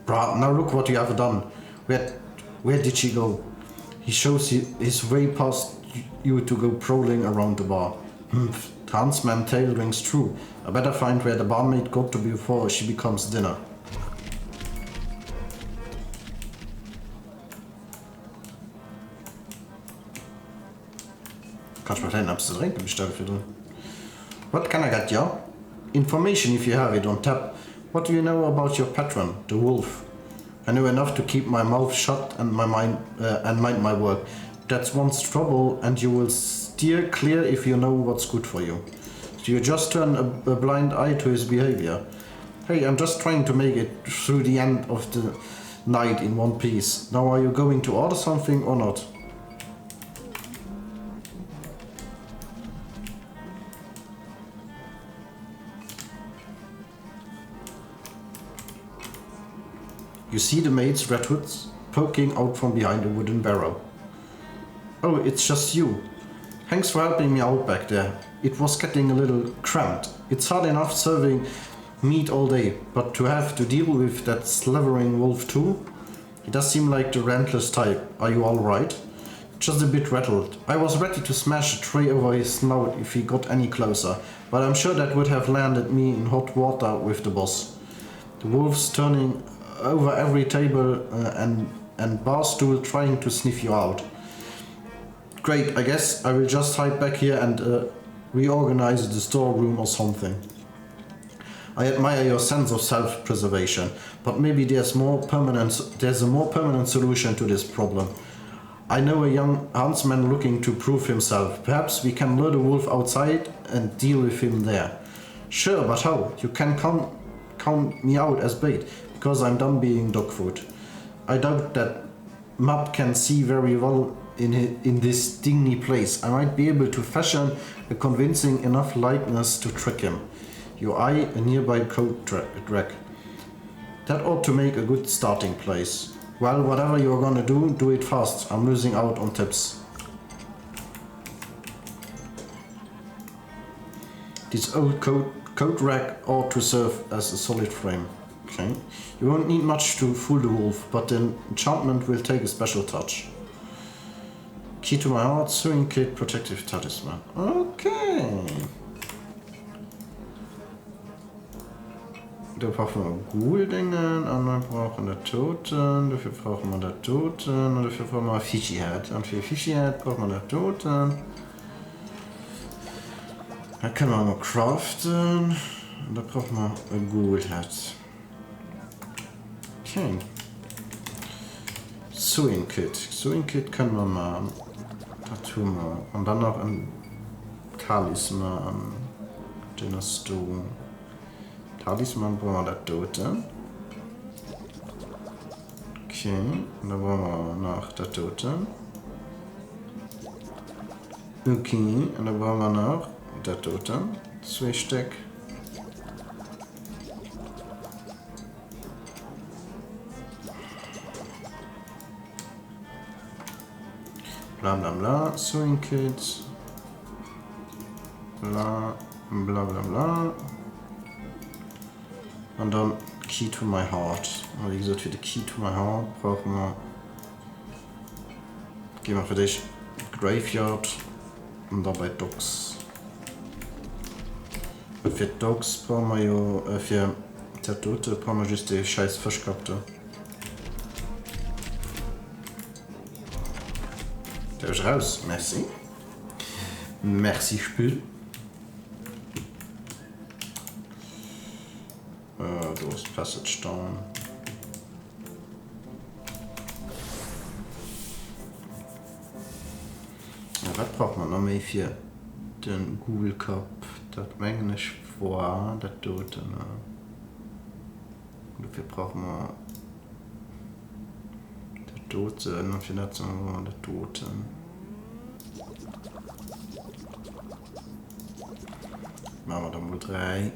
Brah, now look what you have done. Where did she go? He shows his way past you to go prowling around the bar. Humph, the huntsman's tale rings true. I better find where the barmaid got to before she becomes dinner. Kannst du mal kleinen Abs zu trinken bestellen für du? What can I get you? Information if you have it on tap. What do you know about your patron, the wolf? I know enough to keep my mouth shut and my mind my work. That's one's trouble, and you will steer clear if you know what's good for you. So you just turn a blind eye to his behavior. Hey, I'm just trying to make it through the end of the night in one piece. Now are you going to order something or not? You see the maid's red hoods poking out from behind a wooden barrel. Oh, it's just you. Thanks for helping me out back there. It was getting a little cramped. It's hard enough serving meat all day, but to have to deal with that slavering wolf too? He does seem like the relentless type. Are you alright? Just a bit rattled. I was ready to smash a tray over his snout if he got any closer, but I'm sure that would have landed me in hot water with the boss. The wolf's turning over every table and bar stool trying to sniff you out. Great, I guess I will just hide back here and reorganize the storeroom or something. I admire your sense of self-preservation, but maybe there's a more permanent solution to this problem. I know a young huntsman looking to prove himself. Perhaps we can lure the wolf outside and deal with him there. Sure, but how? You can count me out as bait, because I'm done being dog food. I doubt that Map can see very well in this dingy place. I might be able to fashion a convincing enough likeness to trick him. You eye a nearby coat rack. That ought to make a good starting place. Well, whatever you're gonna do it fast. I'm losing out on tips. This old coat rack ought to serve as a solid frame. Okay. You won't need much to fool the wolf, but the enchantment will take a special touch. Key to my heart, sewing kit, protective talisman. Okay. Da brauchen wir Ghoul-Dingen, und dann brauchen wir Toten, dafür brauchen wir den Toten, und dafür brauchen wir Fishy Head. Und für Fishy Head brauchen wir den Toten. Dann können wir noch craften, und da brauchen wir ein Ghoul-Head. Okay. Sewing Kit. Sewing Kit können wir machen. Das tun wir. Und dann noch ein Talisman. Den hast du. Talisman brauchen wir da Toten. Okay. Und dann brauchen wir noch da Toten. Okay. Und dann brauchen wir noch da Toten. 2 Stück. Bla bla bla, Sewing Kit, bla bla bla bla. Und dann Key to my heart. Und wie gesagt, für die Key to my heart brauchen wir. Gehen wir für dich Graveyard und dabei Dogs. Und für Dogs brauchen wir ja, für der Tote brauchen wir just die scheiß Fischkapte. Der ist raus, merci. Merci, Spiel. Du hast Passage down. Ja, was braucht man noch mehr für den Google Cup? Das Menge ist vor, das Tote. Dafür brauchen wir der Tote, und für das wir der Tote. Machen wir dann wohl 3.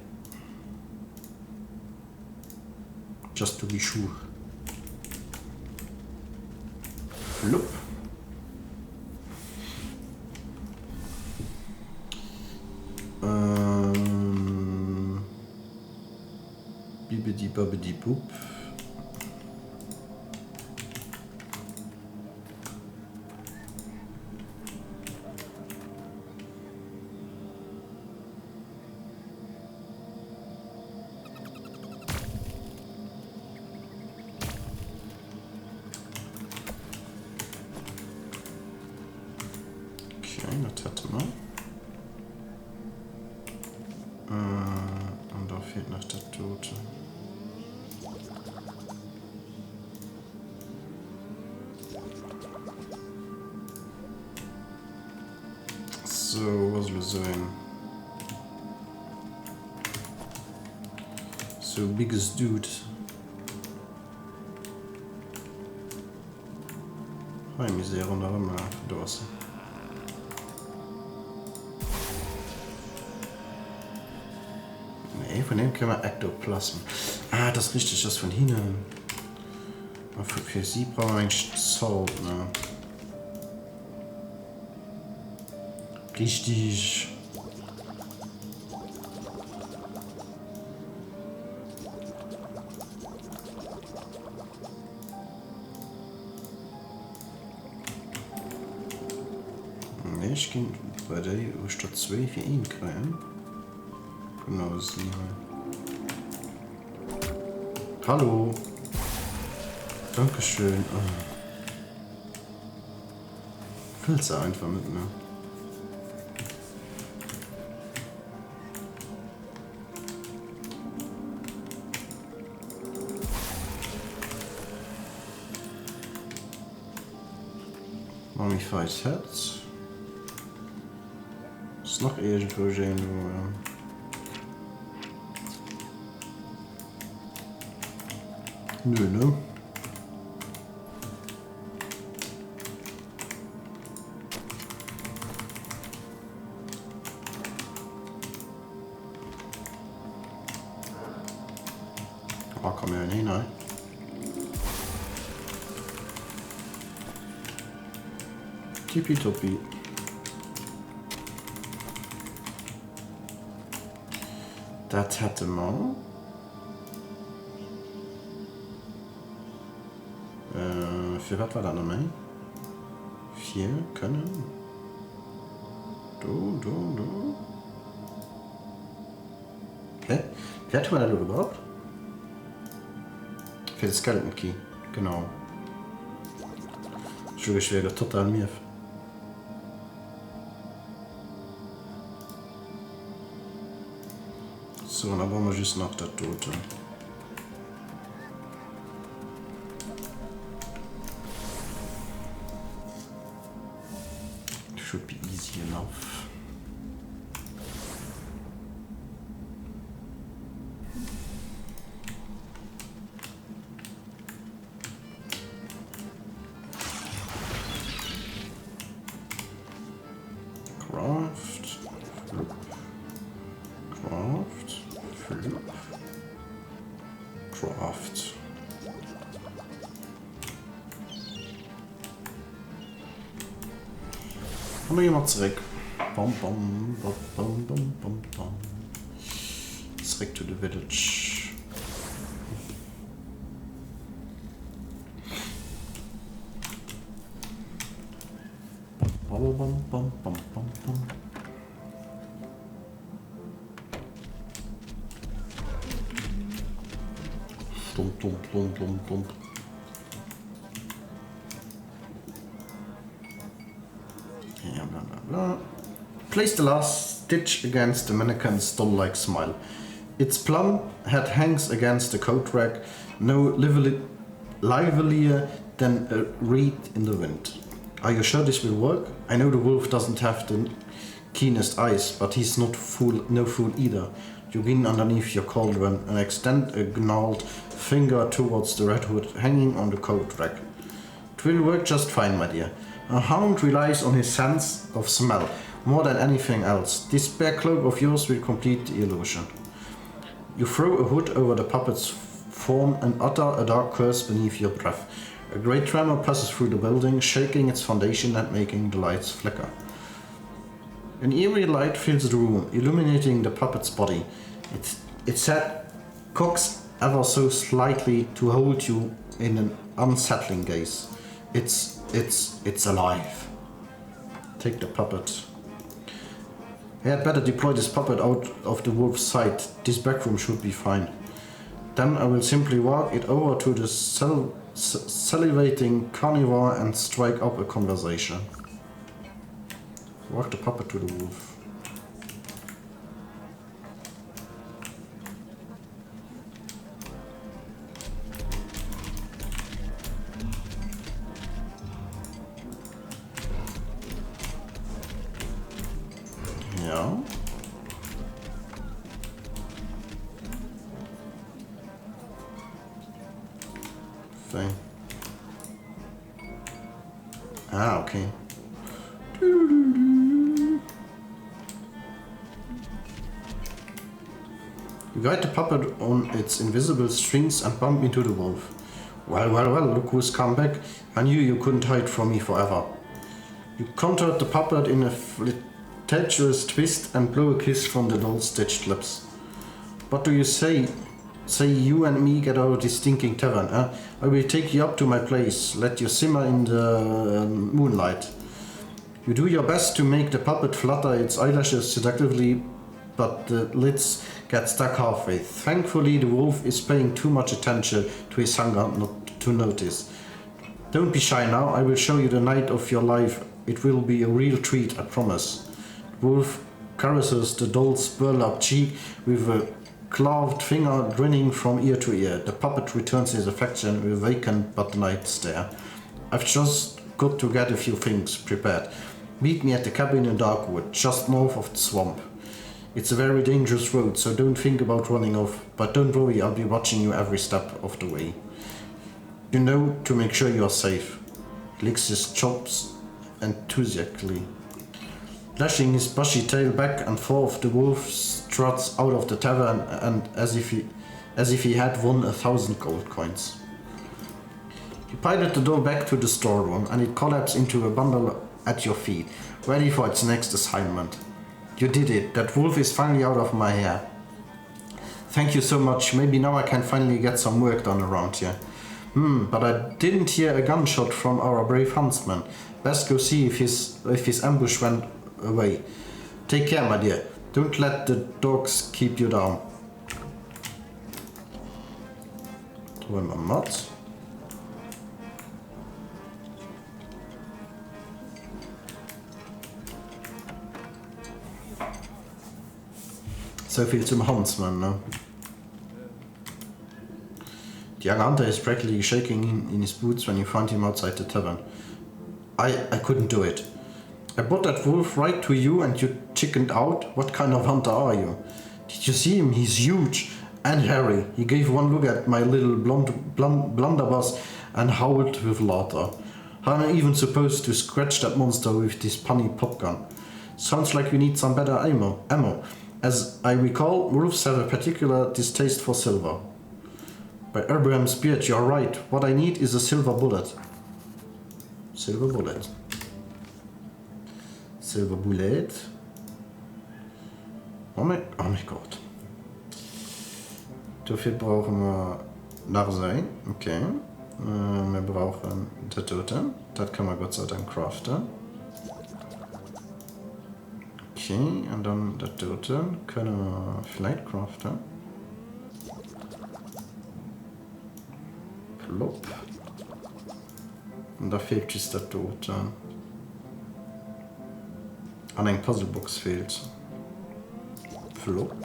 Just to be sure. Flup. Bibidi babidi boop. Okay, das hätte man. Und da fehlt noch der Tote. So, was soll ich sagen? So, biggest dude. Hi, Misere und Arme, du hast. Nee, von dem können wir Ektoplasmen. Ah, das ist richtig, das von hinten. Für sie brauchen wir eigentlich Salt, ne? Richtig. Nee, ich kann bei der statt 2 für ihn kriegen. Genau, das ist nicht mehr. Hallo. Dankeschön. Oh. Willst du einfach mit, ne? Mummified Herz. Ist noch irgendwo irgendwo. Nö, ne? Oh, komm ja nicht, nein. Tippitoppi. Das hatte man. Für was war das noch mehr? 4 können. Du. Hä? Wer hat man da überhaupt? Für das Skeleton Key. Genau. Ich wäre total mir. So, dann brauchen wir just noch der Tote. Should be easy enough. Craft. Und dann gehen wir zurück. Bom, bom, bom, bom, bom, bom, bom. Zurück to the village. Bom, bom, bom, bom, bom, bom. Plump. Yeah, blah, blah, blah. Place the last stitch against the mannequin's doll-like smile. Its plump head hangs against the coat rack, no livelier than a reed in the wind. Are you sure this will work? I know the wolf doesn't have the keenest eyes, but he's no fool either. You lean underneath your cauldron and extend a gnarled finger towards the red hood hanging on the coat rack. It will work just fine, my dear. A hound relies on his sense of smell more than anything else. This bare cloak of yours will complete the illusion. You throw a hood over the puppet's form and utter a dark curse beneath your breath. A great tremor passes through the building, shaking its foundation and making the lights flicker. An eerie light fills the room, illuminating the puppet's body. Its head cocks ever so slightly to hold you in an unsettling gaze. It's alive. Take the puppet. I had better deploy this puppet out of the wolf's sight. This back room should be fine. Then I will simply walk it over to the salivating carnivore and strike up a conversation. Walk the puppet to the wolf. Ja. Fine. Ah, okay. You guide the puppet on its invisible strings and bump into the wolf. Well, well, well, look who's come back. I knew you couldn't hide from me forever. You contoured the puppet in a flirtatious twist and blew a kiss from the doll's stitched lips. What do you say? Say you and me get out of this stinking tavern, eh? I will take you up to my place, let you simmer in the moonlight. You do your best to make the puppet flutter its eyelashes seductively, but the lids get stuck halfway. Thankfully, the wolf is paying too much attention to his hunger not to notice. Don't be shy now, I will show you the night of your life. It will be a real treat, I promise. The wolf caresses the doll's burlap cheek with a clawed finger grinning from ear to ear. The puppet returns his affection with a vacant but night stare. I've just got to get a few things prepared. Meet me at the cabin in Darkwood, just north of the swamp. It's a very dangerous road, so don't think about running off, but don't worry, I'll be watching you every step of the way. You know, to make sure you are safe. He licks his chops enthusiastically. Lashing his bushy tail back and forth, the wolf struts out of the tavern and as if he had won 1,000 gold coins. You pilot the door back to the storeroom and it collapses into a bundle at your feet, ready for its next assignment. You did it. That wolf is finally out of my hair. Thank you so much. Maybe now I can finally get some work done around here. But I didn't hear a gunshot from our brave huntsman. Best go see if his ambush went away. Take care, my dear. Don't let the dogs keep you down. Wollen wir Mod? So viel zum Huntsman, ne? The young hunter is practically shaking in his boots when you find him outside the tavern. I couldn't do it. I brought that wolf right to you and you chickened out? What kind of hunter are you? Did you see him? He's huge and hairy. He gave one look at my little blunderbuss and howled with laughter. How am I even supposed to scratch that monster with this punny popgun? Sounds like we need some better ammo. As I recall, wolves have a particular distaste for silver. By Abraham's beard, you're right. What I need is a silver bullet. Silver bullet. Silver bullet. Oh mein Gott. Dafür brauchen wir Larsein. Okay. Wir brauchen das Totem. Das kann man Gott sei Dank craften. Okay, und dann das Totem können wir vielleicht craften. Plopp. Und da fehlt just das Totem. An ein Puzzlebox fehlt. Flop.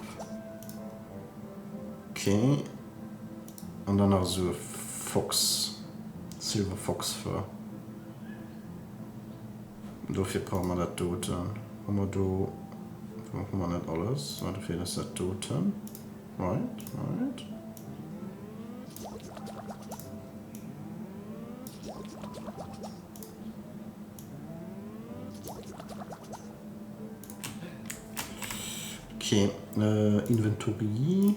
Okay. Und dann noch so Fox. Silver Fox für. Dafür brauchen wir das Totem. Haben wir da. Machen wir nicht alles. Dafür ist das Totem. Right. Okay, Inventory.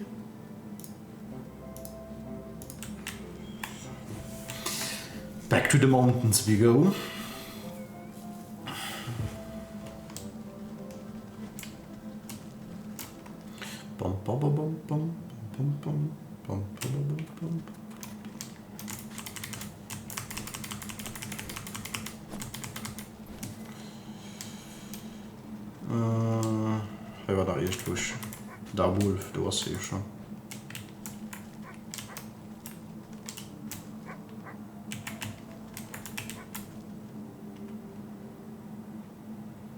Back to the mountains we go. Hij was daar eerst voor. Daar wolf, dat was hier schon.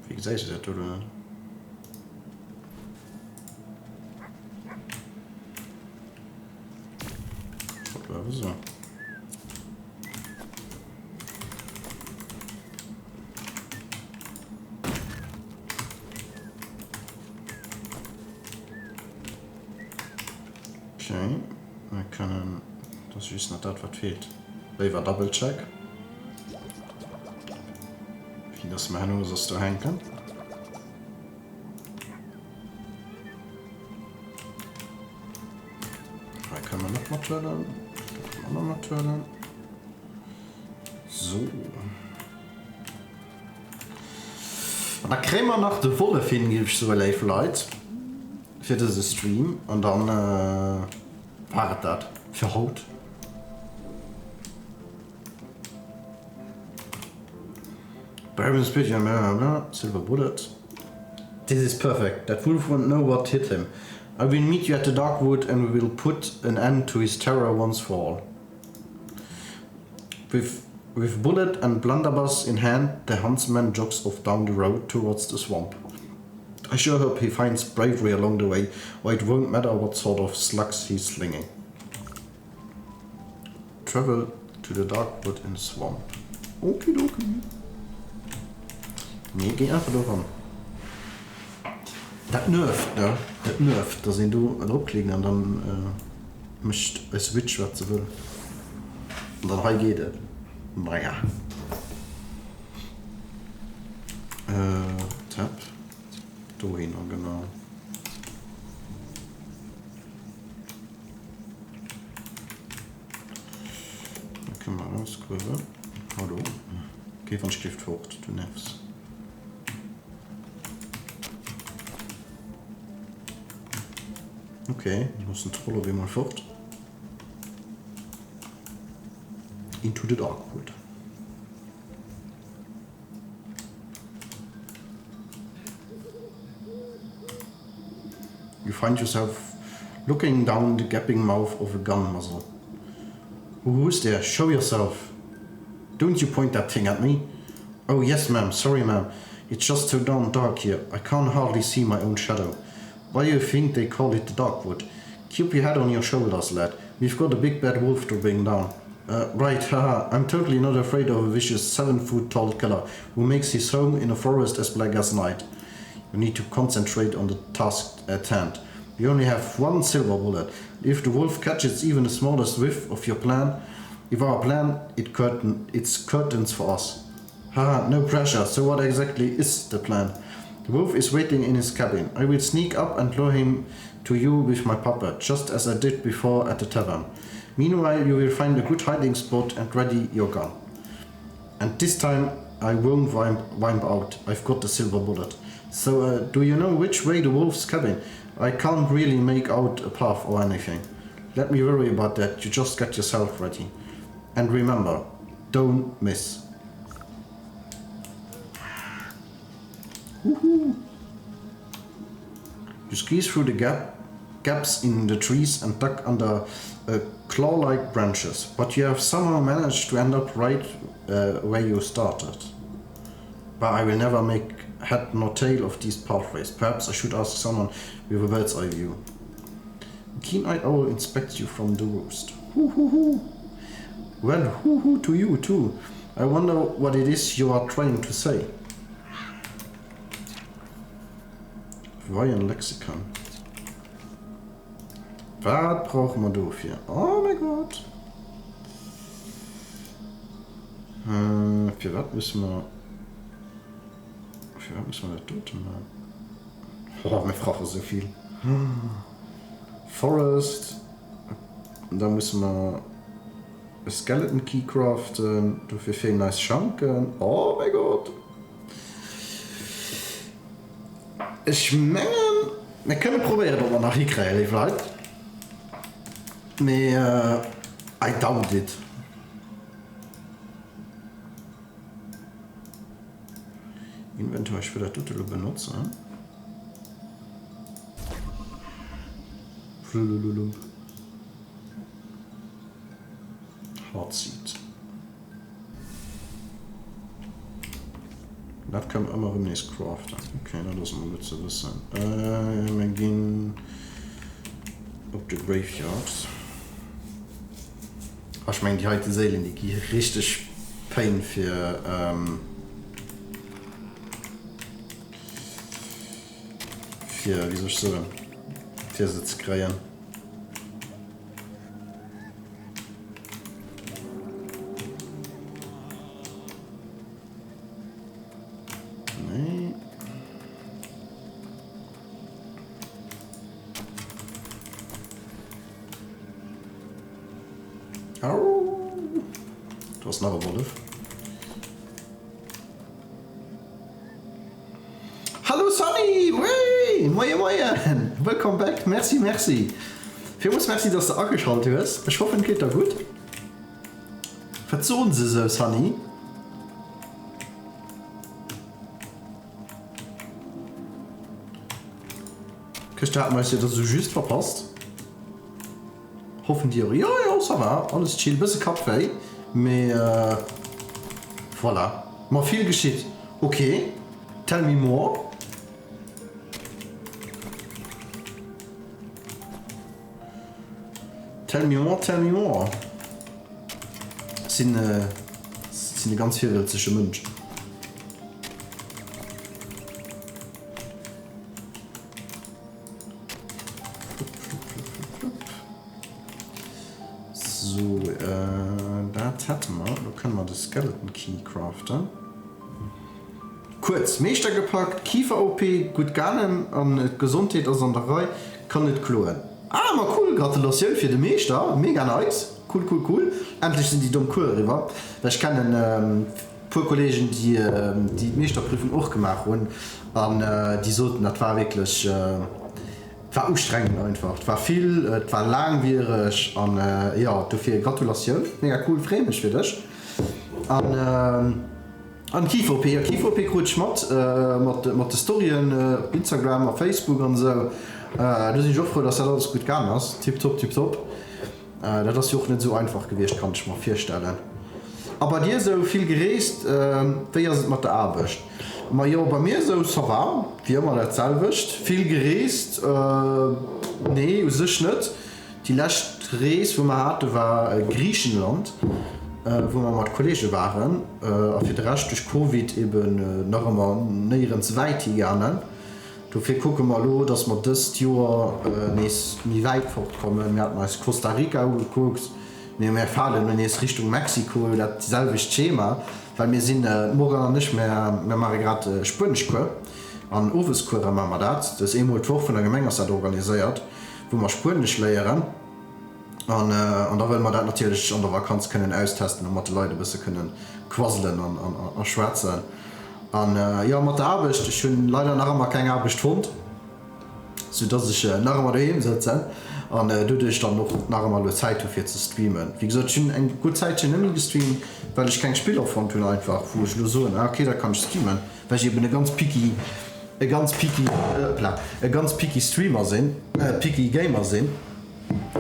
Wie Seid ihr das, oder nicht? So. Okay, wir können, das ist nicht das, was fehlt. Eyva Double Check. Wie das Menü sollst du hängen. Da können wir noch mal töten. Nochmal töten. So. Und da kriegen wir noch die Wolle finden, gebe ich so live Leute. Für diesen Stream. Und dann war das für Haut. Bourbon Spirit, silver bullet. This is perfect. That wolf won't know what hit him. I will meet you at the Darkwood and we will put an end to his terror once for all. With bullet and blunderbuss in hand, the huntsman jogs off down the road towards the swamp. I sure hope he finds bravery along the way, or it won't matter what sort of slugs he's slinging. Travel to the Darkwood in the swamp. Okidoki. Nee, geh einfach da ran. Das nervt, ne? Das nervt, dass ihn du draufklicken und dann mischt ein Switch, was sie will. Und dann geht es. Naja. Tab. Da hin, genau. Dann können wir rausgrüben. Hallo. Geh von Stift fort, du nervst. Okay, ich muss ein Troller wie mal fort. Into the Darkwood. You find yourself looking down the gaping mouth of a gun muzzle. Who's there? Show yourself. Don't you point that thing at me? Oh yes, ma'am. Sorry, ma'am. It's just so darn dark here. I can't hardly see my own shadow. Why do you think they call it the Darkwood? Keep your head on your shoulders, lad. We've got a big bad wolf to bring down. Right, haha. I'm totally not afraid of a vicious 7-foot-tall killer who makes his home in a forest as black as night. You need to concentrate on the task at hand. You only have one silver bullet. If the wolf catches even the smallest whiff of your plan, if our plan, it's curtains for us. Haha, no pressure. So what exactly is the plan? The wolf is waiting in his cabin. I will sneak up and lure him to you with my puppet, just as I did before at the tavern. Meanwhile, you will find a good hiding spot and ready your gun. And this time, I won't wipe out. I've got the silver bullet. So, do you know which way the wolf's cabin? I can't really make out a path or anything. Let me worry about that. You just get yourself ready. And remember, don't miss. Woohoo! You squeeze through the gaps in the trees and duck under claw-like branches, but you have somehow managed to end up right where you started. But I will never make head nor tail of these pathways. Perhaps I should ask someone with a bird's eye view. A keen-eyed owl inspects you from the roost. Hoo hoo hoo! Well, hoo hoo to you too. I wonder what it is you are trying to say. Hawaiian Lexikon. Was brauchen wir dafür? Oh mein Gott. Für was müssen wir das tun? Oh, wir brauchen so viel. Forest. Und dann müssen wir a Skeleton Key craften. Dafür fehlen nice Schanken. Oh mein Gott. Ich meine, wir können probieren, ob wir nachher kriegen, vielleicht. Aber I doubt it. Inventar, ich will das total benutzen. Hard Seat. Das kann man immer im nächsten craften. Okay, das ist mal gut zu wissen. Wir gehen auf die Graveyards. Ich meine, die heute Seelen, die gehen richtig Pain für wie soll ich sagen, für sie zu kriegen. Nee. Au. Du hast noch ein Wolf. Hallo Sunny! Wey! Moin! Welcome back! Merci! Vielmals merci, dass du angeschaltet hast. Ich hoffe, es geht dir gut. Verzogen Sie so, Sunny. Christian, meinst du, dass du just verpasst? Hoffen die auch. Ja, ça va. Alles chill. Bisschen Kaffee. Aber, voilà. Mal viel geschieht. Okay. Tell me more. Tell me more. Sind ganz vielfältige Menschen. So, das hatten wir. Da können wir das Skeleton Key craften. Kurz, Meister gepackt, Kiefer-OP, gut Ganem an Gesundheit aus an der Reihe, kann nicht klonen. Ah, mal cool, Gratulation für den Meister, mega nice. Cool. Endlich sind die dumm cool rüber. Ich kenne paar Kollegen, die Meisterprüfung auch gemacht haben. Und die sollten, das war wirklich war anstrengend einfach. Es war viel, es war langwierig. Und ja, dafür Gratulation. Mega cool, freue mich für dich. Und Kiefer-OP gut schmatt, mit den Storien, Instagram, Facebook und so. Da sind ich auch froh, dass das alles gut gegangen ist. Tipptopp. Das ist auch nicht so einfach gewesen, kann ich mir vorstellen. Aber dir so viel gereist, wie ist es mit der Arbeit? Aber ja, bei mir so, ça va, wie immer das selbst. Viel gereist, nee, sich nicht. Die letzte Reise, die wir hatten, war Griechenland, wo wir mit Kollegen waren. Für den Rest durch Covid eben noch einmal nirgends weitergegangen. Dafür gucken wir mal, dass wir dieses Jahr nicht weit fortkommen. Wir hatten aus Costa Rica geguckt, wir fahren jetzt Richtung Mexiko, das selbe Schema, weil wir sind morgen nicht mehr, wir machen gerade Spanischkur, an Ofenskur machen wir das. Das ist einmal die Woche von der Gemeinschaft organisiert, wo wir Spanisch lernen. Und da wollen wir das natürlich an der Vakanz können austesten und mit den Leuten ein bisschen können quasseln und schwätzen. Und ja, mit der Arbeit, ich habe leider nachher mal keine Arbeit gefunden, sodass ich nachher mal daheim sitze und dadurch dann noch nachher mal Zeit dafür zu streamen. Wie gesagt, ich habe eine gute Zeit nicht mehr gestreamt, weil ich kein Spieler von tun einfach, wo ich nur so, okay, da kann ich streamen, weil ich eben eine ganz picky Streamer bin, picky Gamer bin.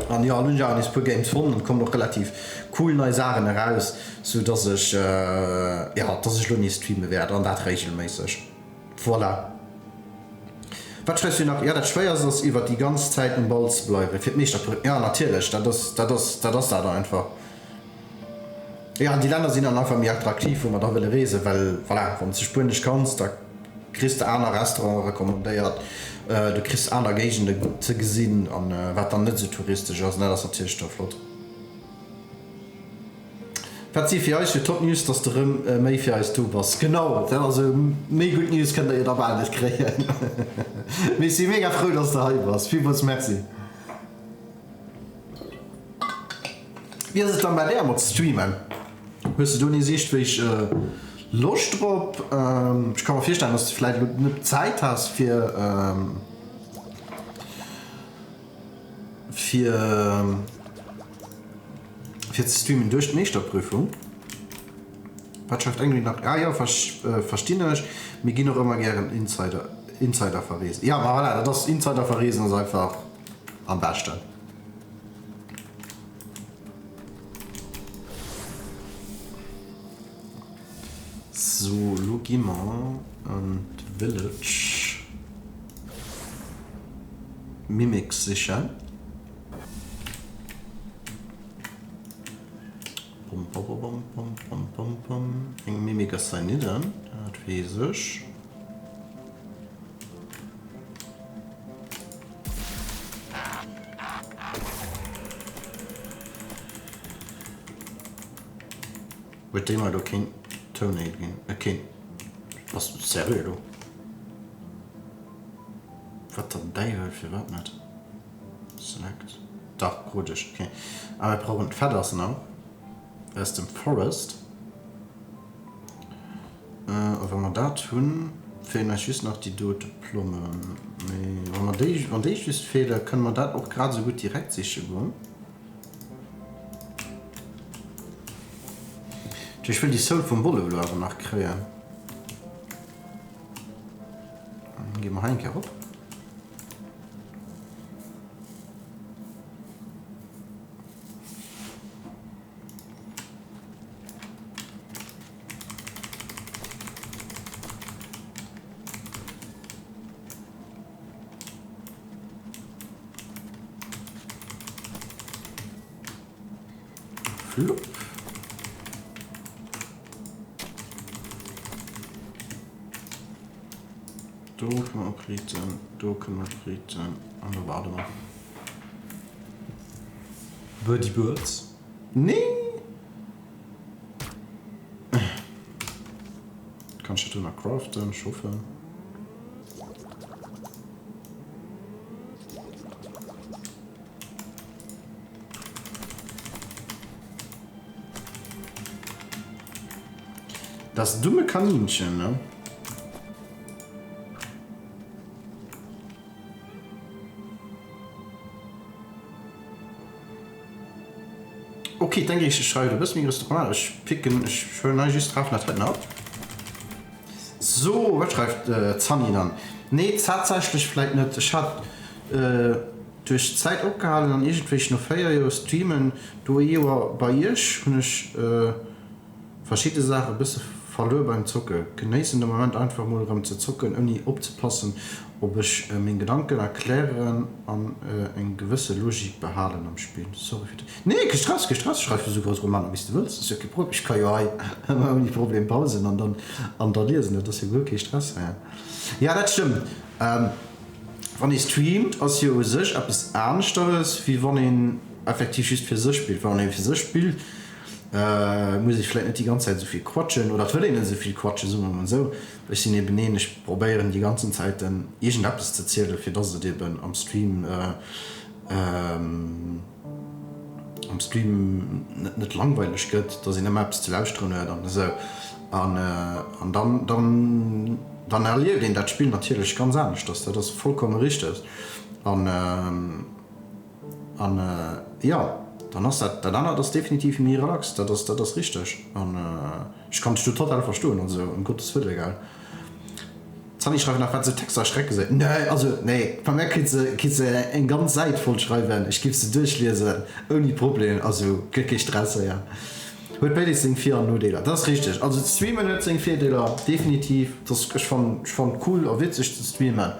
Und ja, nun ja, ich paar Games gefunden und kommen noch relativ cool neue Sachen heraus, sodass ich noch nicht streamen werde und das regelmäßig. Voilà. Was weißt du noch? Ja, das schwer ist es, über die ganze Zeit im Ball zu bleiben. Für mich, ja, natürlich, das da einfach. Ja, die Länder sind dann einfach mehr attraktiv, wo man da will reisen, weil, voilà, wenn du Spanisch kannst, da kriegst du andere Restaurants rekommandiert, du kriegst andere Gegenden zu sehen und was dann nicht so touristisch ist, ne, das ist natürlich doch flott. Was für euch für Top News, dass du mehr für euch tun was. Genau, also mehr Good News könnt ihr dabei nicht kriegen. Wir sind mega froh, dass du hier warst. Vielmals merci. Wie ist es dann bei dir mit Streamen? Willst du nicht sehen, wie ich Lust drauf? Ich kann mir vorstellen, dass du vielleicht nicht Zeit hast für zu streamen durch die Meisterprüfung. Was schafft irgendwie noch? Ah ja, verstehe ich. Wir gehen auch immer gerne Insider verlesen. Ja, aber voilà, das Insider verlesen ist einfach am besten. So, Logiment und Village. Mimix sicher. Pum, pum, pum, pum, pum, pum, pum. Ein Mimik ist sein Niedern. Das weiß ich. Mit dem halt kein Toenail gehen. Okay. Was seriös, du? Was der Teufel für was nicht? Select. Da, gut ist. Okay. Aber wir brauchen Feathers noch. Erst im Forest. Wenn wir da tun, fehlen uns noch die tote Blumen. Wenn die just fehlen, können wir das auch gerade so gut direkt sicher gehen. Ich will die Soul vom Boulevard nach kreieren. Gehen wir ein Kerl. Flup. Da können wir auch reden, da können wir reden. Und warte mal. Birdie Birds? Nee! Kannst du noch craften, schaffen? Das dumme Kaninchen, ne? Okay, denke ich schreibe, du bist mir Restaurant. Ich will nicht drauf nach hinten ab. So, was schreibt Zanni dann? Nee, tatsächlich vielleicht nicht. Ich habe durch Zeit abgehalten und irgendwie noch 4 Jahre streamen. Du bei ihr und ich verschiedene Sachen ein bisschen verloren beim Zucken. Genießen im Moment einfach mal um zu zucken und nie aufzupassen, ob ich meinen Gedanken erklären und eine gewisse Logik behalten am Spiel. Sorry für das. Nee, gestresst, schreib für so große Roman, wie du willst. Das ist ja kein Problem. Ich kann ja immer ohne Problem pausen und dann lesen. Das ist ja wirklich Stress. Ja, das stimmt. Wenn ich streamt, ist ja sich etwas Ernsteres, wie wenn ich effektiv just für sich spielt. Wenn ich für sich spielt, muss ich vielleicht nicht die ganze Zeit so viel quatschen oder will ich nicht so viel quatschen, sondern so. Ich bin eben ich probiere die ganze Zeit dann irgendetwas zu erzählen, für das ich eben am Stream nicht langweilig geht, dass ich nicht mehr etwas zu lauschen höre und so. Und dann erlebe ich das Spiel natürlich ganz anders, dass das vollkommen richtig ist. Ja. Dann ist das definitiv mir relax, das ist richtig. Und ich kann dich total verstehen, also um Gottes Willen, egal. Jetzt ich schreibe nach was Text erschrecken sie. Nee, von mir kannst du eine ganze Seite voll schreiben, ich gebe sie durchlesen, ohne Problem, also wirklich Stress, ja. Heute bei diesen 4 Nudeler, das ist richtig. Also streamen nicht sind 4 Deler, definitiv, das ist schon cool und witzig zu streamen.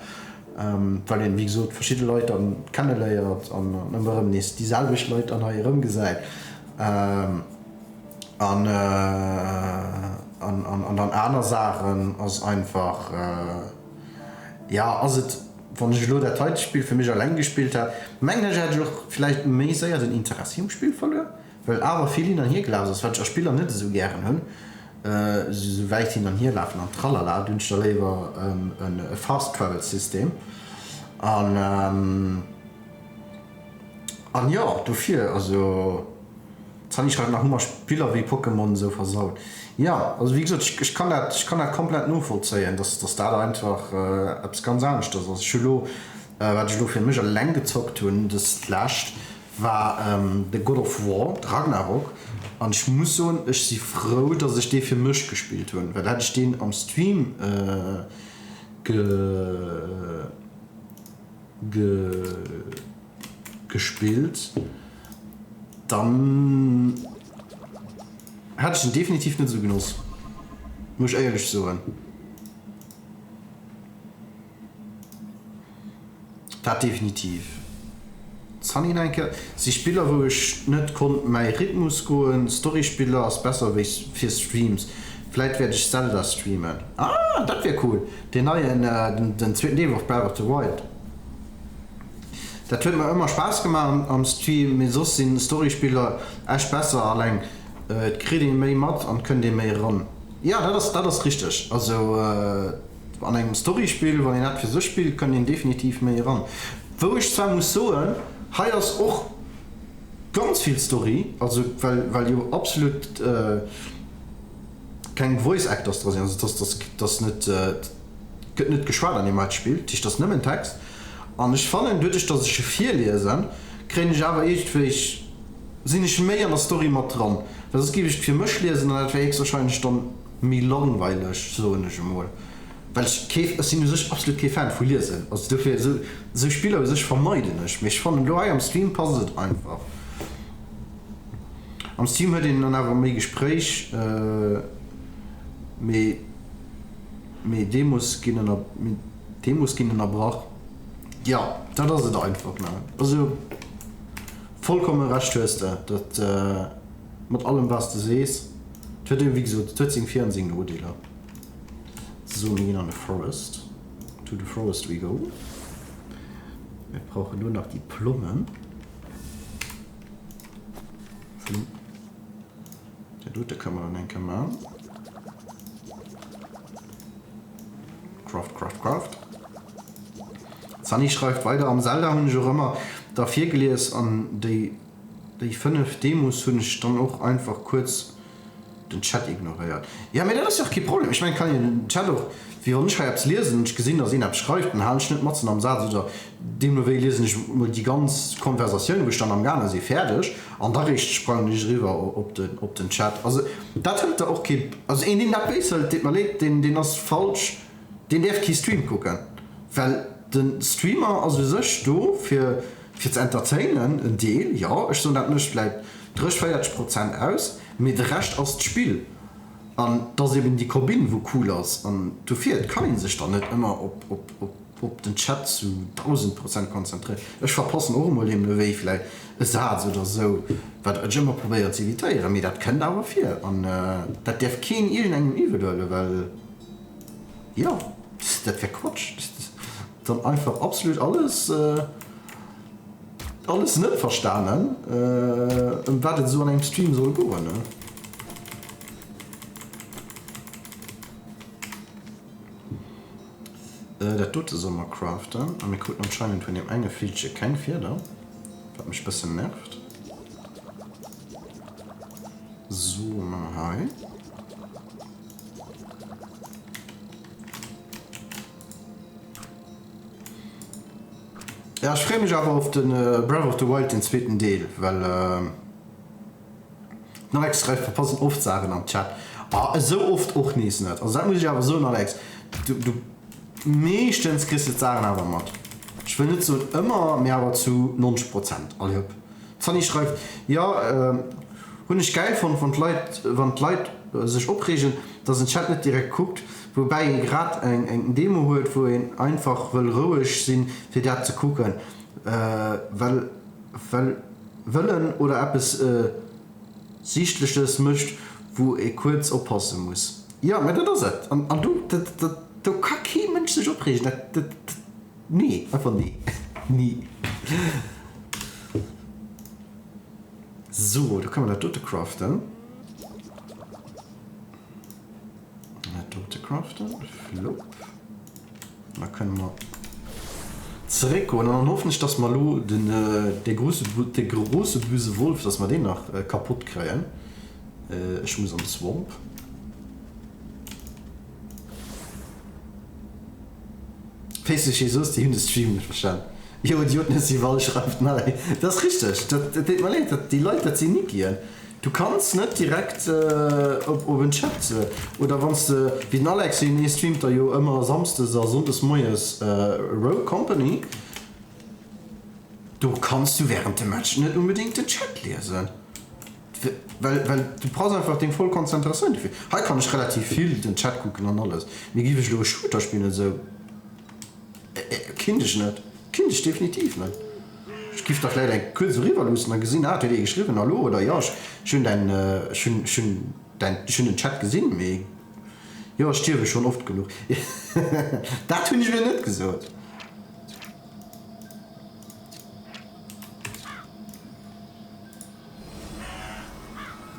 Weil wie gesagt verschiedene Leute kennengelernt und dieselbe Leute an ihrem gesagt an anderen Sachen als einfach ja also von der Zeitspiel für mich allein gespielt hat manchmal vielleicht mehr sehr den Interesse im Spiel verloren weil aber viele hier glauben das falsche Spieler nicht so gerne hören so weit hin hier laufen und tralala dünster lieber ein Fast Travel System und ja dafür also ich schreibe nach immer Spieler wie Pokémon so versaut ja also wie gesagt ich kann das komplett nur vollziehen dass da einfach etwas ganz anders das was ich für mich lang gezockt tun das lascht war The God of War Ragnarok und ich muss so ich sie froh dass ich den für mich gespielt habe weil hatte ich den am Stream gespielt dann hatte ich ihn definitiv nicht so genoss muss ich ehrlich sagen. Das definitiv. Sunny denke, die Spieler, wo ich nicht konnte, mein Rhythmus gehen, Storyspieler ist besser wie für Streams. Vielleicht werde ich Zelda streamen. Ah, das wäre cool. Den neuen, den zweiten Teil auf Breath of the Wild. Das hat mir immer Spaß gemacht am Stream. Mit so sind Storyspieler echt besser. Allein kriegen die mehr mit und können die mehr ran. Ja, das ist richtig. Also an einem Storyspiel, wenn ich nicht für so spiele, können die definitiv mehr ran. Wo ich zwar muss sagen, hier ist auch ganz viel Story. Also, weil ihr absolut kein Voice Actors drin sind. Also, das nicht geschwärzt an dem Spiel. Das nicht im Text. Und ich fand, dadurch, dass ich viel lese, kriege ich aber irgendwie sind ich mehr an der Story mit dran. Weil das gebe ich für mich lesen, dann wäre ich wahrscheinlich dann mir langweilig, so nicht mal. Weil ich absolut kein Fan von lesen. Also dafür, so Spieler sich vermeiden nicht. Ich fand, am Stream passt es einfach. Am Stream hat ihn dann aber mehr Gespräch, mit Demos gehen erbracht. Ja, das ist einfach. Ne? Also, vollkommen recht hast du, dass mit allem, was du siehst, wie gesagt, 14 Urteile. So, wir gehen an the forest. To the forest we go. Wir brauchen nur noch die Blumen. Der kann man dann machen. Craft. Sunny schreibt weiter am Zelda und ich auch immer dafür gelesen an die 5 Demos und ich dann auch einfach kurz den Chat ignoriert. Ja, aber das ist ja kein Problem. Ich meine, kann ich den Chat auch, wie ich schreibe, lesen und ich gesehen, dass ich ihn schreibt, dann habe ich nicht Matzen am Satz oder dem nur lesen ich die ganze Konversation, wo ich dann am Gerne sie fertig und da sprang ich rüber auf den Chat. Also, das hält auch kein, also in den Abbas halt, den das falsch, den darf kein Stream gucken. Weil den Streamer also sech do für zu entertainen ein Deal, ja, ich so nicht bleibt 30-40% aus, mit recht aus Spiel. Und das eben die Kabinen wo cool ist. Und du fährt kann sich dann nicht immer auf den Chat zu 1000% konzentrieren. Ich verpasse auch mal dem Weg vielleicht ein Satz oder so, weil ich immer probiere zu evitieren. Aber das kann aber viel. Und das darf kein irgendeinem individuelle, weil ja, das wäre Quatsch. Dann einfach absolut alles nicht verstanden und was so an einem Stream soll gehen. Ne? Der tut so mal craften und wir gucken anscheinend von dem einen Feature kein Pferde, was mich ein bisschen nervt. So, mal hi. Ja, ich freue mich aber auf den Breath of the Wild, den zweiten Teil, weil Alex schreibt verpassen oft Sachen am Chat. So oft auch nicht. Also das muss ich aber so, Alex, du meistens kriegst du Sachen aber mit. Ich will nicht so immer mehr, aber zu 90%. Also, Sonny schreibt, ja, und ich geil von wenn die Leute sich aufregen, dass ein Chat nicht direkt guckt, wobei ich gerade ein Demo holt, wo ich einfach will ruhig sind, für das zu gucken, weil wollen oder etwas Sichtliches möchte, wo ich kurz aufpassen muss. Ja, aber das ist es. Und du kann kein Mensch sich aufregen. Nee, einfach nie. Nie. So, da kann man das dort craften. Flop. Da können wir zurück und dann hoffen ich, dass wir der große böse Wolf, dass wir den noch kaputt kriegen. Ich muss am Swamp. Face Jesus, die Hunde streamen nicht verstanden. Ja, Idioten ist die Wahl schreibt, nein. Das ist richtig. Das mal leid, die Leute, das sie nicht gehen. Du kannst nicht direkt auf den Chat oder wenn du wie Alex streamt ja immer samstags oder sonntags morgens Road Company, du kannst während dem Match nicht unbedingt den Chat lesen. Weil du brauchst einfach den voll Konzentration. Heute kann ich relativ viel den Chat gucken und alles. Mir gebe ich nur Shooter spielen so. Kindisch nicht. Kindisch definitiv nicht. Ich gebe doch leider ein kurz rüber los und dann gesehen, hat er dir geschrieben, hallo oder ja, schön deinen Chat gesehen. Aber ja, ich stirbe schon oft genug. Das tue ich mir nicht gesagt.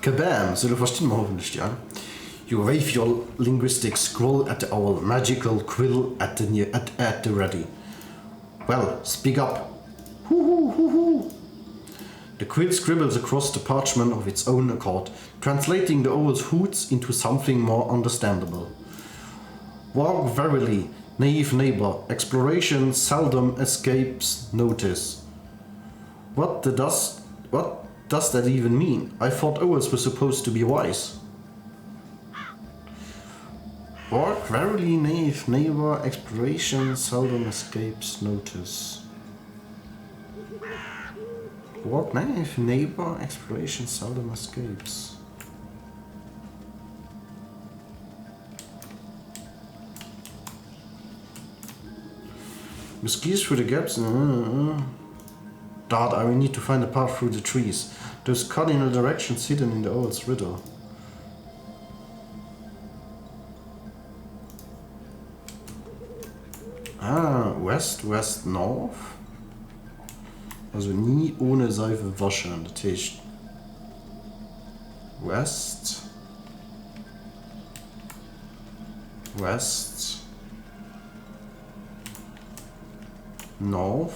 Kabam, so du verstehst mal hoffentlich, ja. You wave your linguistic scroll at the owl, magical quill at the ready. Well, speak up. Hoo hoo hoo hoo. The quill scribbles across the parchment of its own accord, translating the owl's hoots into something more understandable. Walk verily, naive neighbor, exploration seldom escapes notice. What does that even mean? I thought owls were supposed to be wise. Walk verily, naive neighbor, exploration seldom escapes notice. Walk naive neighbor, exploration seldom escapes. Mosquitoes through the gaps. Dart, I will need to find a path through the trees. Those cardinal directions hidden in the owl's riddle. West, West, North. Also nie ohne Seife waschen. Das heißt West, West, North.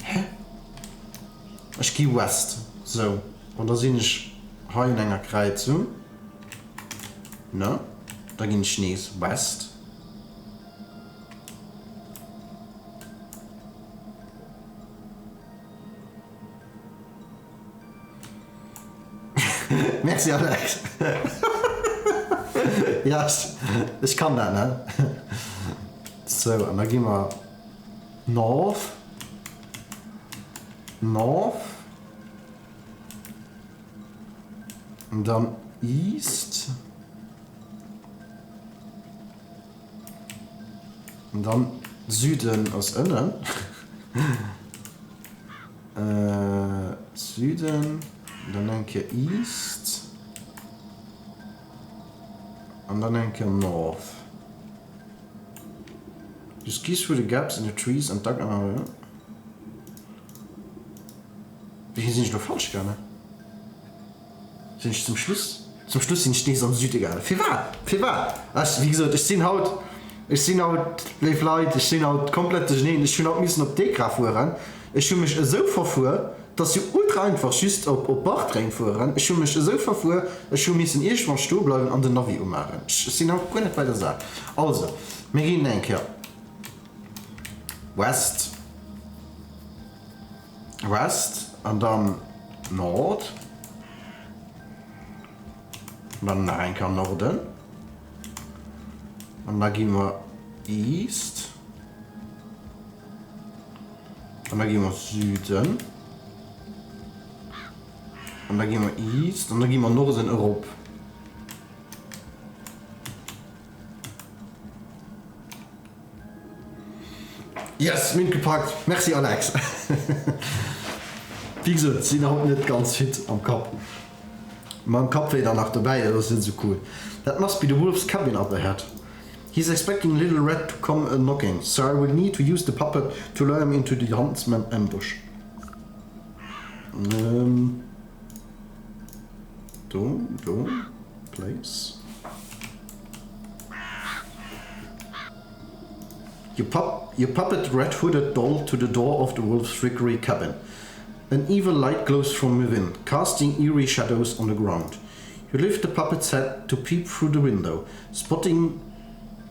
Hä? Ich gehe West. So. Und da sehe ich hier in einer Kreuzung. Ne? Da gehen Schnee West. Merci Alex. Ja, ich kann das, ne? So, und dann gehen wir North. North. Und dann East. Und dann Süden aus innen. Süden. Dann denke ich East. Und dann denke ich North. You ski through the gaps in the trees and duck. Wie sind ich noch falsch gerne? Sind ich zum Schluss? Zum Schluss sind ich nicht am Süd egal. Für wahr. Also, wie gesagt, ich sehe halt Leute, ich sehe halt komplett Schnee. Ich bin auch ein bisschen auf die Kraft fahren. Ich fühle mich so verfuhr, dass sie ultra einfach schüsst auf Bach reinfahren. Ich fühle mich so verfuhr, ich muss irgendwann stehen bleiben und den Navi ummachen. Ich sehe auch gar nicht weiter sagen. Also, wir gehen denken. West. West und dann Nord. Und dann ein Norden. Und dann gehen wir East. Und dann gehen wir Süden. Und dann gehen wir East. Und dann gehen wir Norden Europa. Yes, mit gepackt. Merci Alex. Wie gesagt, sie sind auch nicht ganz fit am Kopf. Mein Kopf ist danach dabei, das ist so cool. That must be the wolf's cabin up ahead. He's expecting Little Red to come knocking, so I will need to use the puppet to lure him into the huntsman ambush. Place. You puppet red-hooded doll to the door of the wolf's trickery cabin. An evil light glows from within, casting eerie shadows on the ground. You lift the puppet's head to peep through the window, spotting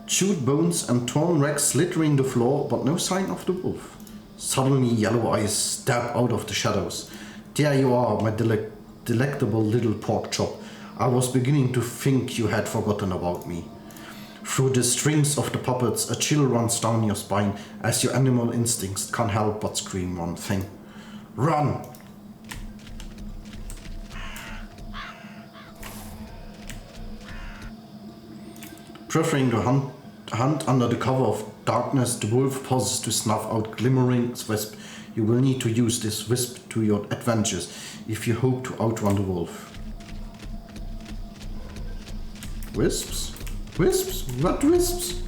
chewed bones and torn rags littering the floor, but no sign of the wolf. Suddenly, yellow eyes stab out of the shadows. There you are, my delectable little pork chop. I was beginning to think you had forgotten about me. Through the strings of the puppets, a chill runs down your spine as your animal instincts can't help but scream one thing. Run! Preferring to hunt under the cover of darkness, the wolf pauses to snuff out glimmering wisp. You will need to use this wisp to your advantage if you hope to outrun the wolf. Wisps? Wisps? What wisps?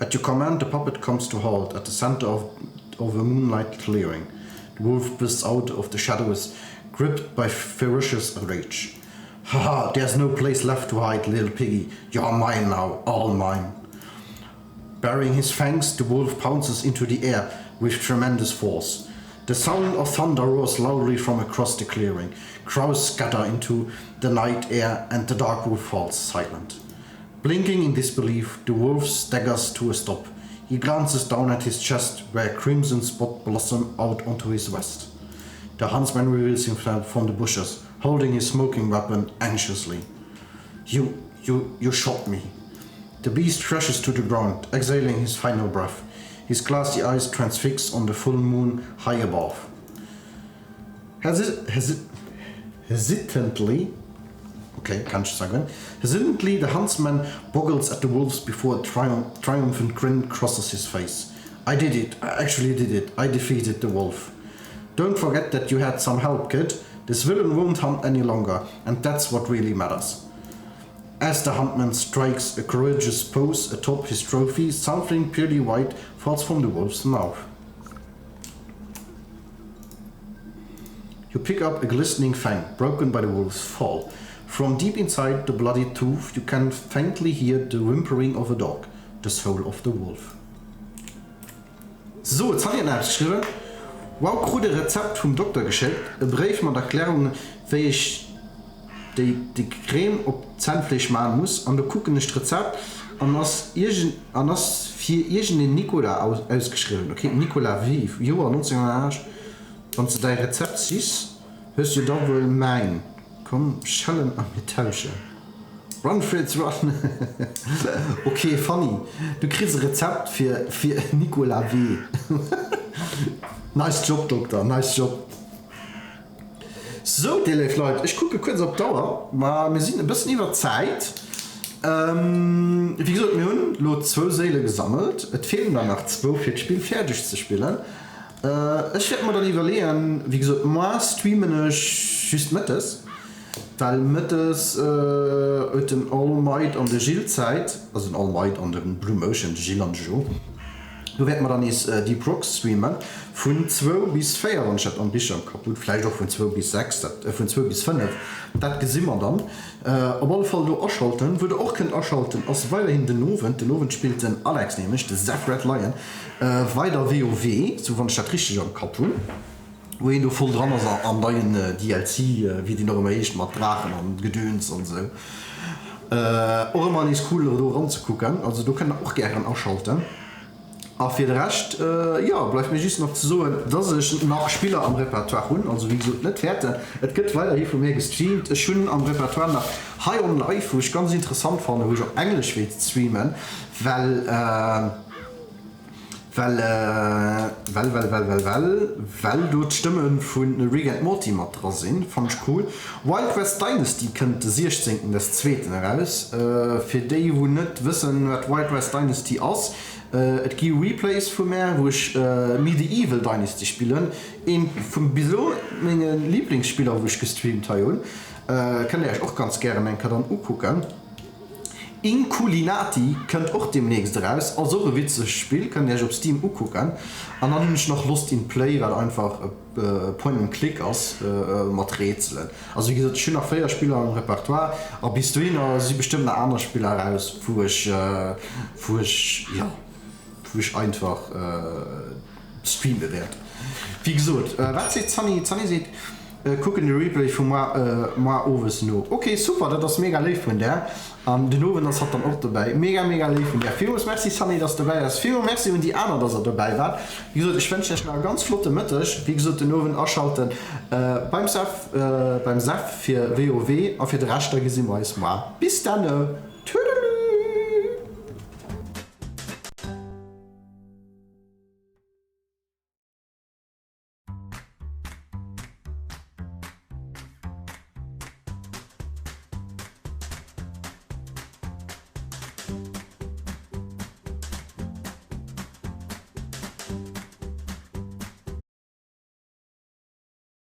At your command, the puppet comes to halt at the center of a moonlight clearing. The wolf bursts out of the shadows, gripped by ferocious rage. Haha, there's no place left to hide, little piggy. You're mine now, all mine. Burying his fangs, the wolf pounces into the air with tremendous force. The sound of thunder roars loudly from across the clearing. Crows scatter into the night air and the dark wolf falls silent. Blinking in disbelief, the wolf staggers to a stop. He glances down at his chest where a crimson spot blossoms out onto his vest. The huntsman reveals himself from the bushes, holding his smoking weapon anxiously. You shot me. The beast crashes to the ground, exhaling his final breath. His glassy eyes transfix on the full moon high above. Hesitantly, the huntsman boggles at the wolves before a triumphant grin crosses his face. I did it. I actually did it. I defeated the wolf. Don't forget that you had some help, kid. This villain won't hunt any longer, and that's what really matters. As the huntsman strikes a courageous pose atop his trophy, something purely white falls from the wolf's mouth. You pick up a glistening fang, broken by the wolf's fall. From deep inside the bloody tooth, you can faintly hear the whimpering of a dog, the soul of the wolf. So, jetzt habe ich geschrieben. Wow, krude Rezept vom Doktor geschickt. Ein Brief mit Erklärung, wie ich die Creme auf Zahnfleisch machen muss. Und da gucken ich das Rezept und das für irgendeinen Nicola ausgeschrieben. Okay, Nicola wie? Jahr 1980. Wenn du dein Rezept siehst, hörst du da wohl mein. Komm, schallen am Metallchen. Run, Fritz, run. Okay, funny. Du kriegst ein Rezept für Nicola W. Nice Job, Doktor, nice Job. So, die Leute, ich gucke kurz auf Dauer, aber wir sind ein bisschen über Zeit. Wie gesagt, wir haben 2 Seelen gesammelt. Es fehlen dann noch 2 für das Spiel fertig zu spielen. Ich werde mir dann überlegen, wie gesagt, mal streamen ich just mittags. Weil mittags den All Might an der Gilles-Zeit, also den All Might an den Blue Motion, Gilles und Joe. Du werd man dann die Prox streamen von 2 bis 4 anstatt an bisschen kaputt, vielleicht auch von 2 bis 6, von 2 bis 5. Das gesehen wir dann. Auf jeden Fall du ausschalten, würde auch kein ausschalten, als weiterhin den Oven spielt den Alex nämlich, der Zap Red Lion, weiter WoW, so von statt richtig am kaputt. Wo du voll dran ist an neuen DLC, wie die noch immer echt mal Drachen und Gedöns und so. Auch immer ist cool, da ranzugucken, also du kannst auch gerne ausschalten. Aber für den Rest, ja, bleibt mir just noch zu sagen, dass ich noch Spieler am Repertoire habe, also wie gesagt, nicht fertig. Es gibt weiter hier von mir gestreamt, ich schon am Repertoire nach High on Life, wo ich ganz interessant fand, wo ich auf Englisch will streamen, weil du die Stimmen von Rick and Morty mit dran sind, fand ich cool. Wild West Dynasty kommt 16. des 2. heraus. Für die, die nicht wissen, was Wild West Dynasty ist, es gibt Replays von mir, wo ich Medieval Dynasty spiele. Ein von meinen Lieblingsspielern, wo ich gestreamt habe. Kann ihr euch auch ganz gerne dann angucken. Inculinati könnt auch demnächst raus. Also ein witziges Spiel, könnt ihr euch auf Steam angucken. Und dann habe ich noch Lust in Play, weil einfach Point-and-Click ist, mit Rätseln. Also wie gesagt, ich habe noch 4 Spieler im Repertoire, aber bis dahin sind bestimmt noch andere Spieler raus, wo ich einfach streamen werde. Wie gesagt, was Zanni sieht, gucken die Replay von mal Oves no. Okay, super, das ist mega lieb von der. Den Oven das hat dann auch dabei. Mega lieb von der. Vielen merci Sunny, dass du dabei ist. Vielen merci und die anderen, dass dabei war. Wie gesagt, ich wünsche euch noch ganz flotte Mittag. Wie gesagt, den Oven ausschalten beim SAF für WoW und für den Rest gesehen wir uns mal. Bis dann.